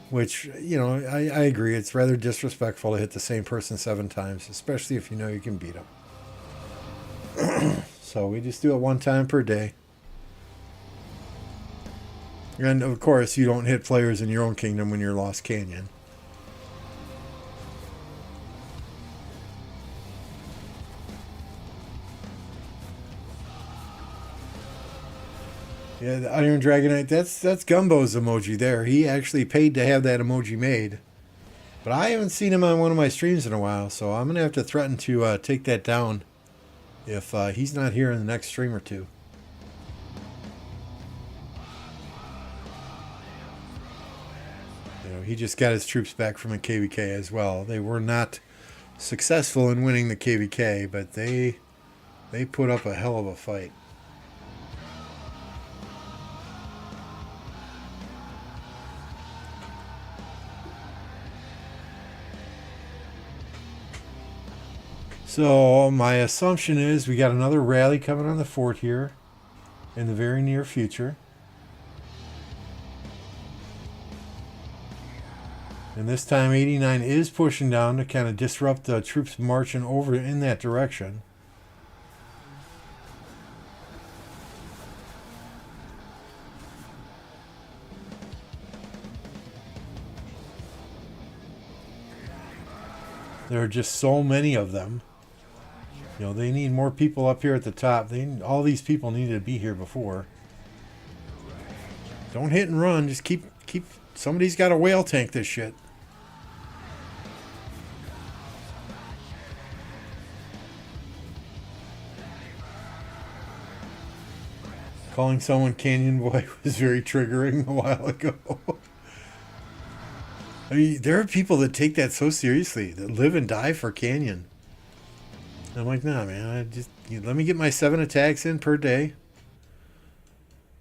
which, you know, I agree, it's rather disrespectful to hit the same person 7 times, especially if you know you can beat them. So we just do it one time per day. And of course, you don't hit players in your own kingdom when you're Lost Canyon. Yeah, the Iron Dragonite, that's Gumbo's emoji there. He actually paid to have that emoji made. But I haven't seen him on one of my streams in a while, so I'm going to have to threaten to take that down if he's not here in the next stream or two. He just got his troops back from the KvK as well. They were not successful in winning the KvK, but they put up a hell of a fight. So my assumption is we got another rally coming on the fort here in the very near future. And this time 89 is pushing down to kind of disrupt the troops marching over in that direction. There are just so many of them. You know, they need more people up here at the top. All these people needed to be here before. Don't hit and run. Just keep. Somebody's got to whale tank this shit. Calling someone Canyon Boy was very triggering a while ago. I mean, there are people that take that so seriously, that live and die for Canyon. And I'm like, nah, man, let me get my 7 attacks in per day.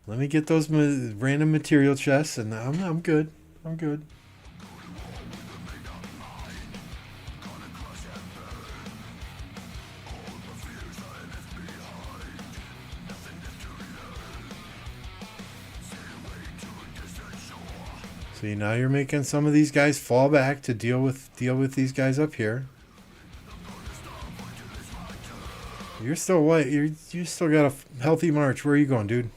Let me get those random material chests, and I'm good. I'm good. So See, now you're making some of these guys fall back to deal with these guys up here. You're still white. You still got a healthy march. Where are you going, dude?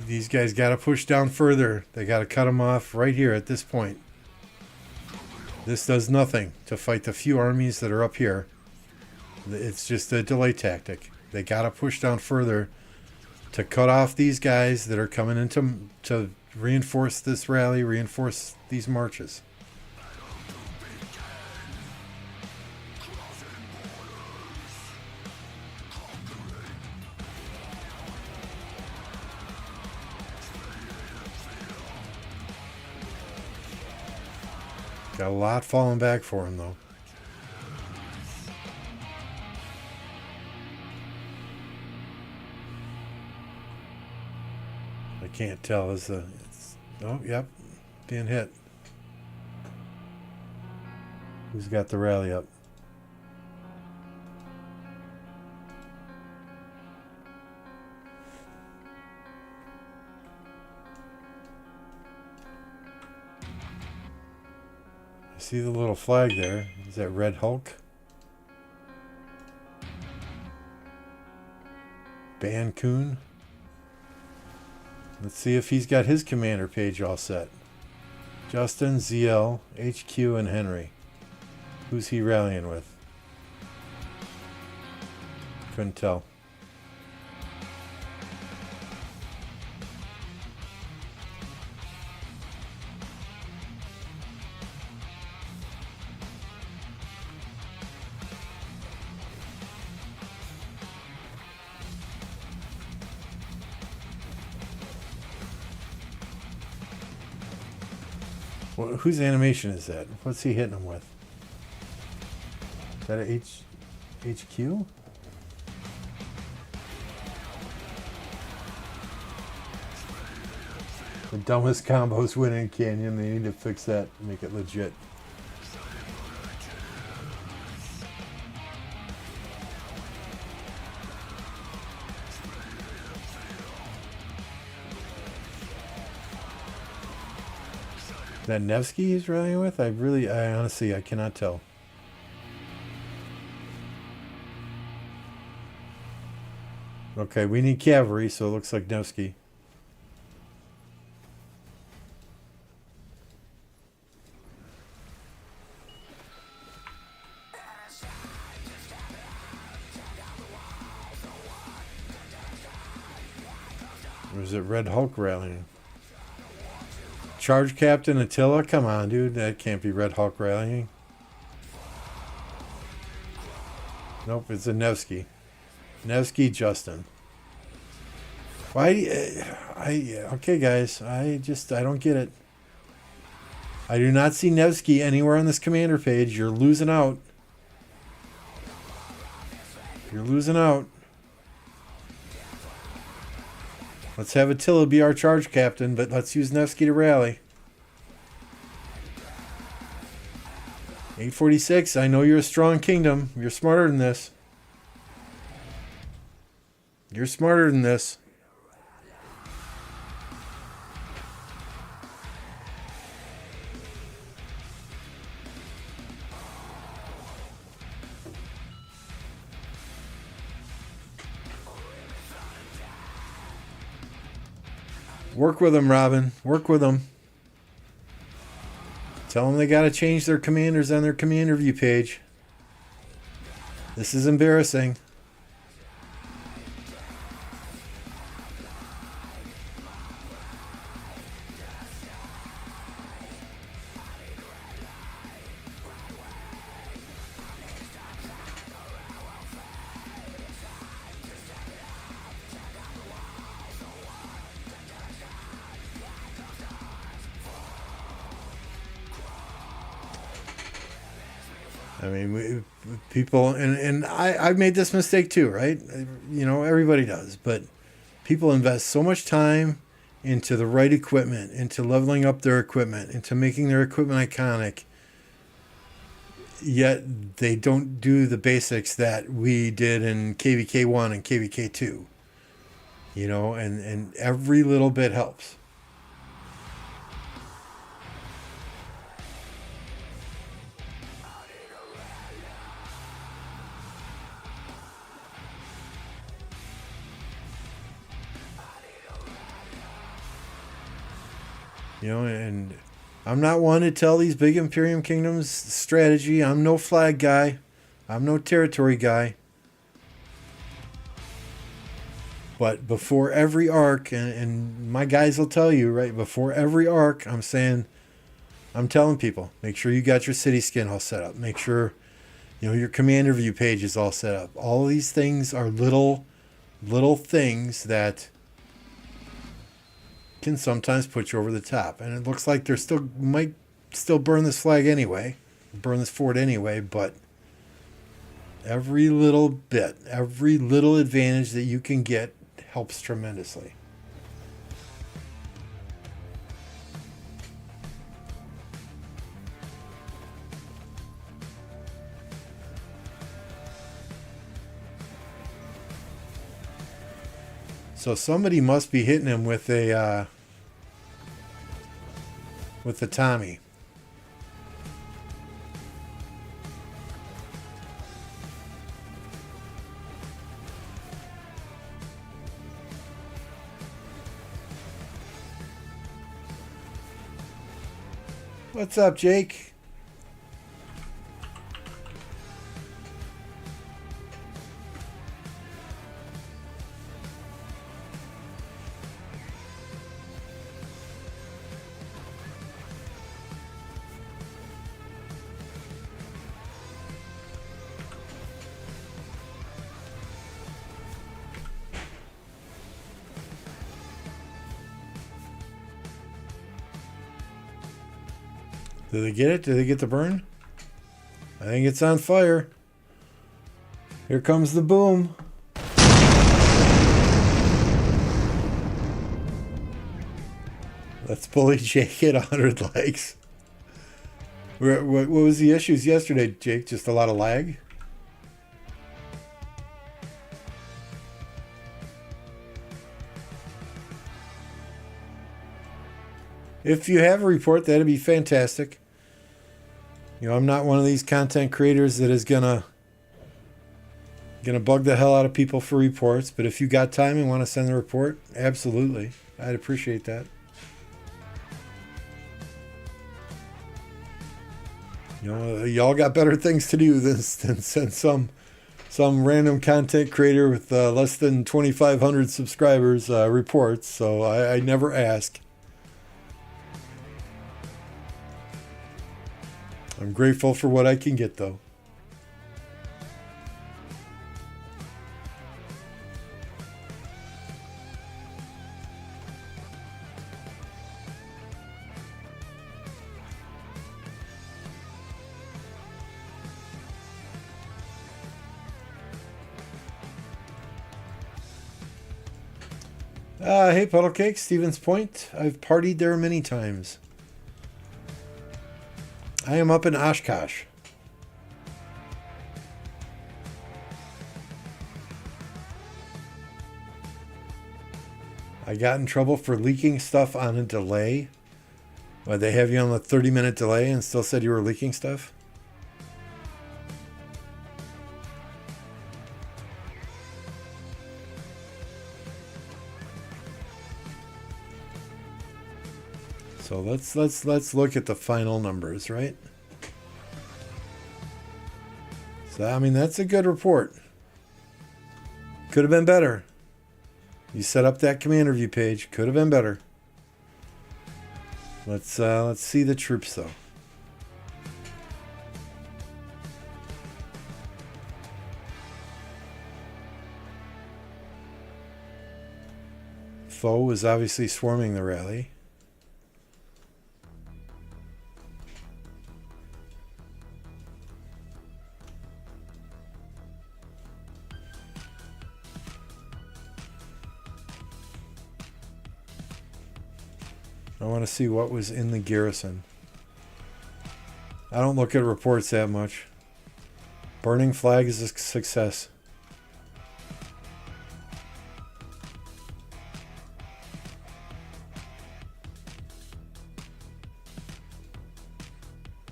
These guys got to push down further. They got to cut them off right here at this point. This does nothing to fight the few armies that are up here. It's just a delay tactic. They got to push down further to cut off these guys that are coming in to reinforce this rally, reinforce these marches. Got a lot falling back for him, though. I can't tell. Oh, yep. Being hit. Who's got the rally up? See the little flag there? Is that Red Hulk? Ban Coon? Let's see if he's got his commander page all set. Justin, ZL, HQ, and Henry. Who's he rallying with? Couldn't tell. Whose animation is that? What's he hitting them with? Is that a HQ? The dumbest combos win in Canyon. They need to fix that and make it legit. That Nevsky he's rallying with? I honestly, I cannot tell. Okay, we need cavalry, so it looks like Nevsky. Or is it Red Hulk rallying? Charge Captain Attila? Come on, dude. That can't be Red Hulk rallying. Nope, it's a Nevsky. Nevsky Justin. Why? Okay, guys. I don't get it. I do not see Nevsky anywhere on this commander page. You're losing out. You're losing out. Let's have Attila be our charge captain, but let's use Nevsky to rally. 846, I know you're a strong kingdom. You're smarter than this. You're smarter than this. Work with them, Robin. Work with them. Tell them they got to change their commanders on their commander view page. This is embarrassing. I mean, people, and I've made this mistake too, right? You know, everybody does, but people invest so much time into the right equipment, into leveling up their equipment, into making their equipment iconic, yet they don't do the basics that we did in KvK 1 and KvK 2. You know, and every little bit helps. You know, and I'm not one to tell these big Imperium kingdoms strategy. I'm no flag guy. I'm no territory guy. But before every arc, and my guys will tell you, right, before every arc, I'm telling people, make sure you got your city skin all set up. Make sure, you know, your commander view page is all set up. All of these things are little things that can sometimes put you over the top. And it looks like they're might still burn this flag anyway, burn this fort anyway, but every little bit, every little advantage that you can get helps tremendously. So somebody must be hitting him with the Tommy. What's up, Jake? Did they get it? Did they get the burn? I think it's on fire. Here comes the boom. Let's bully Jake at 100 likes. What was the issues yesterday, Jake? Just a lot of lag? If you have a report, that'd be fantastic. You know, I'm not one of these content creators that is gonna bug the hell out of people for reports, but if you got time and want to send the report, absolutely. I'd appreciate that. You know, y'all got better things to do than send some random content creator with less than 2,500 subscribers reports, so I never ask. I'm grateful for what I can get, though. Hey, Puddle Cake, Stevens Point. I've partied there many times. I am up in Oshkosh. I got in trouble for leaking stuff on a delay. Why, they have you on a 30-minute delay and still said you were leaking stuff? So let's look at the final numbers, right? So I mean, that's a good report. Could have been better. You set up that commander view page. Could have been better. Let's see the troops though. Foe is obviously swarming the rally. I want to see what was in the garrison. I don't look at reports that much. Burning flag is a success.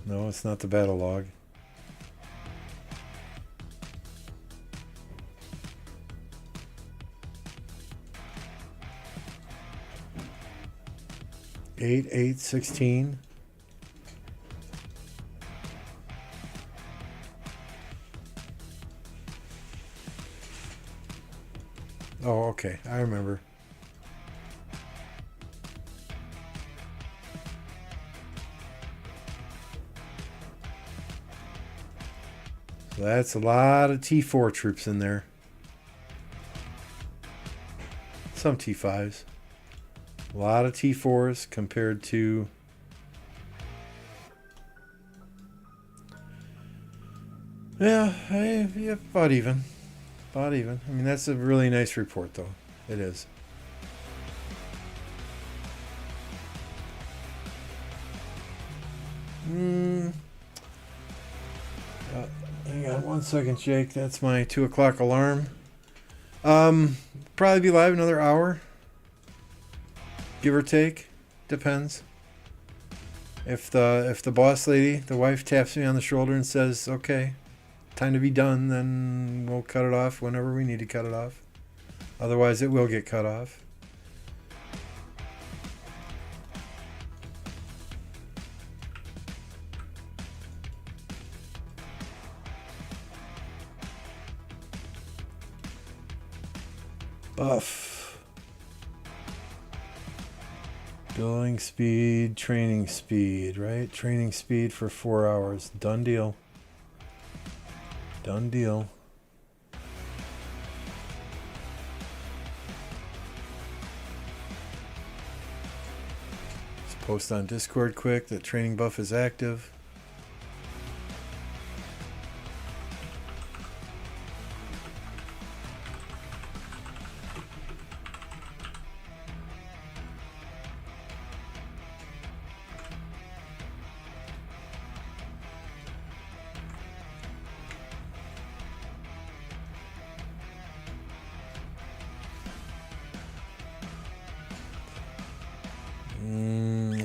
No, it's not the battle log. Eight 16. Oh, okay. I remember. So that's a lot of T4 troops in there. Some T5s. A lot of T4s compared to... Yeah, about even. About even. I mean, that's a really nice report, though. It is. Hang on one second, Jake. That's my 2 o'clock alarm. Probably be live another hour. Give or take. Depends. If the boss lady, the wife, taps me on the shoulder and says, okay, time to be done, then we'll cut it off whenever we need to cut it off. Otherwise, it will get cut off. Buff. Building speed, training speed, right? Training speed for 4 hours. Done deal. Done deal. Let's post on Discord quick that training buff is active.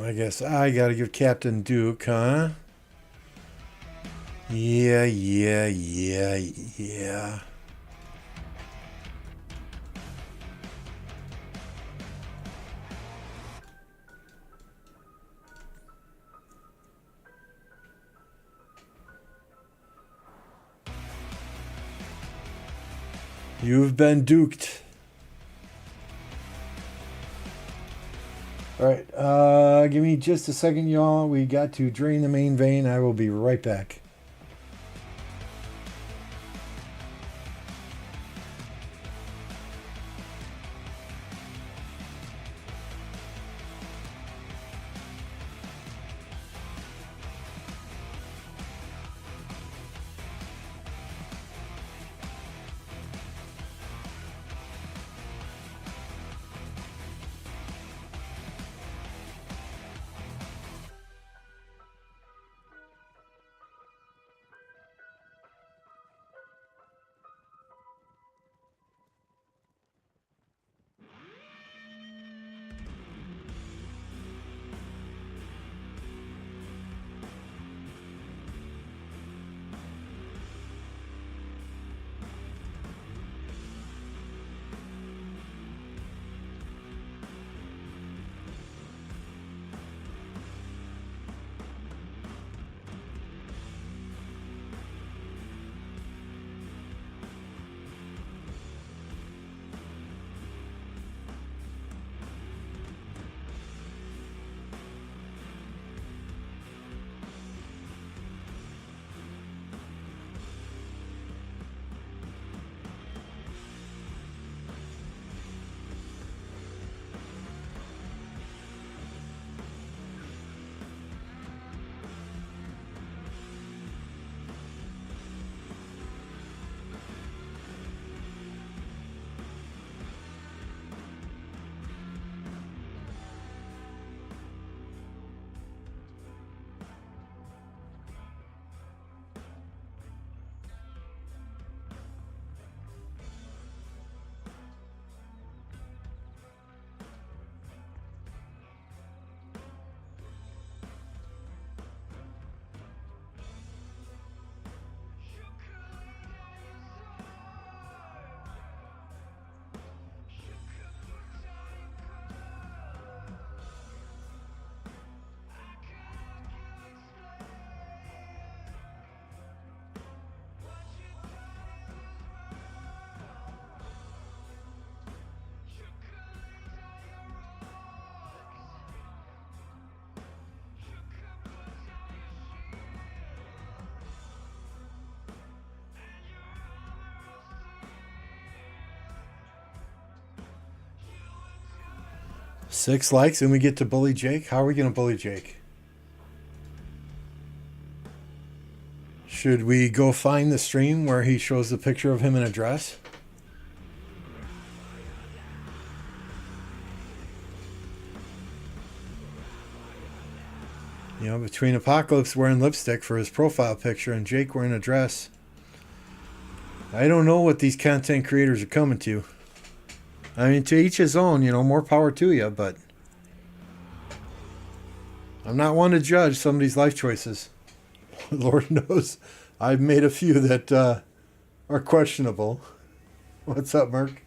I guess I gotta give Captain Duke, huh? Yeah. You've been duked. Alright, give me just a second, y'all. We got to drain the main vein. I will be right back. 6 likes and we get to bully Jake? How are we going to bully Jake? Should we go find the stream where he shows the picture of him in a dress? You know, between Apocalypse wearing lipstick for his profile picture and Jake wearing a dress, I don't know what these content creators are coming to. I mean, to each his own, you know, more power to you, but I'm not one to judge somebody's life choices. Lord knows I've made a few that are questionable. What's up, Merc?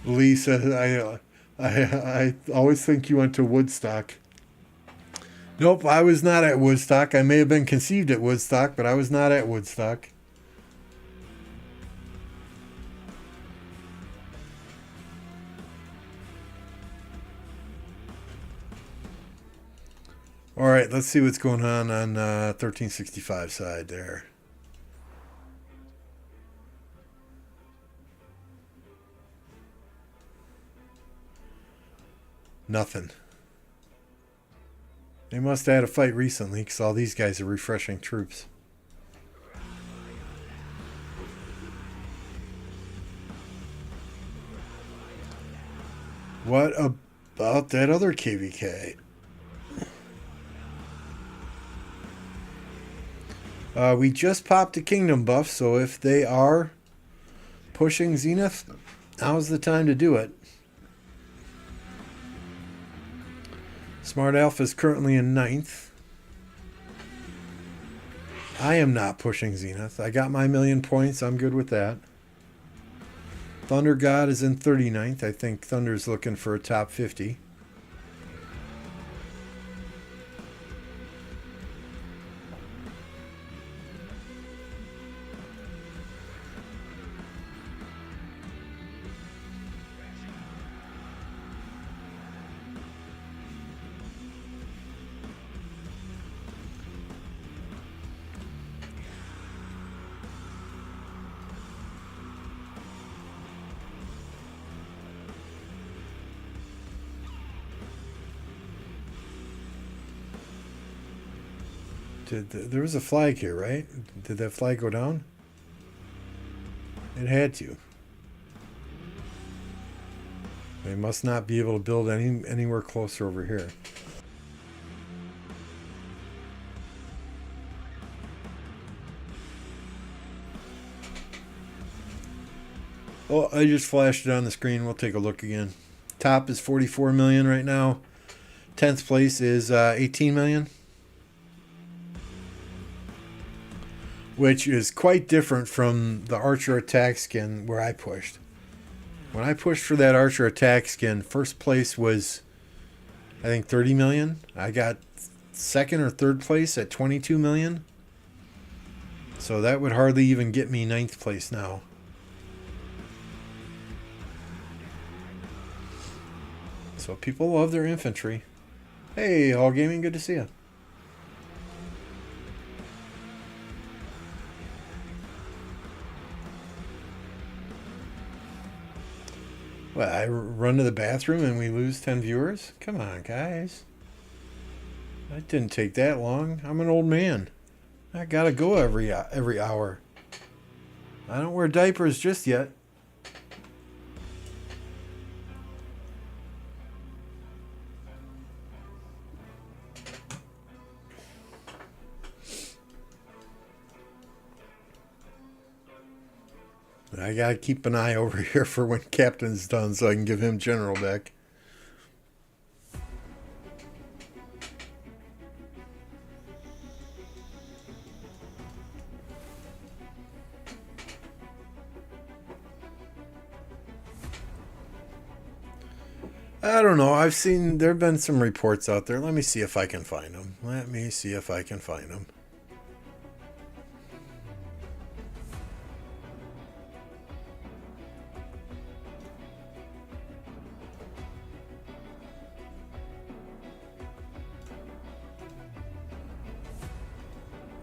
Lee said, I always think you went to Woodstock. Nope, I was not at Woodstock. I may have been conceived at Woodstock, but I was not at Woodstock. All right, let's see what's going on 1365 side there. Nothing. They must have had a fight recently because all these guys are refreshing troops. What about that other KvK? We just popped a kingdom buff, so if they are pushing Zenith, now's the time to do it. Smart Alpha is currently in 9th. I am not pushing Zenith. I got my 1,000,000 points. I'm good with that. Thunder God is in 39th. I think Thunder's looking for a top 50. There was a flag here, right? Did that flag go down? It had to. They must not be able to build anywhere closer over here. Oh, I just flashed it on the screen. We'll take a look again. Top is 44 million right now. 10th place is 18 million. Which is quite different from the Archer attack skin where I pushed. When I pushed for that Archer attack skin, first place was, I think, 30 million. I got second or third place at 22 million. So that would hardly even get me 9th place now. So people love their infantry. Hey, All Gaming, good to see you. What, I run to the bathroom and we lose 10 viewers? Come on, guys. That didn't take that long. I'm an old man. I gotta go every hour. I don't wear diapers just yet. I gotta keep an eye over here for when Captain's done so I can give him general deck. I don't know. I've seen, there have been some reports out there. Let me see if I can find them. Let me see if I can find them.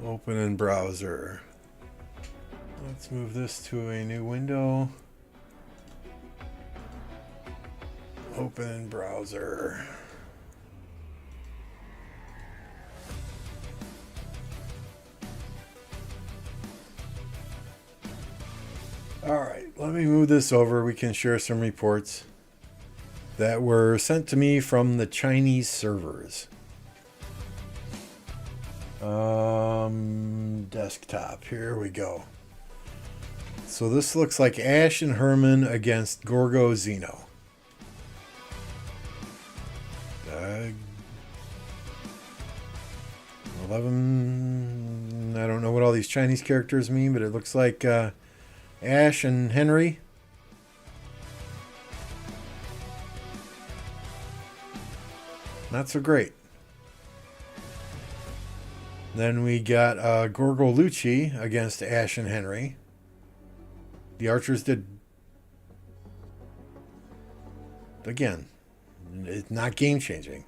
Open in browser. Let's move this to a new window. Open in browser. Alright, let me move this over. We can share some reports that were sent to me from the Chinese servers. Desktop, here we go. So this looks like Ash and Herman against Gorgo Zeno. 11, I don't know what all these Chinese characters mean, but it looks like Ash and Henry. Not so great. Then we got Gorgo Lucci against Ash and Henry. The archers did, again, it's not game changing.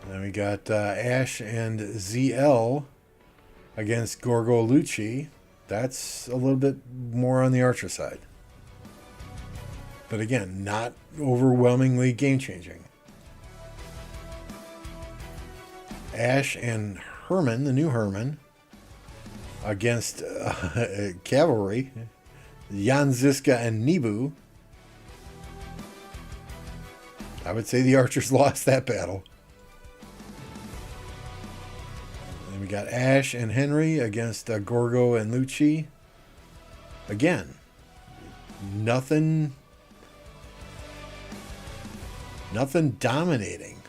Then we got Ash and ZL against Gorgo Lucci. That's a little bit more on the archer side. But again, not overwhelmingly game changing. Ash and Herman, the new Herman, against cavalry, Jan Ziska and Nibu. I would say the archers lost that battle. Then we got Ash and Henry against Gorgo and Lucci. Again, nothing dominating.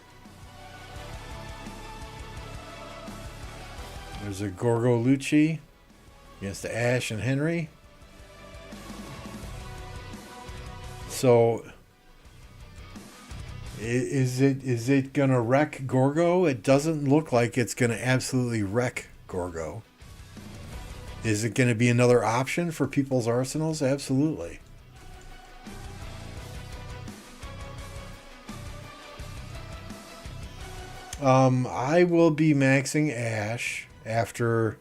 There's a Gorgo Lucci against the Ash and Henry. So is it gonna wreck Gorgo? It doesn't look like it's gonna absolutely wreck Gorgo. Is it gonna be another option for people's arsenals? Absolutely. I will be maxing Ash after,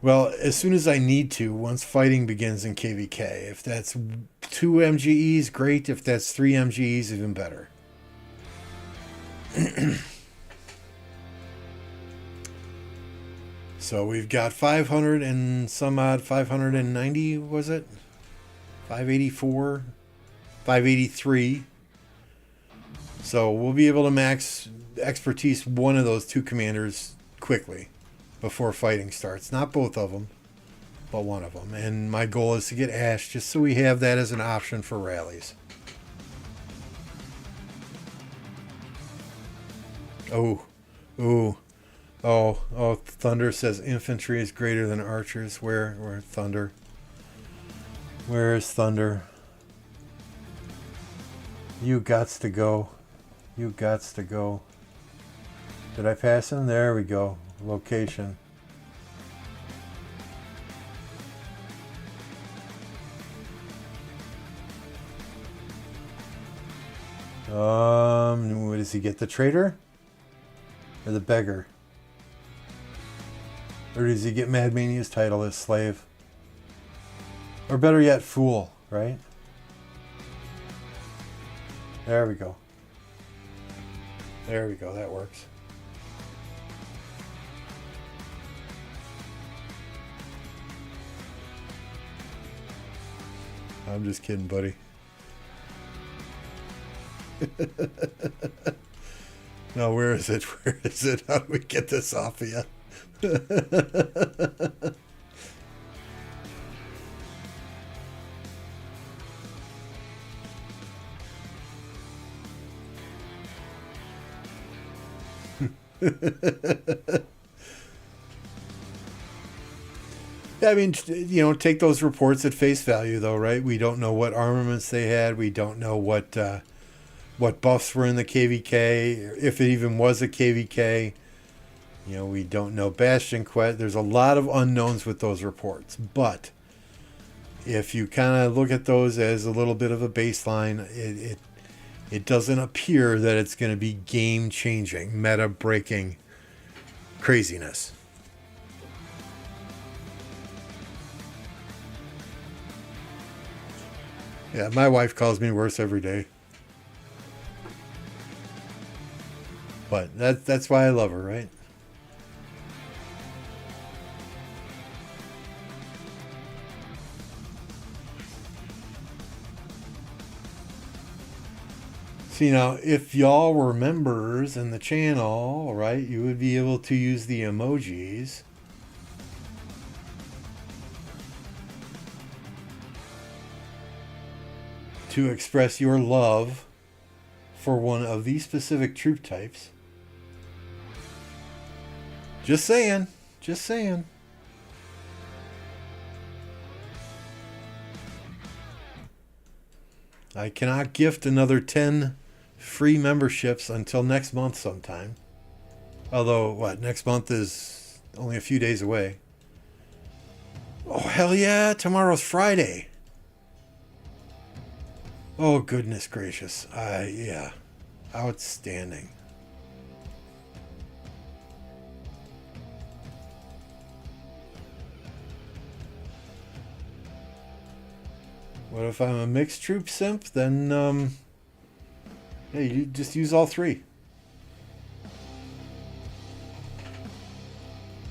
well, as soon as I need to, once fighting begins in KvK. If that's 2 MGEs, great. If that's 3 MGEs, even better. So we've got 500 and some odd, 590, was it? 584, 583. So we'll be able to max expertise one of those 2 commanders quickly before fighting starts. Not both of them, but one of them. And my goal is to get Ash just so we have that as an option for rallies. Oh, Thunder says infantry is greater than archers. Where Thunder? Where is Thunder? You gots to go. You gots to go. Did I pass him? There we go. Location. What does he get? The traitor? Or the beggar? Or does he get Mad Mania's title as slave? Or better yet, fool, right? There we go. There we go. That works. I'm just kidding, buddy. No, where is it? Where is it? How do we get this off of you? I mean, you know, take those reports at face value, though, right? We don't know what armaments they had. We don't know what buffs were in the KvK, if it even was a KvK. You know, we don't know Bastion Quest. There's a lot of unknowns with those reports. But if you kind of look at those as a little bit of a baseline, it doesn't appear that it's going to be game-changing, meta-breaking craziness. Yeah, my wife calls me worse every day. But that's why I love her, right? See, now, if y'all were members in the channel, right, you would be able to use the emojis. To express your love for one of these specific troop types. Just saying. Just saying. I cannot gift another 10 free memberships until next month sometime. Although, what, next month is only a few days away. Oh, hell yeah, tomorrow's Friday. Oh, goodness gracious. Yeah. Outstanding. What if I'm a mixed troop simp? Then, hey, you just use all three.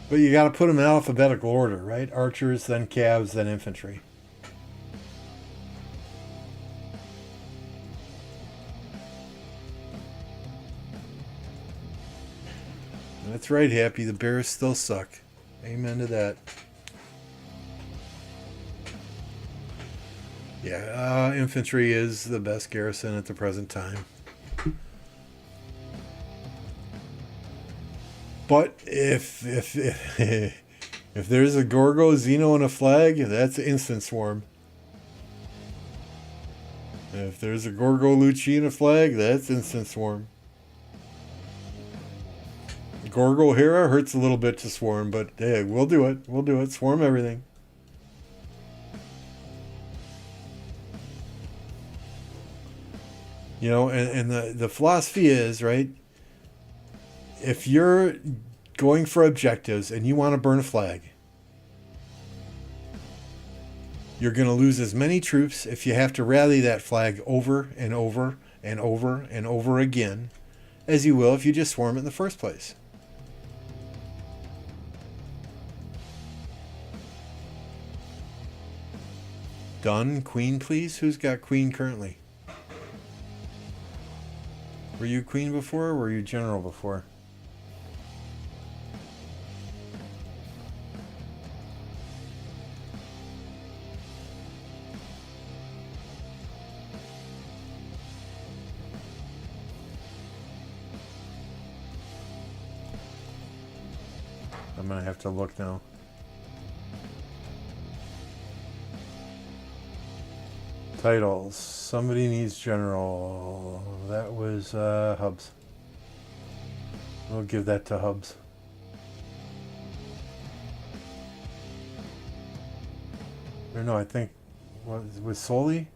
But you got to put them in alphabetical order, right? Archers, then Cavs, then infantry. That's right, Happy. The Bears still suck. Amen to that. Yeah, infantry is the best garrison at the present time. But if if there's a Gorgo, Xeno, and a flag, that's instant swarm. If there's a Gorgo, Lucci, and a flag, that's instant swarm. Gorgo Hera hurts a little bit to swarm, but hey, we'll do it. We'll do it. Swarm everything. You know, and the philosophy is, right, if you're going for objectives and you want to burn a flag, you're going to lose as many troops if you have to rally that flag over and over and over and over again as you will if you just swarm it in the first place. Done. Queen, please. Who's got queen currently? Were you queen before or were you general before? I'm gonna have to look now. Titles. Somebody needs general. That was Hubs. We'll give that to Hubs. Or no, I think was Soli?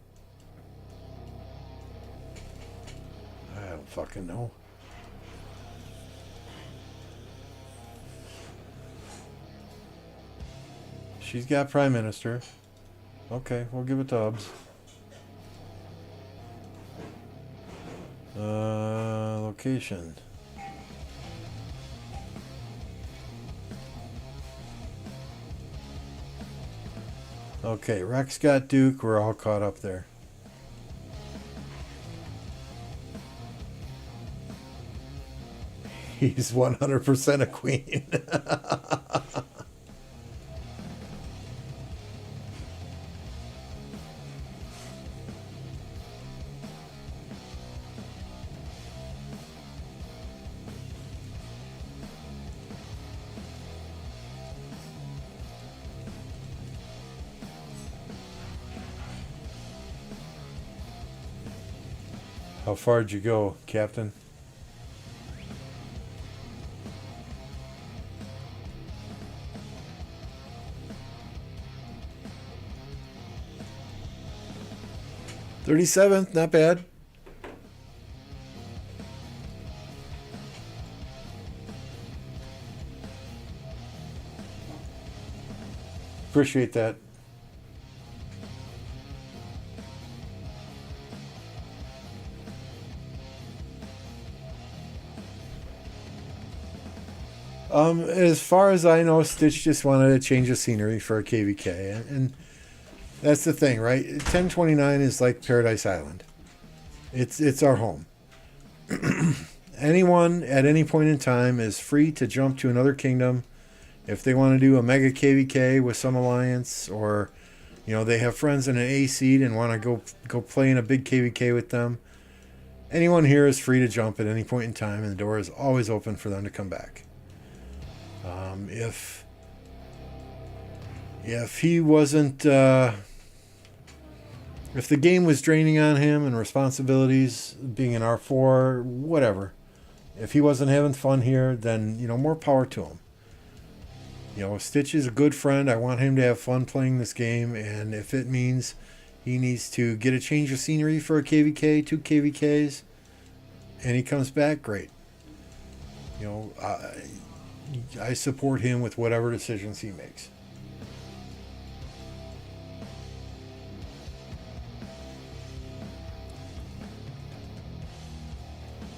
I don't fucking know. She's got Prime Minister. Okay, we'll give it to Hubs. Location. Okay, Rex got Duke. We're all caught up there. He's 100% a queen. How far'd you go, Captain? $37th, not bad. Appreciate that. As far as I know, Stitch just wanted to change the scenery for a KvK, and that's the thing, right? 1029 is like Paradise Island. It's our home. Anyone at any point in time is free to jump to another kingdom if they want to do a mega KvK with some alliance, or they have friends in an A seed and want to go play in a big KvK with them. Anyone here is free to jump at any point in time, and the door is always open for them to come back. If he wasn't, if the game was draining on him and responsibilities, being an R4, whatever, if he wasn't having fun here, then more power to him. Stitch is a good friend. I want him to have fun playing this game, and if it means he needs to get a change of scenery for a KvK, 2 KvKs, and he comes back, great. I support him with whatever decisions he makes.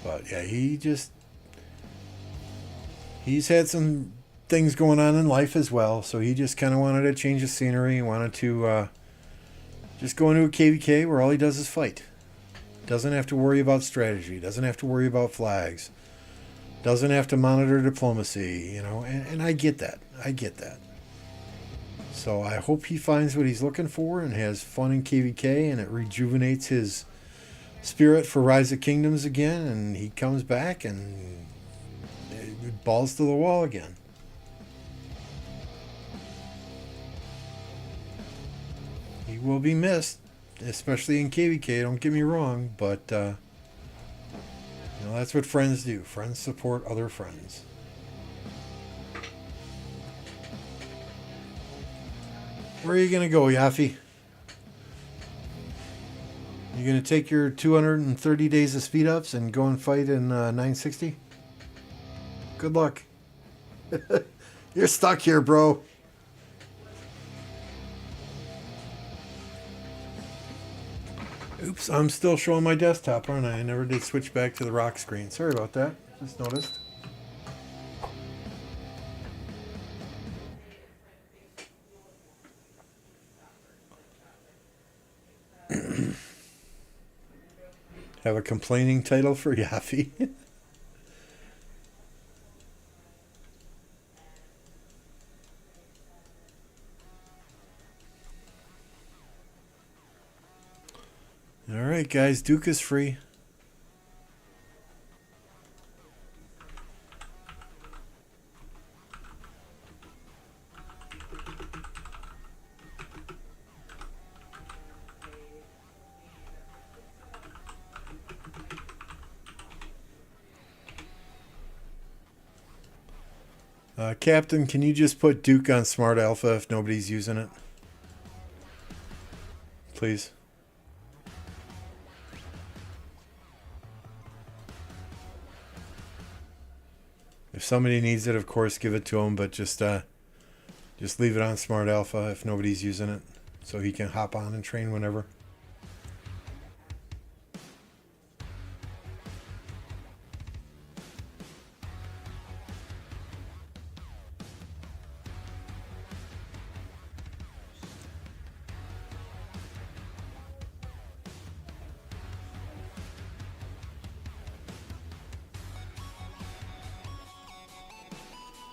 But yeah, he's had some things going on in life as well, so he just kind of wanted to change the scenery. He wanted to just go into a KvK where all he does is fight. Doesn't have to worry about strategy. Doesn't have to worry about flags. Doesn't have to monitor diplomacy, and I get that. So I hope he finds what he's looking for and has fun in KvK, and it rejuvenates his spirit for Rise of Kingdoms again, and he comes back and balls to the wall again. He will be missed, especially in KvK, don't get me wrong, but that's what friends do. Friends support other friends. Where are you going to go, Yaffy? You going to take your 230 days of speed ups and go and fight in 960? Good luck. You're stuck here, bro. Oops, I'm still showing my desktop, aren't I? I never did switch back to the rock screen. Sorry about that. Just noticed. Have a complaining title for Yaffy. Alright guys, Duke is free. Captain, can you just put Duke on Smart Alpha if nobody's using it? Please. If somebody needs it, of course, give it to him, but just leave it on Smart Alpha if nobody's using it, so he can hop on and train whenever.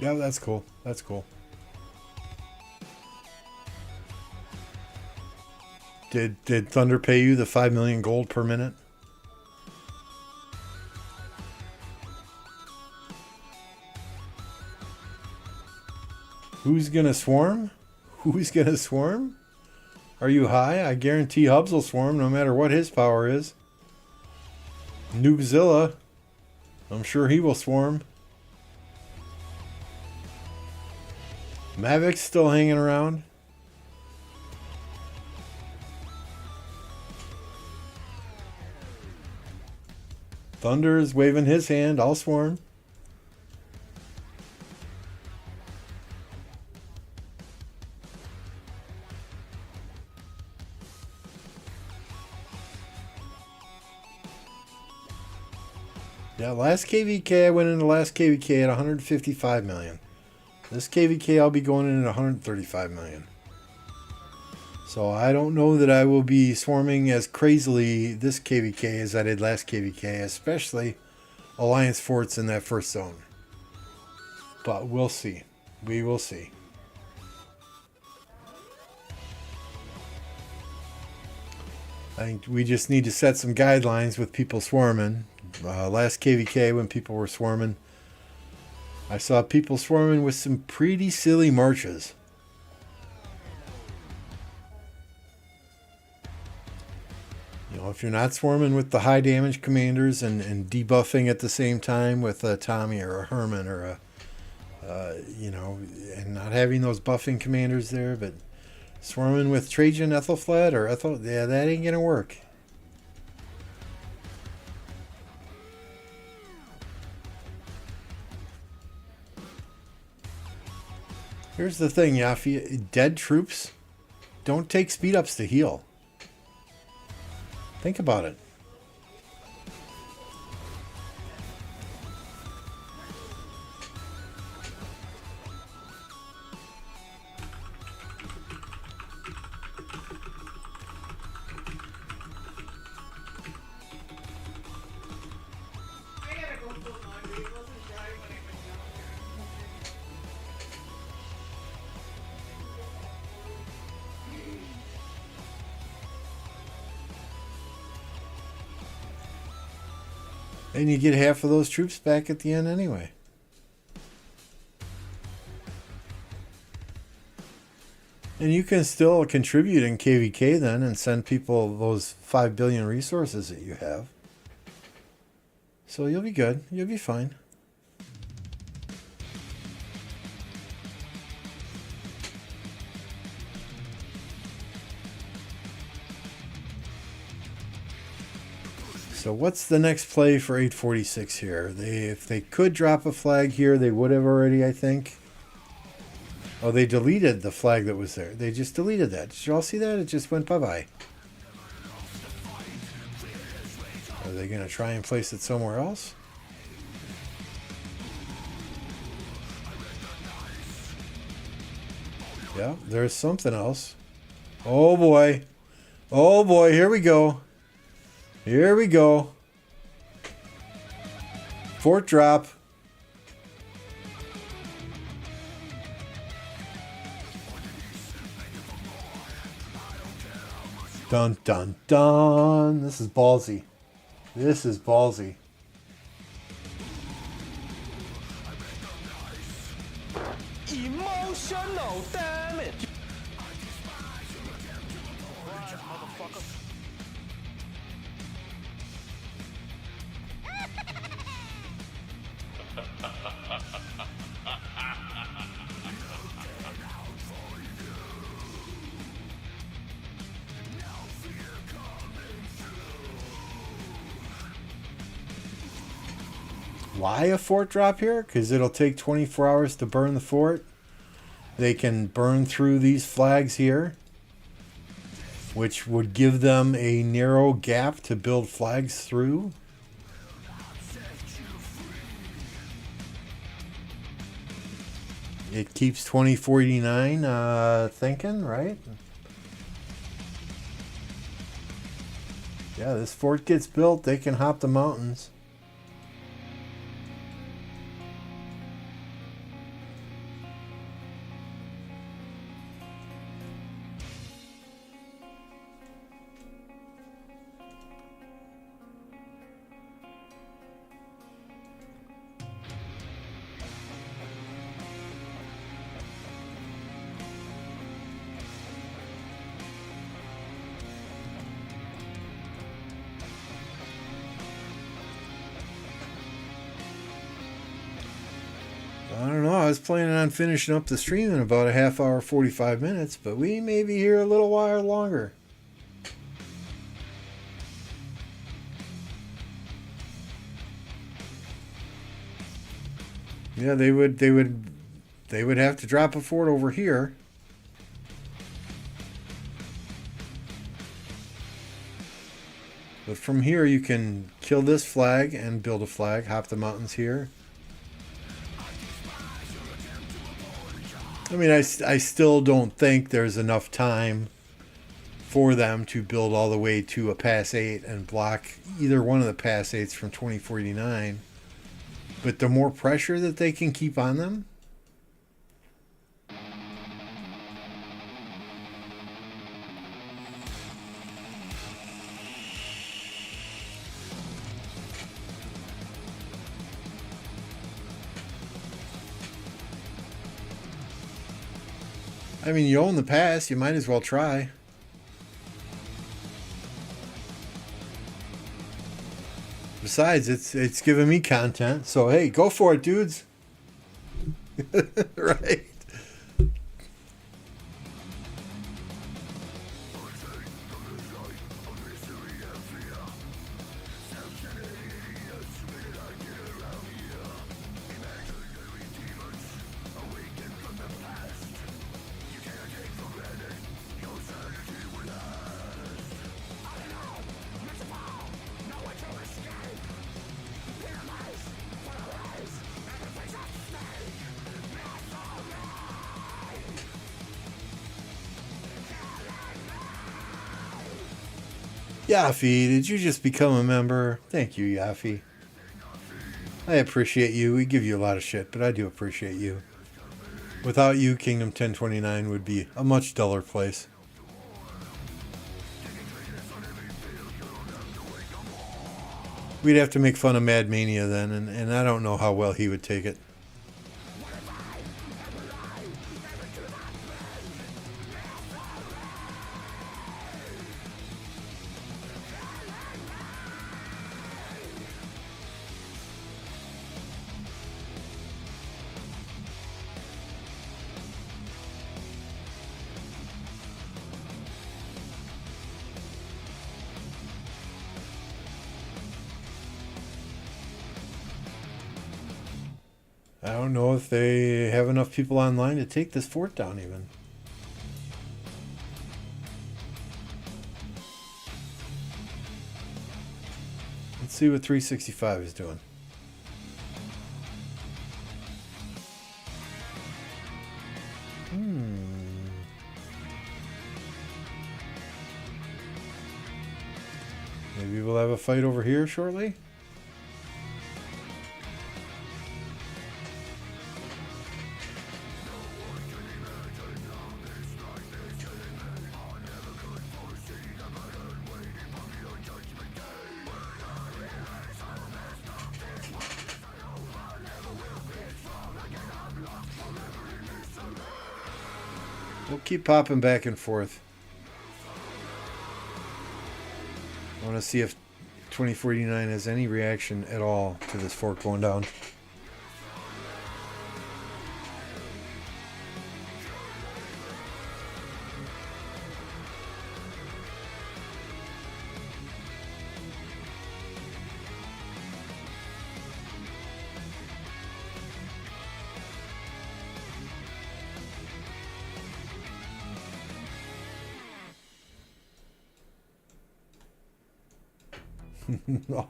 Yeah, that's cool. That's cool. Did Thunder pay you the 5 million gold per minute? Who's gonna swarm? Who's gonna swarm? Are you high? I guarantee Hubs will swarm no matter what his power is. Noobzilla, I'm sure he will swarm. Mavic's still hanging around. Thunder is waving his hand. I'll swarm. Yeah, last KvK, I went into last KvK at 155 million. This KvK, I'll be going in at 135 million. So I don't know that I will be swarming as crazily this KvK as I did last KvK, especially Alliance forts in that first zone. But we'll see. We will see. I think we just need to set some guidelines with people swarming. Last KvK, when people were swarming, I saw people swarming with some pretty silly marches. You know, if you're not swarming with the high damage commanders and debuffing at the same time with a Tommy or a Herman or a, you know, and not having those buffing commanders there, but swarming with Trajan, Ethelflad, or Ethel, yeah, that ain't gonna work. Here's the thing, Yafi. Dead troops don't take speed ups to heal. Think about it. And you get half of those troops back at the end anyway. And you can still contribute in KvK then and send people those 5 billion resources that you have. So you'll be good. You'll be fine. So what's the next play for 846 here? If they could drop a flag here, they would have already, I think. Oh, they deleted the flag that was there. They just deleted that. Did you all see that? It just went bye-bye. Are they going to try and place it somewhere else? Yeah, there's something else. Oh boy. Oh boy, here we go. Here we go. Fort drop. Dun dun dun. This is ballsy. This is ballsy. Emotional damage. Surprise, motherfucker. Why a fort drop here? Because it'll take 24 hours to burn the fort. They can burn through these flags here, which would give them a narrow gap to build flags through. It keeps 2049 thinking, right? Yeah, this fort gets built, they can hop the mountains. I don't know. I was planning on finishing up the stream in about a half hour, 45 minutes, but we may be here a little while longer. Yeah, they would have to drop a fort over here. But from here, you can kill this flag and build a flag. Hop the mountains here. I mean, I still don't think there's enough time for them to build all the way to a pass 8 and block either one of the pass 8s from 2049. But the more pressure that they can keep on them, I mean, you own the pass, you might as well try. Besides, it's giving me content, so hey, go for it, dudes. Right? Yafi, did you just become a member? Thank you, Yafi. I appreciate you. We give you a lot of shit, but I do appreciate you. Without you, Kingdom 1029 would be a much duller place. We'd have to make fun of Mad Mania then, and I don't know how well he would take it. I don't know if they have enough people online to take this fort down even. Let's see what 365 is doing. Maybe we'll have a fight over here shortly. We'll keep popping back and forth. I want to see if 2049 has any reaction at all to this fort going down.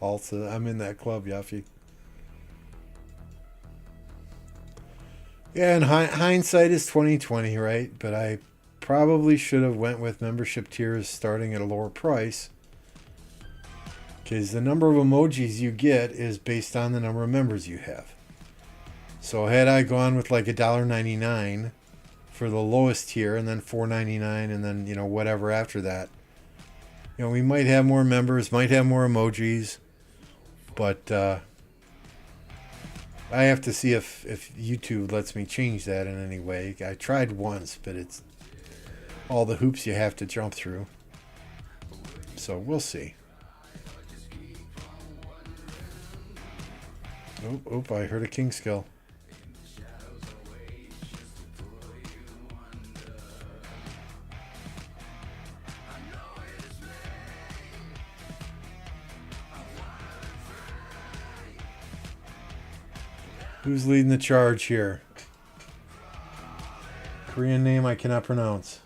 Also, I'm in that club, Yafi. Yeah, and hindsight is 2020, right? But I probably should have went with membership tiers starting at a lower price, because the number of emojis you get is based on the number of members you have. So had I gone with like $1.99 for the lowest tier, and then $4.99, and then, you know, whatever after that, you know, we might have more members, might have more emojis, but I have to see if YouTube lets me change that in any way. I tried once, but it's all the hoops you have to jump through. So we'll see. Oh, I heard a king skill. Who's leading the charge here? Korean name I cannot pronounce.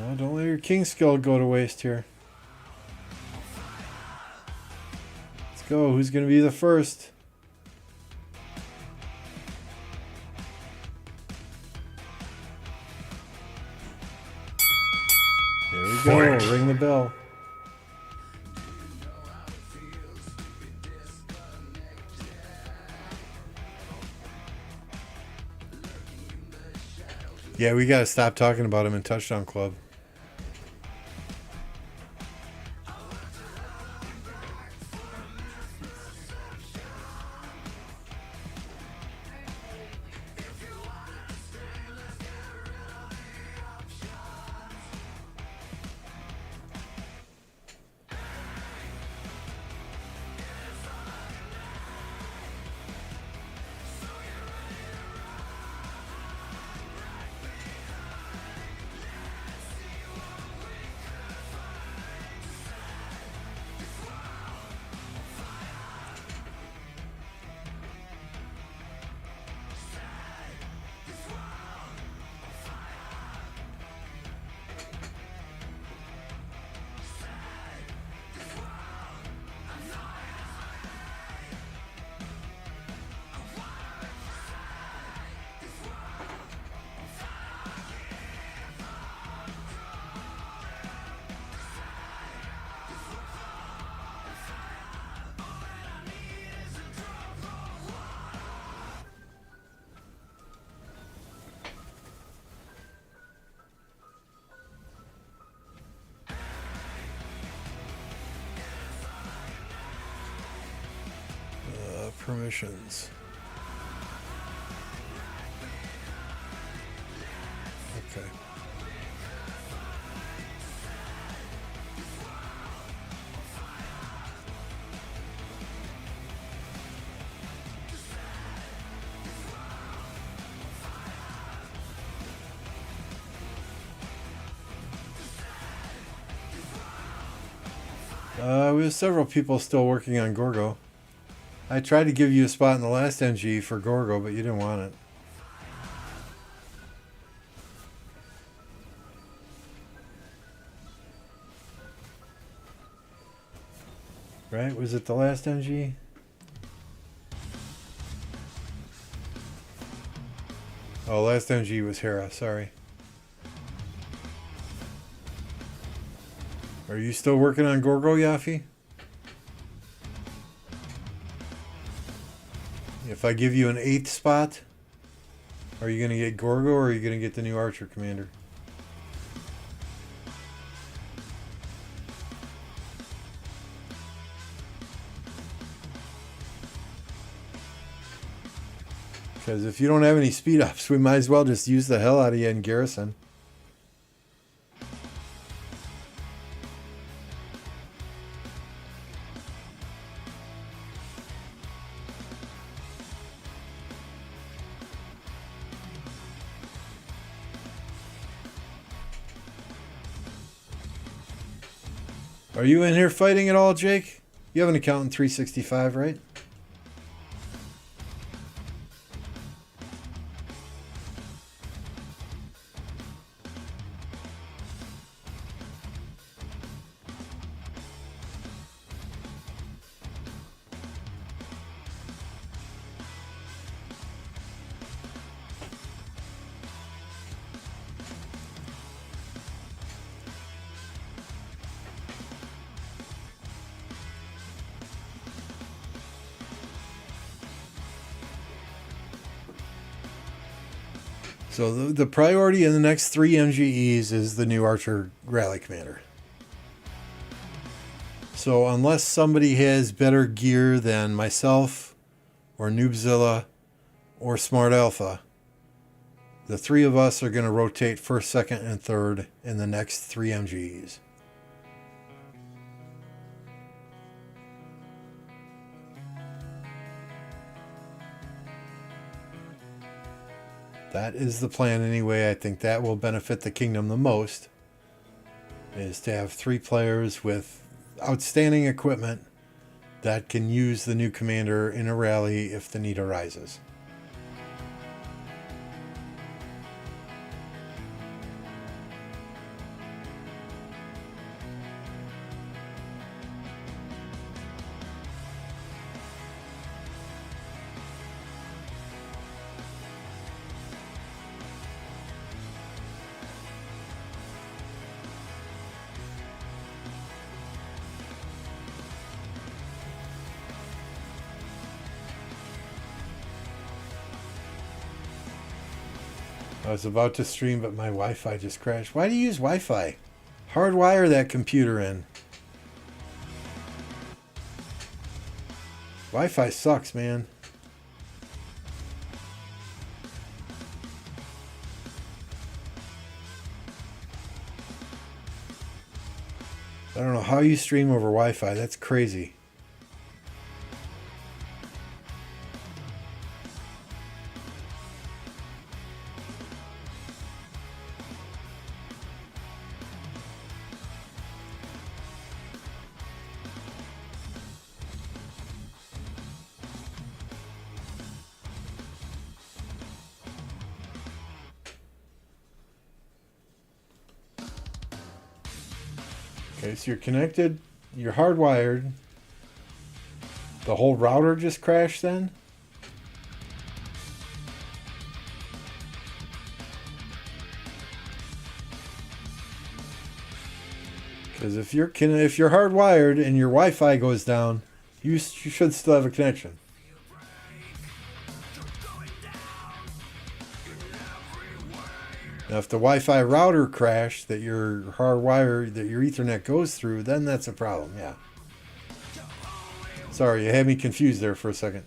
No, don't let your king skill go to waste here. Let's go. Who's going to be the first? There we go. Ring the bell. Yeah, we got to stop talking about him in Touchdown Club. Permissions. Okay. We have several people still working on Gorgo. I tried to give you a spot in the last NG for Gorgo, but you didn't want it. Right? Was it the last NG? Oh, last NG was Hera, sorry. Are you still working on Gorgo, Yafi? If I give you an 8th spot, are you going to get Gorgo or are you going to get the new Archer Commander? Because if you don't have any speed ups, we might as well just use the hell out of you in Garrison. Are you in here fighting at all, Jake? You have an account in 365, right? So the priority in the next 3 MGEs is the new Archer Rally Commander. So unless somebody has better gear than myself or Noobzilla or Smart Alpha, the 3 of us are going to rotate 1st, 2nd, and 3rd in the next 3 MGEs. That is the plan anyway. I think that will benefit the kingdom the most, is to have 3 players with outstanding equipment that can use the new commander in a rally if the need arises. I was about to stream, but my Wi-Fi just crashed. Why do you use Wi-Fi? Hardwire that computer in. Wi-Fi sucks, man. I don't know how you stream over Wi-Fi. That's crazy. Okay, so you're connected, you're hardwired. The whole router just crashed then? Because if you're hardwired and your Wi-Fi goes down, you should still have a connection. Now, if the Wi-Fi router crashed that your hardwire, that your Ethernet goes through, then that's a problem, yeah. Sorry, you had me confused there for a second.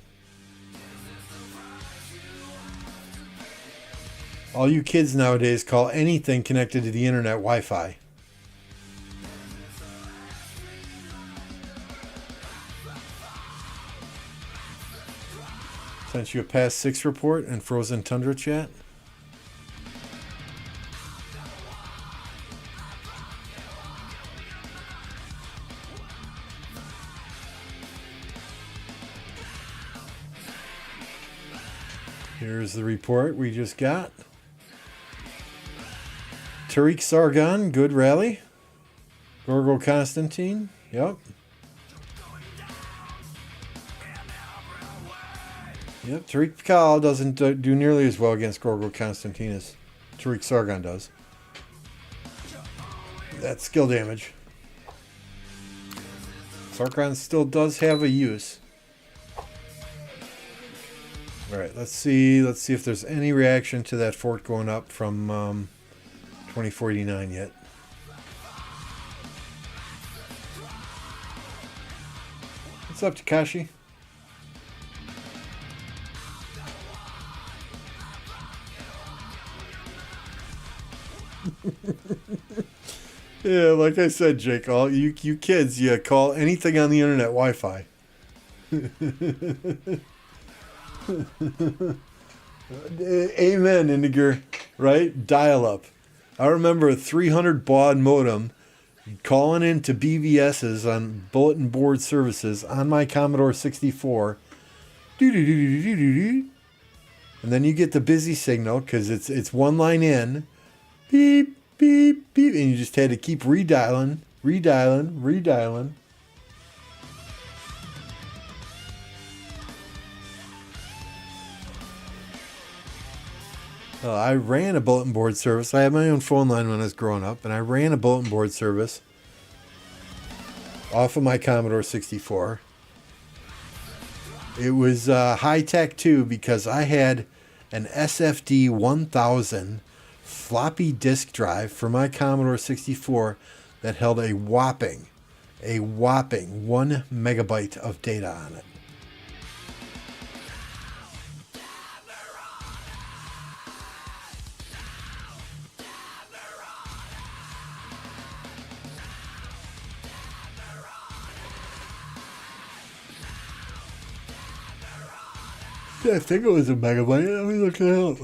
All you kids nowadays call anything connected to the internet Wi-Fi. Sent you a past 6 report and Frozen Tundra chat. Here's the report we just got. Tariq Sargon, good rally. Gorgo Constantine, yep. Yep, Tariq Pakal doesn't do nearly as well against Gorgo Constantine as Tariq Sargon does. That's skill damage. Sargon still does have a use. Alright, let's see if there's any reaction to that fort going up from 2049 yet. What's up, Takashi? Yeah, like I said, Jake, all you kids, you call anything on the internet Wi-Fi. Amen, Indiger. Right? Dial-up. I remember a 300 baud modem calling into BBSs on bulletin board services on my Commodore 64. And then you get the busy signal because it's one line in. Beep, beep, beep. And you just had to keep redialing. I ran a bulletin board service. I had my own phone line when I was growing up, and I ran a bulletin board service off of my Commodore 64. It was high-tech, too, because I had an SFD 1000 floppy disk drive for my Commodore 64 that held a whopping 1 megabyte of data on it. Yeah, I think it was a megabyte. Let me look it up.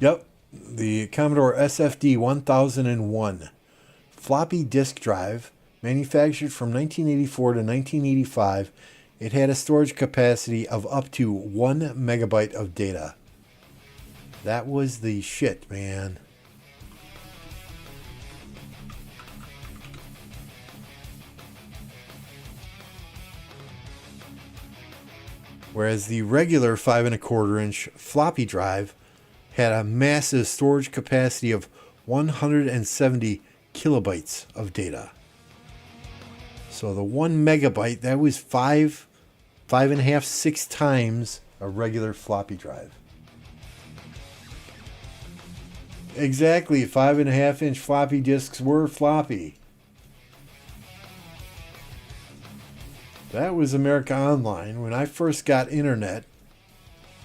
Yep, the Commodore SFD 1001 floppy disk drive, manufactured from 1984 to 1985. It had a storage capacity of up to 1 megabyte of data. That was the shit, man. Whereas the regular 5 1/4 inch floppy drive had a massive storage capacity of 170 kilobytes of data. So the 1 megabyte, that was 5.5, 6 times a regular floppy drive. Exactly, 5.5-inch floppy disks were floppy. That was America Online. When I first got internet,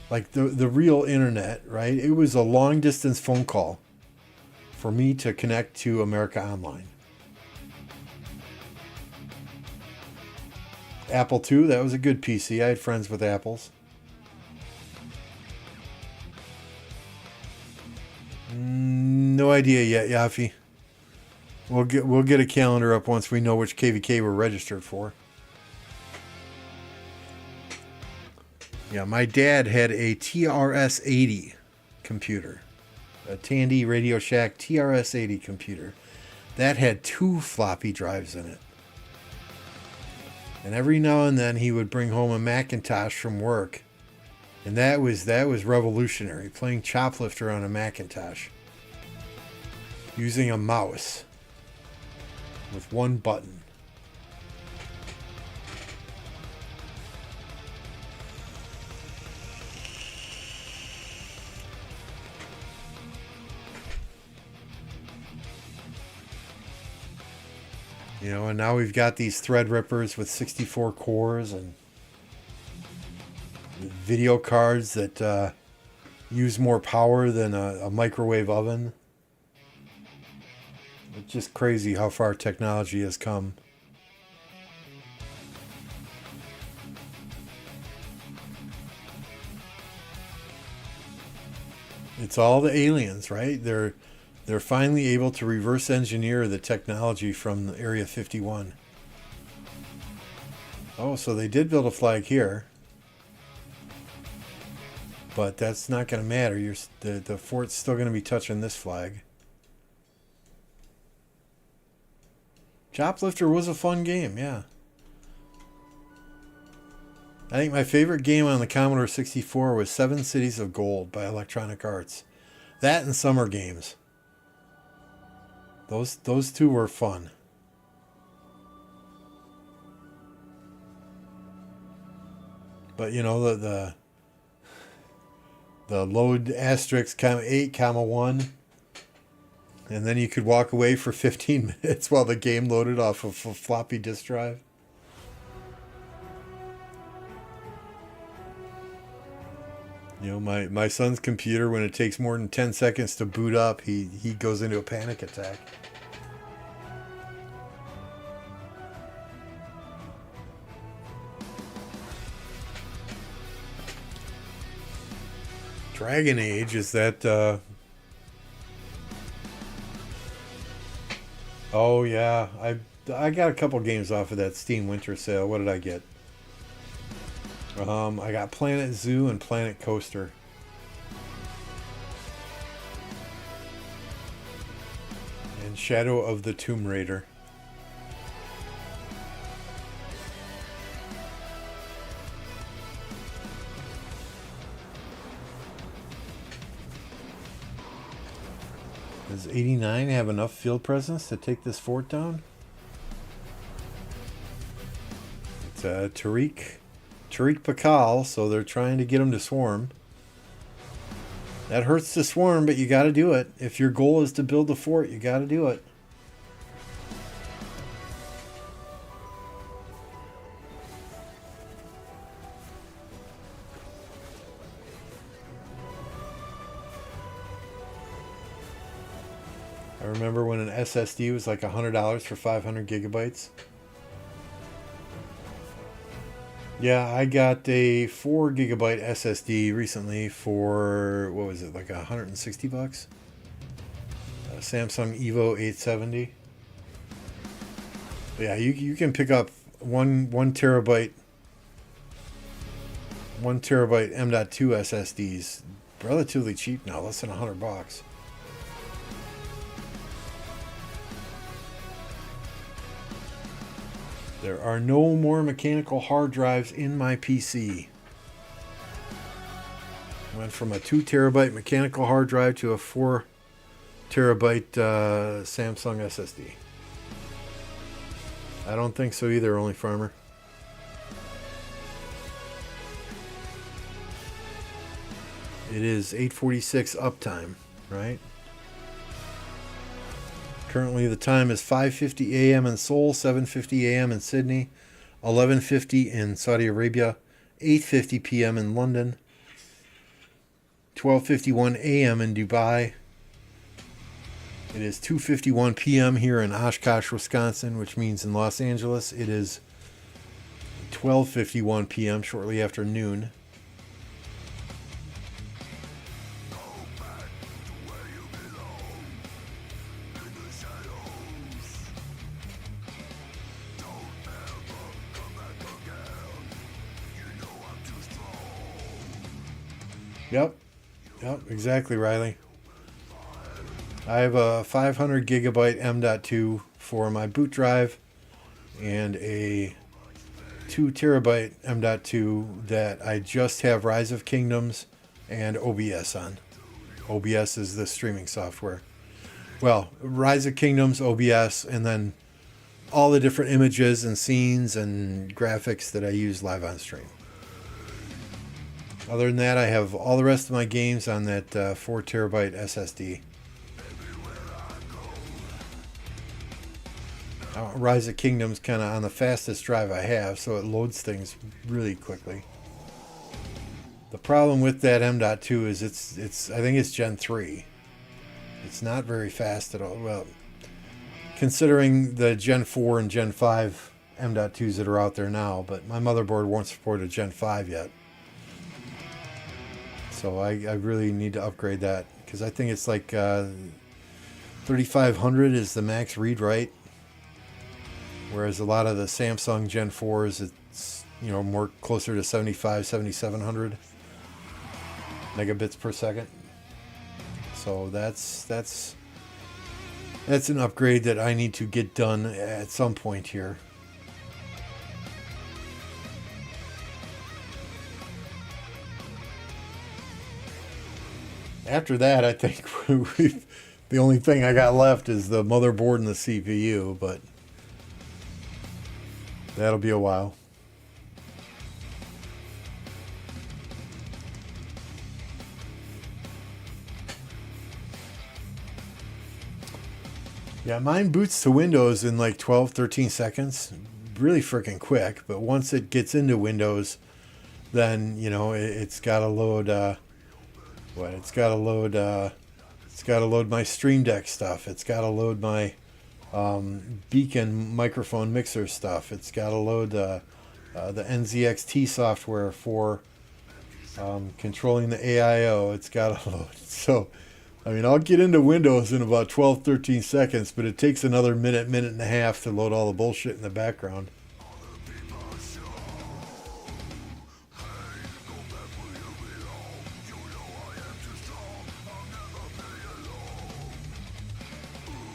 like the real internet, right? It was a long distance phone call for me to connect to America Online. Apple II, that was a good PC. I had friends with Apples. No idea yet, Yafi. We'll get a calendar up once we know which KvK we're registered for. Yeah, my dad had a TRS-80 computer. A Tandy Radio Shack TRS-80 computer. That had 2 floppy drives in it. And every now and then he would bring home a Macintosh from work. And that was revolutionary, playing Choplifter on a Macintosh. Using a mouse. With 1 button. You know, and now we've got these Threadrippers with 64 cores and video cards that use more power than a microwave oven. It's just crazy how far technology has come. It's all the aliens, right? They're finally able to reverse engineer the technology from Area 51. Oh, so they did build a flag here. But that's not going to matter. The fort's still going to be touching this flag. Choplifter was a fun game, yeah. I think my favorite game on the Commodore 64 was 7 Cities of Gold by Electronic Arts. That and Summer Games. Those two were fun. But you know the load asterisk comma 8 comma 1, and then you could walk away for 15 minutes while the game loaded off of a floppy disk drive. You know, my son's computer, when it takes more than 10 seconds to boot up, he goes into a panic attack. Dragon Age, is that... Oh, yeah. I got a couple games off of that Steam Winter Sale. What did I get? I got Planet Zoo and Planet Coaster. And Shadow of the Tomb Raider. Does 89 have enough field presence to take this fort down? It's Tariq Pakal, so they're trying to get him to swarm. That hurts to swarm, but you got to do it. If your goal is to build the fort, you got to do it. I remember when an SSD was like $100 for 500 gigabytes. Yeah, I got a 4 gigabyte SSD recently for, what was it, like $160? A Samsung Evo 870. But yeah, you can pick up one terabyte M.2 SSDs relatively cheap now, less than $100. There are no more mechanical hard drives in my PC. Went from a 2 terabyte mechanical hard drive to a 4 terabyte Samsung SSD. I don't think so either, Only Farmer. It is 8:46 uptime, right? Currently the time is 5:50 a.m. in Seoul, 7:50 a.m. in Sydney, 11:50 in Saudi Arabia, 8:50 p.m. in London, 12:51 a.m. in Dubai. It is 2:51 p.m. here in Oshkosh, Wisconsin, which means in Los Angeles it is 12:51 p.m. shortly after noon. Yep, exactly, Riley. I have a 500 gigabyte M.2 for my boot drive and a 2 terabyte M.2 that I just have Rise of Kingdoms and OBS on. OBS is the streaming software. Well, Rise of Kingdoms, OBS, and then all the different images and scenes and graphics that I use live on stream. Other than that, I have all the rest of my games on that 4 terabyte SSD. Rise of Kingdoms kind of on the fastest drive I have, so it loads things really quickly. The problem with that M.2 is it's I think it's Gen 3. It's not very fast at all. Well, considering the Gen 4 and Gen 5 M.2s that are out there now, but my motherboard won't support a Gen 5 yet. So I really need to upgrade that, because I think it's like 3500 is the max read-write, whereas a lot of the Samsung Gen 4s, it's, you know, more closer to 7700 megabits per second. So that's an upgrade that I need to get done at some point here. After that, I think the only thing I got left is the motherboard and the CPU, but that'll be a while. Yeah, mine boots to Windows in like 12, 13 seconds. Really freaking quick, but once it gets into Windows, then, you know, it's got to load... It's got to load my Stream Deck stuff. It's got to load my Beacon microphone mixer stuff. It's got to load the NZXT software for controlling the AIO. It's got to load. So, I mean, I'll get into Windows in about 12, 13 seconds, but it takes another minute and a half to load all the bullshit in the background.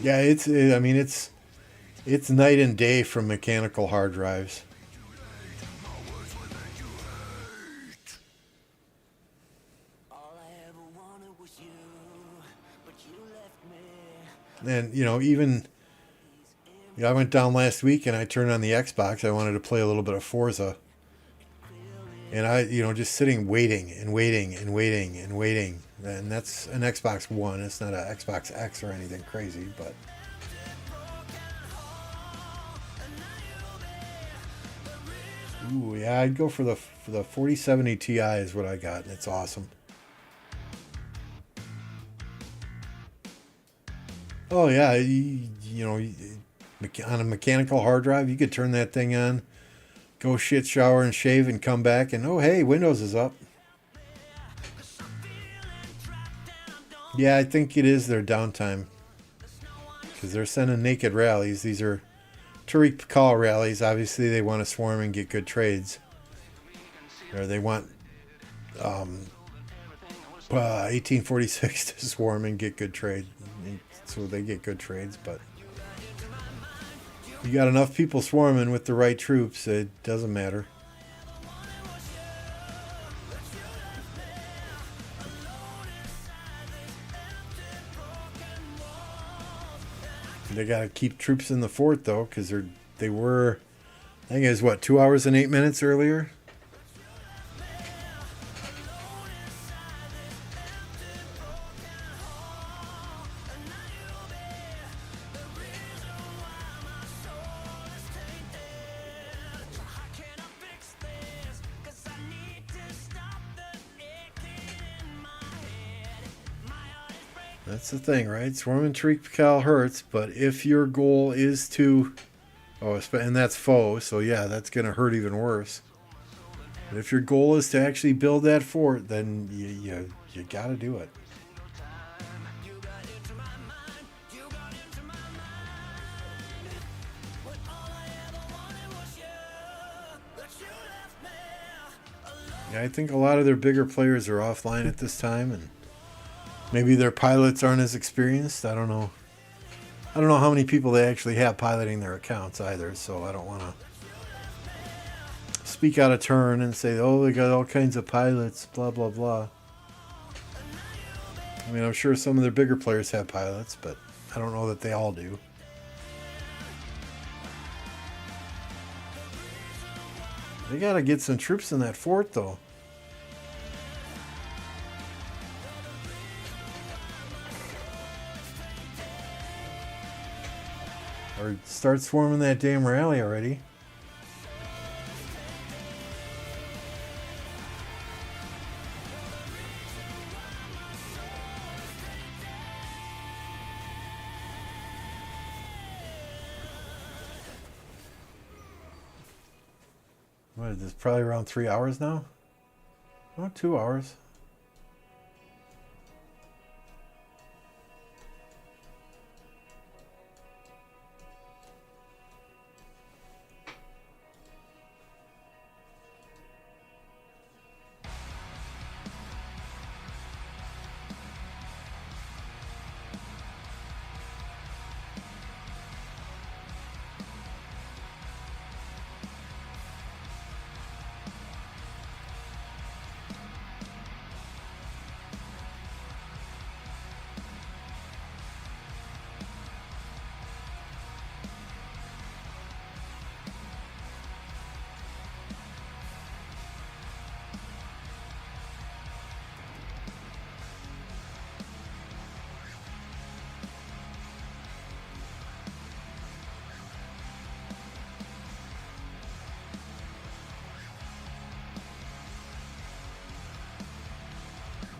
Yeah, it's night and day from mechanical hard drives. And, you know, even, you know, I went down last week and I turned on the Xbox. I wanted to play a little bit of Forza. And I, you know, just sitting waiting and waiting and waiting and waiting. And that's an Xbox One. It's not an Xbox X or anything crazy, but... Ooh, yeah, I'd go for the 4070 Ti is what I got, and it's awesome. Oh, yeah, you know, on a mechanical hard drive, you could turn that thing on, go shit, shower, and shave, and come back, and oh, hey, Windows is up. Yeah, I think it is their downtime, because they're sending naked rallies. These are Tariq Pakal rallies. Obviously, they want to swarm and get good trades. Or they want 1846 to swarm and get good trade. So they get good trades, but you got enough people swarming with the right troops, it doesn't matter. They got to keep troops in the fort though, because they were, I think it was what, 2 hours and 8 minutes earlier. That's the thing, right? Swarming Tree Cal hurts, but if your goal is to... Oh, and that's foe, so yeah, that's going to hurt even worse. But if your goal is to actually build that fort, then you got to do it. Yeah, I think a lot of their bigger players are offline at this time, and maybe their pilots aren't as experienced. I don't know. I don't know how many people they actually have piloting their accounts either, so I don't want to speak out of turn and say, oh, they got all kinds of pilots, blah, blah, blah. I mean, I'm sure some of their bigger players have pilots, but I don't know that they all do. They got to get some troops in that fort, though. Or start swarming that damn rally already. What is this? Probably around 3 hours now? Oh, 2 hours.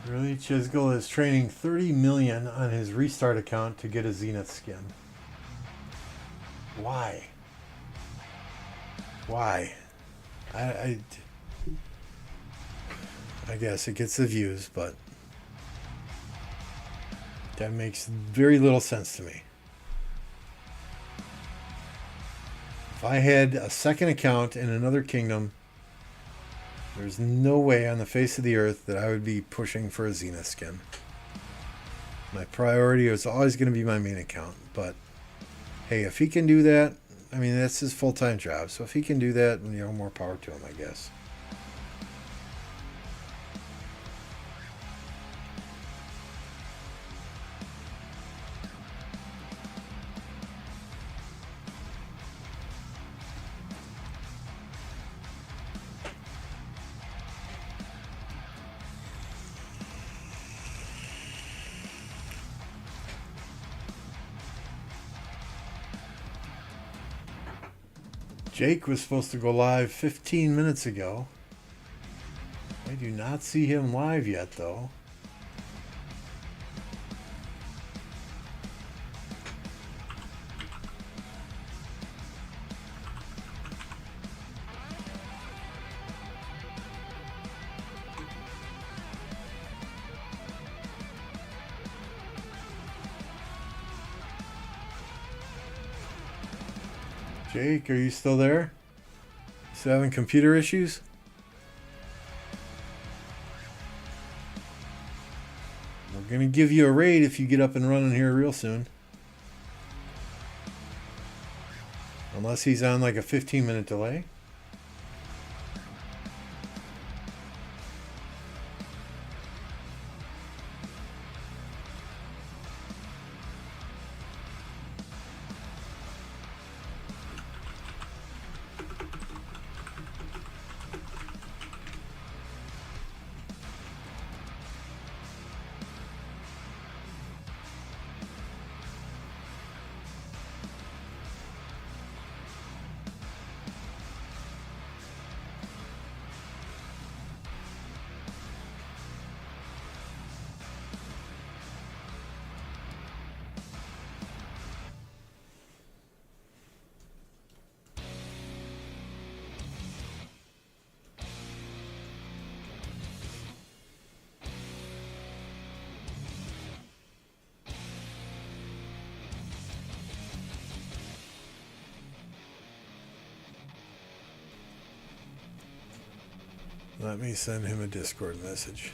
Really, Chisgul is training 30 million on his restart account to get a Zenith skin. Why? Why? I guess it gets the views, but that makes very little sense to me. If I had a second account in another kingdom, there's no way on the face of the earth that I would be pushing for a Zenith skin. My priority is always going to be my main account, but hey, if he can do that, I mean, that's his full-time job, so if he can do that, more power to him, I guess. Jake was supposed to go live 15 minutes ago. I do not see him live yet, though. Jake, are you still there? Still having computer issues? We're gonna give you a raid if you get up and running here real soon. Unless he's on like a 15-minute delay. Let me send him a Discord message.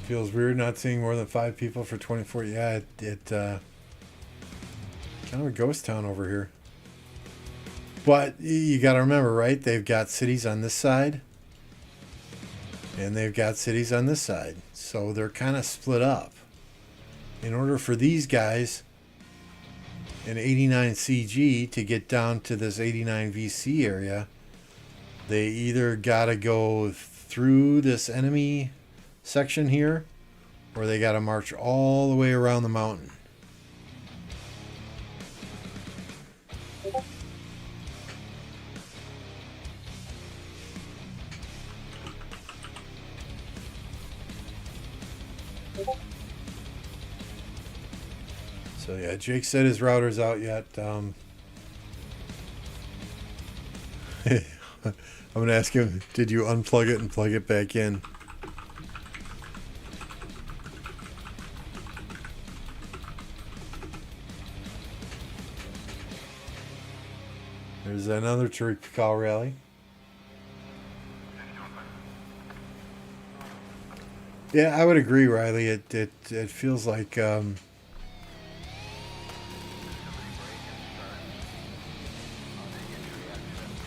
Feels weird not seeing more than 5 people for 24. Yeah, it kind of a ghost town over here. But you got to remember, right? They've got cities on this side, and they've got cities on this side. So they're kind of split up. In order for these guys in 89 CG to get down to this 89 VC area, they either got to go through this enemy section here, or they got to march all the way around the mountain. So yeah, Jake said his router's out yet. I'm gonna ask him, did you unplug it and plug it back in? There's another KvK rally. Yeah, I would agree, Riley. It feels like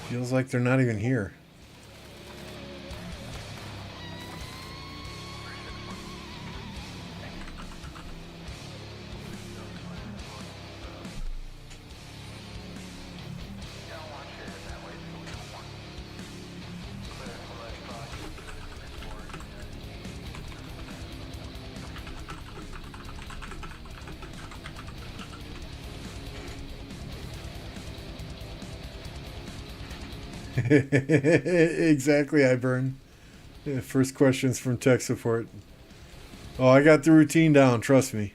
feels like they're not even here. Exactly, Iburn. Yeah, first questions from tech support. Oh, I got the routine down, trust me.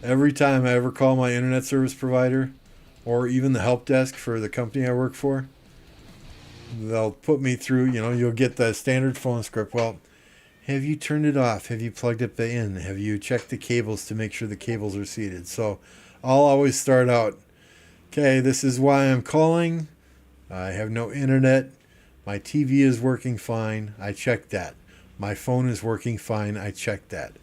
Every time I ever call my internet service provider or even the help desk for the company I work for, they'll put me through, you'll get the standard phone script. Well, have you turned it off? Have you plugged it in? Have you checked the cables to make sure the cables are seated? So I'll always start out, okay, this is why I'm calling. I have no internet. My TV is working fine. I checked that. My phone is working fine. I checked that.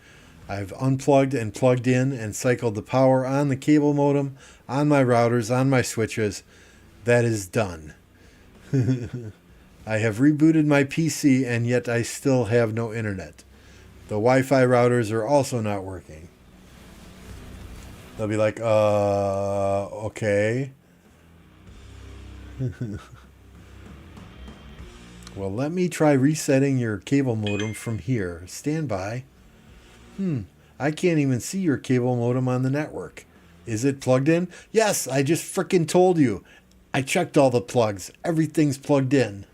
I've unplugged and plugged in and cycled the power on the cable modem, on my routers, on my switches. That is done. I have rebooted my PC and yet I still have no internet. The Wi-Fi routers are also not working. They'll be like, okay. Well, let me try resetting your cable modem from here. Stand by. I can't even see your cable modem on the network. Is it plugged in? Yes, I just frickin' told you. I checked all the plugs. Everything's plugged in.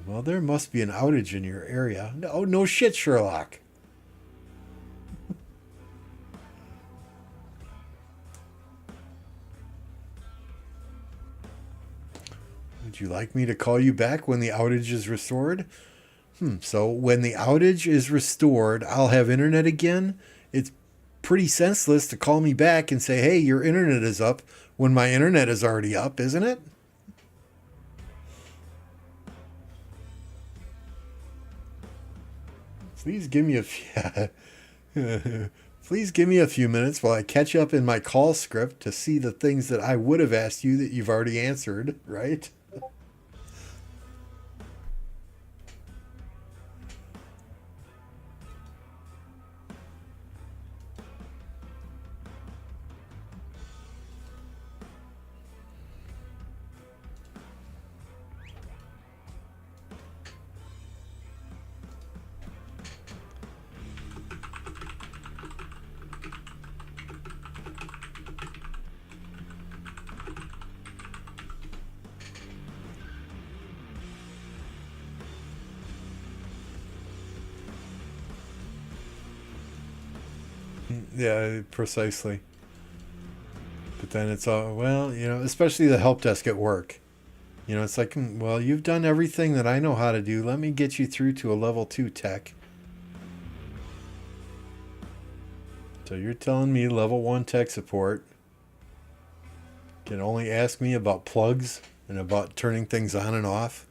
Well, there must be an outage in your area. No shit, Sherlock. Would you like me to call you back when the outage is restored? So when the outage is restored, I'll have internet again. It's pretty senseless to call me back and say, hey, your internet is up when my internet is already up, isn't it? Please give me please give me a few minutes while I catch up in my call script to see the things that I would have asked you that you've already answered, right? Yeah, precisely. But then it's all, well, especially the help desk at work. It's like, well, you've done everything that I know how to do. Let me get you through to a level 2 tech. So you're telling me level 1 tech support can only ask me about plugs and about turning things on and off?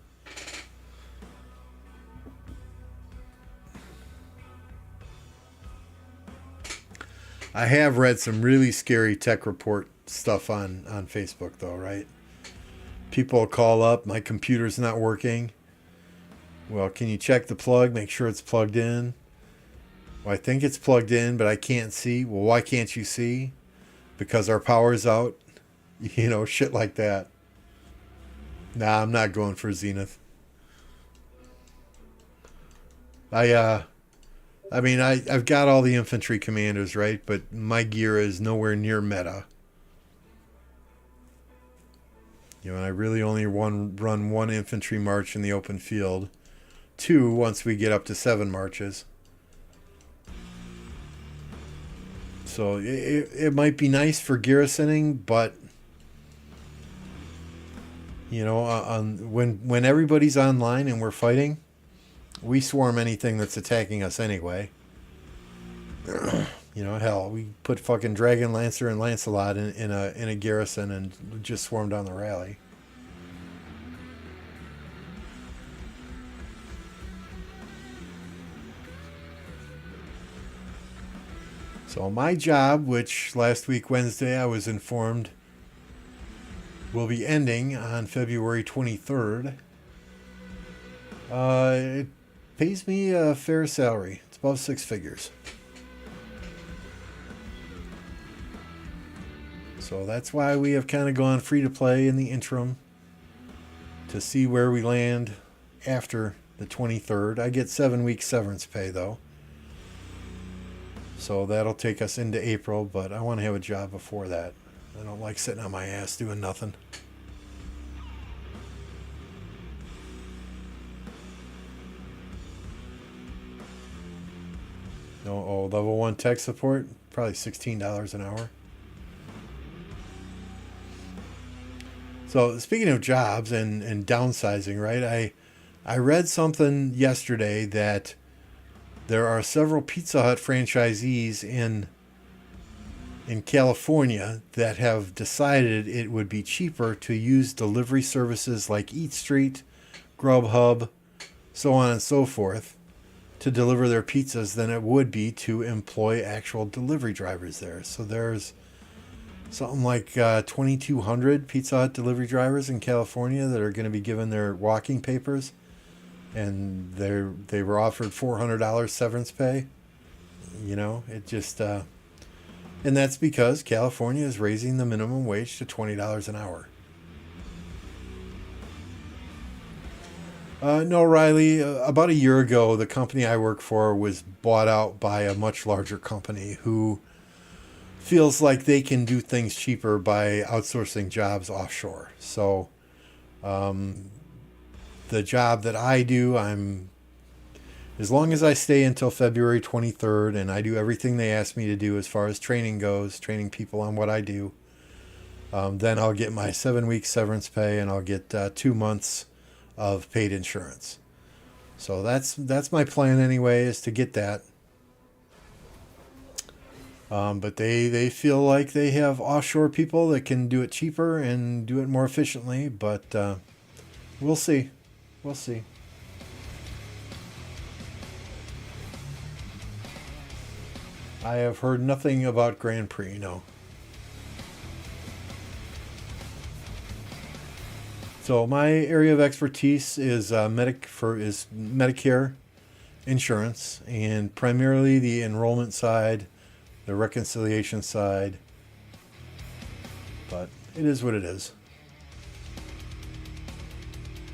I have read some really scary tech report stuff on Facebook, though, right? People call up, my computer's not working. Well, can you check the plug, make sure it's plugged in? Well, I think it's plugged in, but I can't see. Well, why can't you see? Because our power's out. Shit like that. Nah, I'm not going for Zenith. I've got all the infantry commanders, right? But my gear is nowhere near meta. And I really only run one infantry march in the open field. 2 once we get up to 7 marches. So it might be nice for garrisoning, but when everybody's online and we're fighting, we swarm anything that's attacking us anyway. Hell, we put fucking Dragon Lancer and Lancelot in a garrison and just swarm down the rally. So my job, which last week Wednesday I was informed will be ending on February 23rd, it pays me a fair salary. It's above 6 figures. So that's why we have kind of gone free to play in the interim to see where we land after the 23rd. I get 7 weeks severance pay, though. So that'll take us into April, but I want to have a job before that. I don't like sitting on my ass doing nothing. Level 1 tech support, probably $16 an hour. So speaking of jobs and downsizing, right? I read something yesterday that there are several Pizza Hut franchisees in California that have decided it would be cheaper to use delivery services like Eat Street, Grubhub, so on and so forth, to deliver their pizzas than it would be to employ actual delivery drivers there. So there's something like 2,200 Pizza Hut delivery drivers in California that are going to be given their walking papers, and they were offered $400 severance pay. It just and that's because California is raising the minimum wage to $20 an hour. No, Riley, about a year ago, the company I work for was bought out by a much larger company who feels like they can do things cheaper by outsourcing jobs offshore. So the job that I do, as long as I stay until February 23rd and I do everything they ask me to do as far as training goes, training people on what I do, then I'll get my 7 weeks severance pay and I'll get 2 months of paid insurance. So that's my plan anyway, is to get that. But they feel like they have offshore people that can do it cheaper and do it more efficiently. But we'll see. We'll see. I have heard nothing about Grand Prix, no. So my area of expertise is Medicare insurance, and primarily the enrollment side, the reconciliation side. But it is what it is.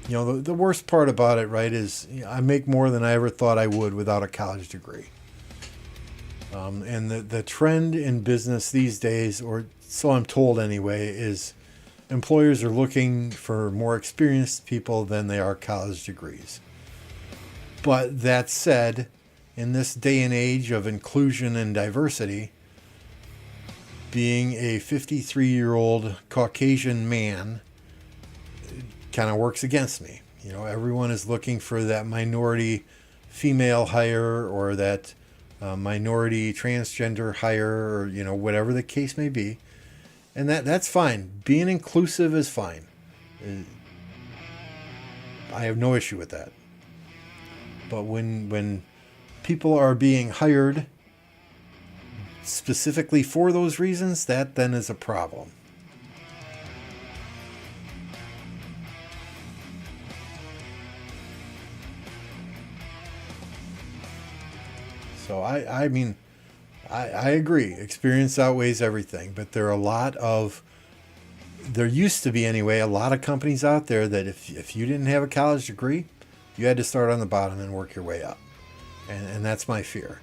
The worst part about it, right, is I make more than I ever thought I would without a college degree. And the trend in business these days, or so I'm told anyway, is employers are looking for more experienced people than they are college degrees. But that said, in this day and age of inclusion and diversity, being a 53-year-old Caucasian man kind of works against me. You know, everyone is looking for that minority female hire or that minority transgender hire, or, you know, whatever the case may be. And that's fine. Being inclusive is fine. I have no issue with that. But when people are being hired specifically for those reasons, that then is a problem. So I mean, I agree. Experience outweighs everything, but there used to be anyway, a lot of companies out there that if you didn't have a college degree, you had to start on the bottom and work your way up. And that's my fear.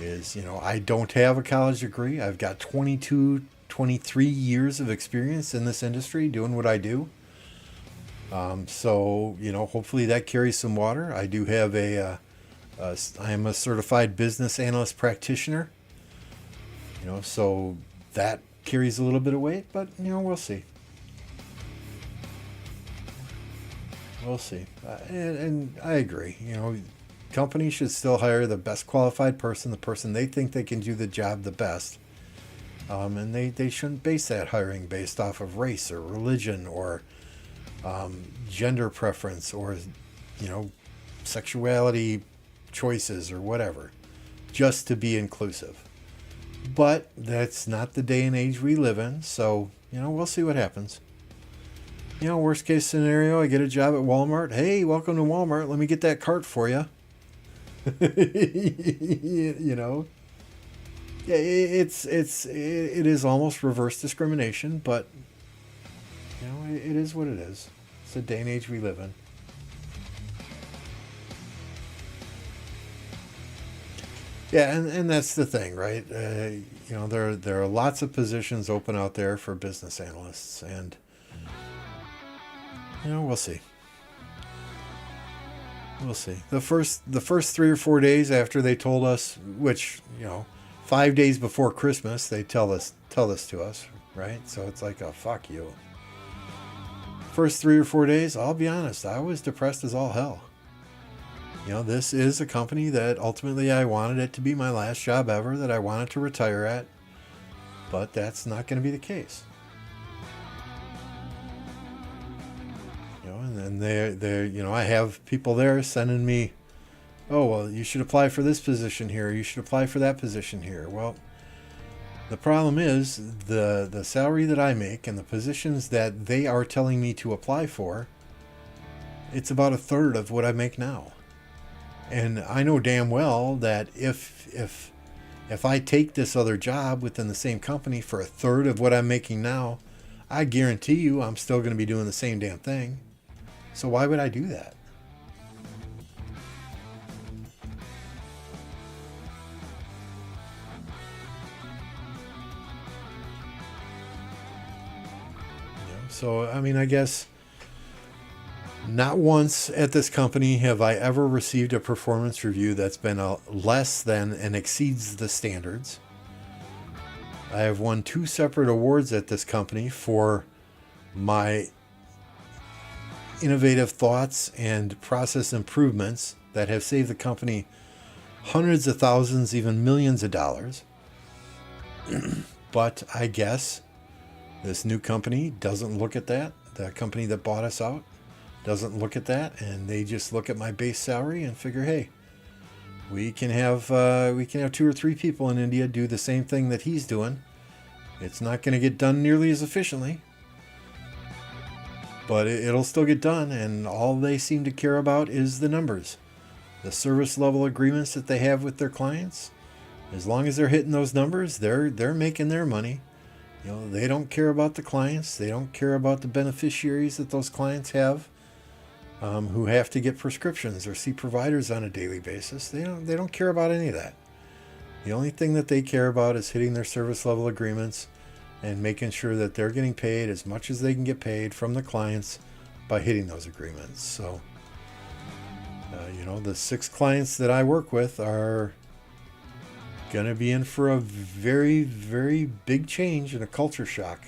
Is, you know, I don't have a college degree. I've got 22, 23 years of experience in this industry doing what I do. So, you know, hopefully that carries some water. I do have I am a certified business analyst practitioner. You know, so that carries a little bit of weight, but, you know, we'll see. We'll see. And I agree. You know, companies should still hire the best qualified person, the person they think they can do the job the best. And they shouldn't base that hiring based off of race or religion or gender preference or, you know, sexuality choices or whatever, just to be inclusive. But that's not the day and age we live in, so, you know, we'll see what happens. You know, worst case scenario, I get a job at Walmart. Hey, welcome to Walmart. Let me get that cart for you. You know, yeah, it is almost reverse discrimination, but, you know, it is what it is. It's the day and age we live in. Yeah, and that's the thing, right? You know, there are lots of positions open out there for business analysts, and, you know, we'll see. We'll see. The first 3 or 4 days after they told us, which, you know, 5 days before Christmas, they tell this to us, right? So it's like, oh, fuck you. First 3 or 4 days, I'll be honest, I was depressed as all hell. You know, this is a company that ultimately I wanted it to be my last job ever, that I wanted to retire at, but that's not going to be the case. You know, and then they're, you know, I have people there sending me, oh, well, you should apply for this position here, you should apply for that position here. Well, the problem is the salary that I make and the positions that they are telling me to apply for, it's about 1/3 of what I make now. And I know damn well that if I take this other job within the same company for 1/3 of what I'm making now, I guarantee you I'm still going to be doing the same damn thing. So why would I do that? So, I mean, I guess not once at this company have I ever received a performance review that's been less than and exceeds the standards. I have won 2 separate awards at this company for my innovative thoughts and process improvements that have saved the company hundreds of thousands, even millions of dollars. But I guess this new company doesn't look at that. The company that bought us out doesn't look at that, and they just look at my base salary and figure, hey, we can have 2 or 3 people in India do the same thing that he's doing. It's not going to get done nearly as efficiently, but it'll still get done, and all they seem to care about is the numbers. The service level agreements that they have with their clients, as long as they're hitting those numbers, they're making their money. You know, they don't care about the clients. They don't care about the beneficiaries that those clients have, who have to get prescriptions or see providers on a daily basis. They don't care about any of that. The only thing that they care about is hitting their service level agreements and making sure that they're getting paid as much as they can get paid from the clients by hitting those agreements. So, you know, the 6 clients that I work with are Gonna be in for a very, very big change and a culture shock.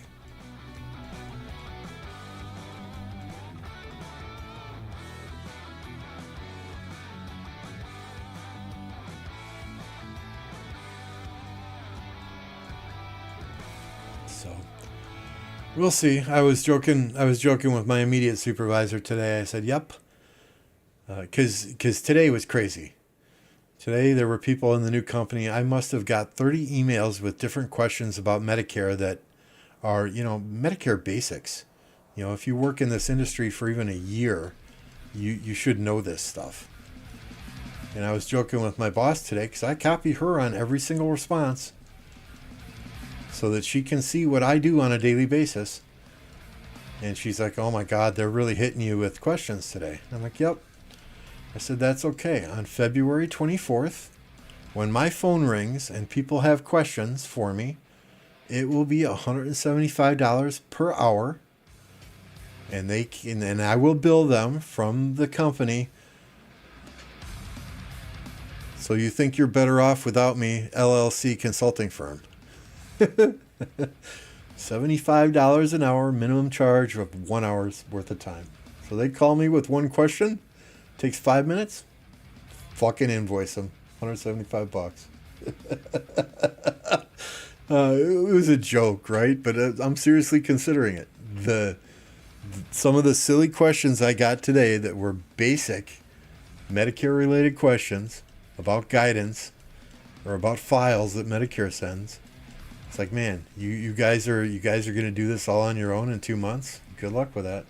So we'll see. I was joking with my immediate supervisor today. I said, "Yep," because today was crazy. Today there were people in the new company. I must have got 30 emails with different questions about Medicare that are, Medicare basics. If you work in this industry for even a year, you should know this stuff. And I was joking with my boss today because I copy her on every single response so that she can see what I do on a daily basis. And she's like, "Oh my God, they're really hitting you with questions today." I'm like, "Yep." I said, "That's okay. On February 24th, when my phone rings and people have questions for me, it will be $175 per hour. And I will bill them from the company. So you think you're better off without me, LLC consulting firm." $75 an hour, minimum charge of 1 hour's worth of time. So they call me with one question. Takes 5 minutes. Fucking invoice them. $175. It was a joke, right? But I'm seriously considering it. Some of the silly questions I got today that were basic Medicare-related questions about guidance or about files that Medicare sends. It's like, man, you guys are going to do this all on your own in 2 months? Good luck with that.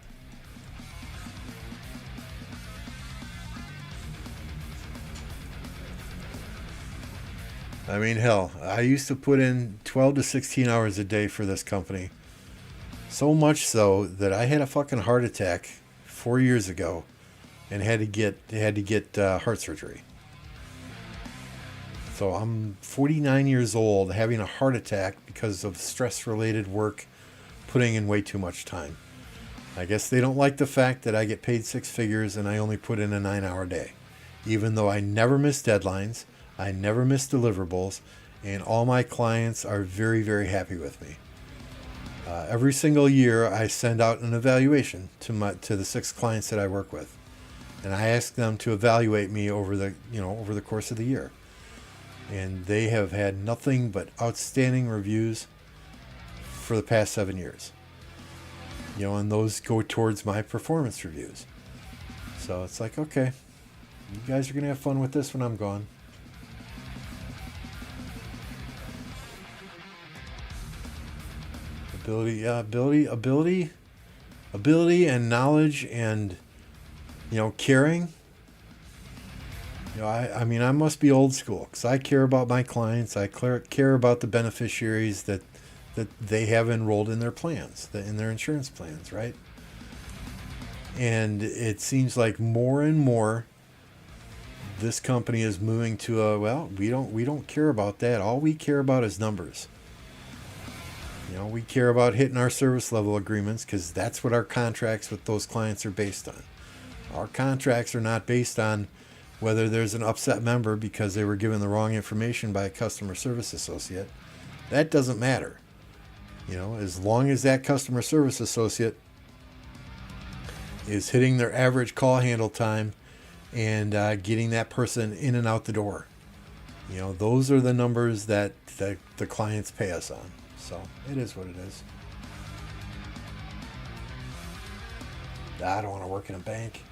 I mean, hell, I used to put in 12 to 16 hours a day for this company. So much so that I had a fucking heart attack 4 years ago and had to get heart surgery. So I'm 49 years old having a heart attack because of stress-related work, putting in way too much time. I guess they don't like the fact that I get paid 6 figures and I only put in a 9-hour day. Even though I never miss deadlines, I never miss deliverables, and all my clients are very, very happy with me. Every single year, I send out an evaluation to the 6 clients that I work with, and I ask them to evaluate me over the course of the year. And they have had nothing but outstanding reviews for the past 7 years. And those go towards my performance reviews. So it's like, okay, you guys are gonna have fun with this when I'm gone. Ability and knowledge and caring. I mean, I must be old school because I care about my clients. I care about the beneficiaries that they have enrolled in their plans, in their insurance plans, right? And it seems like more and more this company is moving to we don't care about that. All we care about is numbers. We care about hitting our service level agreements because that's what our contracts with those clients are based on. Our contracts are not based on whether there's an upset member because they were given the wrong information by a customer service associate. That doesn't matter. As long as that customer service associate is hitting their average call handle time and getting that person in and out the door. Those are the numbers that the clients pay us on. So it is what it is. I don't want to work in a bank.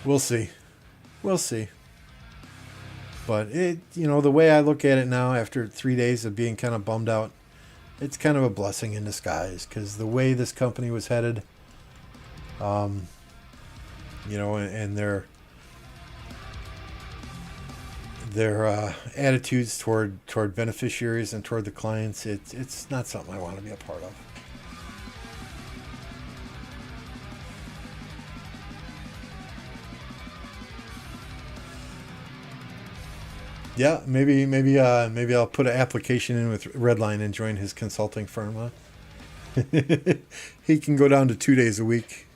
We'll see. But the way I look at it now, after 3 days of being kind of bummed out, it's kind of a blessing in disguise because the way this company was headed, and their attitudes toward beneficiaries and toward the clients, it's not something I want to be a part of. Yeah, maybe I'll put an application in with Redline and join his consulting firm. Huh? He can go down to 2 days a week.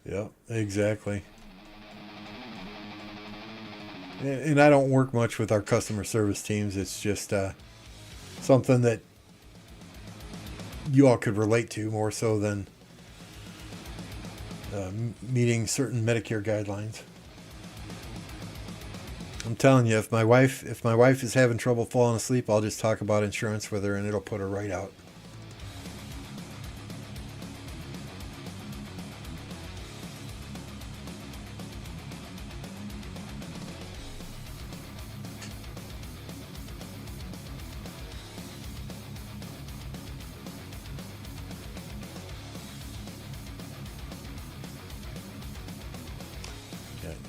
Yep, exactly. And I don't work much with our customer service teams. It's just something that you all could relate to more so than meeting certain Medicare guidelines. I'm telling you, if my wife is having trouble falling asleep, I'll just talk about insurance with her, and it'll put her right out.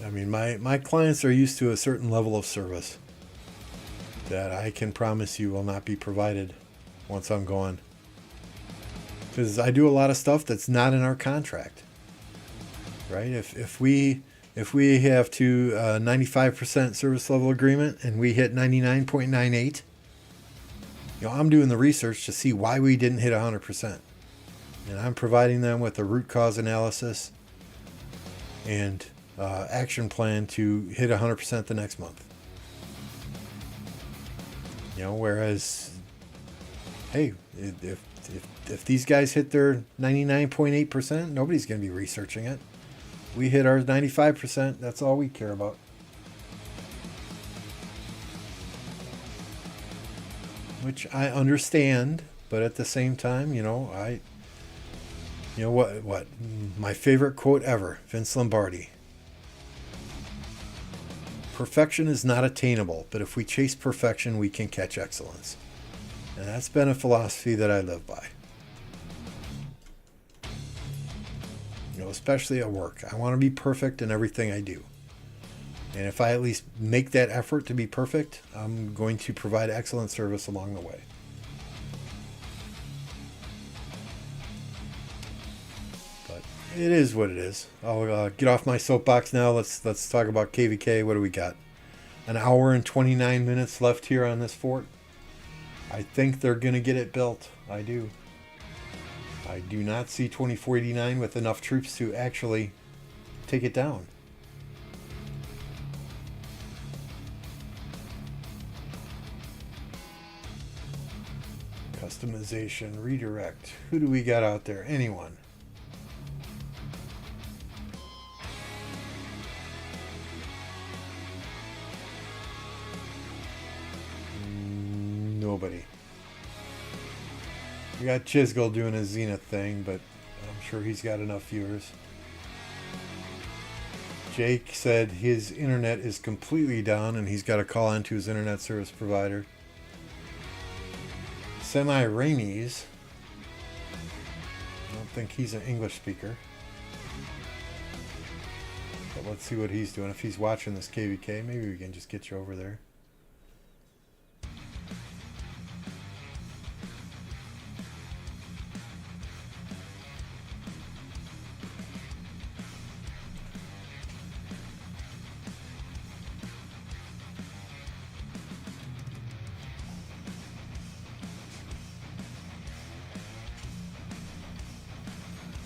I mean, my clients are used to a certain level of service that I can promise you will not be provided once I'm gone. Because I do a lot of stuff that's not in our contract, right? If we have to 95% service level agreement and we hit 99.98, I'm doing the research to see why we didn't hit 100%, and I'm providing them with a root cause analysis and action plan to hit 100% the next month. Whereas, hey, if these guys hit their 99.8%, nobody's going to be researching it. We hit our 95%. That's all we care about. Which I understand, but at the same time, what my favorite quote ever, Vince Lombardi. Perfection is not attainable, but if we chase perfection, we can catch excellence. And that's been a philosophy that I live by. Especially at work. I want to be perfect in everything I do. And if I at least make that effort to be perfect, I'm going to provide excellent service along the way. But it is what it is. I'll get off my soapbox now. Let's talk about KvK. What do we got? An hour and 29 minutes left here on this fort. I think they're going to get it built. I do. I do not see 2489 with enough troops to actually take it down. Customization, redirect. Who do we got out there? Anyone? Nobody. We got Chisgull doing his Zenith thing, but I'm sure he's got enough viewers. Jake said his internet is completely down and he's got to call into his internet service provider. Semi-Ramies. I don't think he's an English speaker. But let's see what he's doing. If he's watching this KvK, maybe we can just get you over there.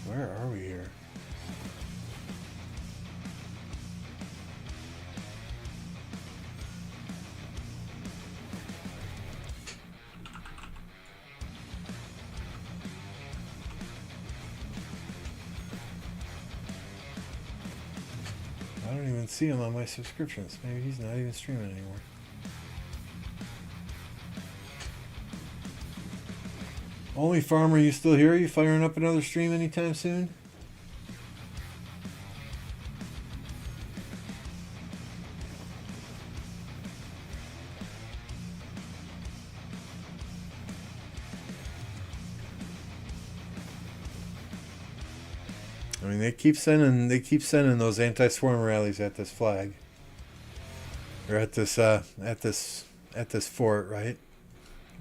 Where are we here? I don't even see him on my subscriptions. Maybe he's not even streaming anymore. Only Farmer, you still here? You firing up another stream anytime soon? I mean, they keep sending those anti-swarm rallies at this flag, or at this fort, right?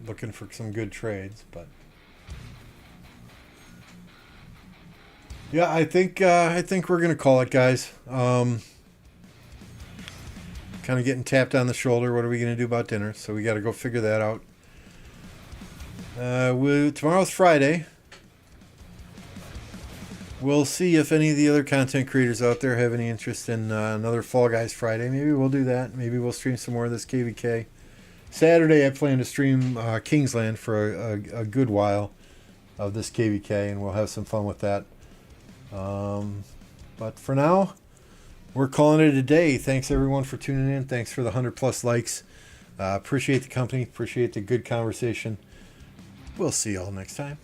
Looking for some good trades, but. Yeah, I think we're gonna call it, guys. Kind of getting tapped on the shoulder. What are we gonna do about dinner? So we got to go figure that out. Tomorrow's Friday. we'll see if any of the other content creators out there have any interest in another Fall Guys Friday. Maybe we'll do that. Maybe we'll stream some more of this KvK. Saturday, I plan to stream Kingsland for a good while of this KvK, and we'll have some fun with that. But for now, we're calling it a day. Thanks, everyone, for tuning in. Thanks for the 100+ likes. Appreciate the company. Appreciate the good conversation. We'll see you all next time.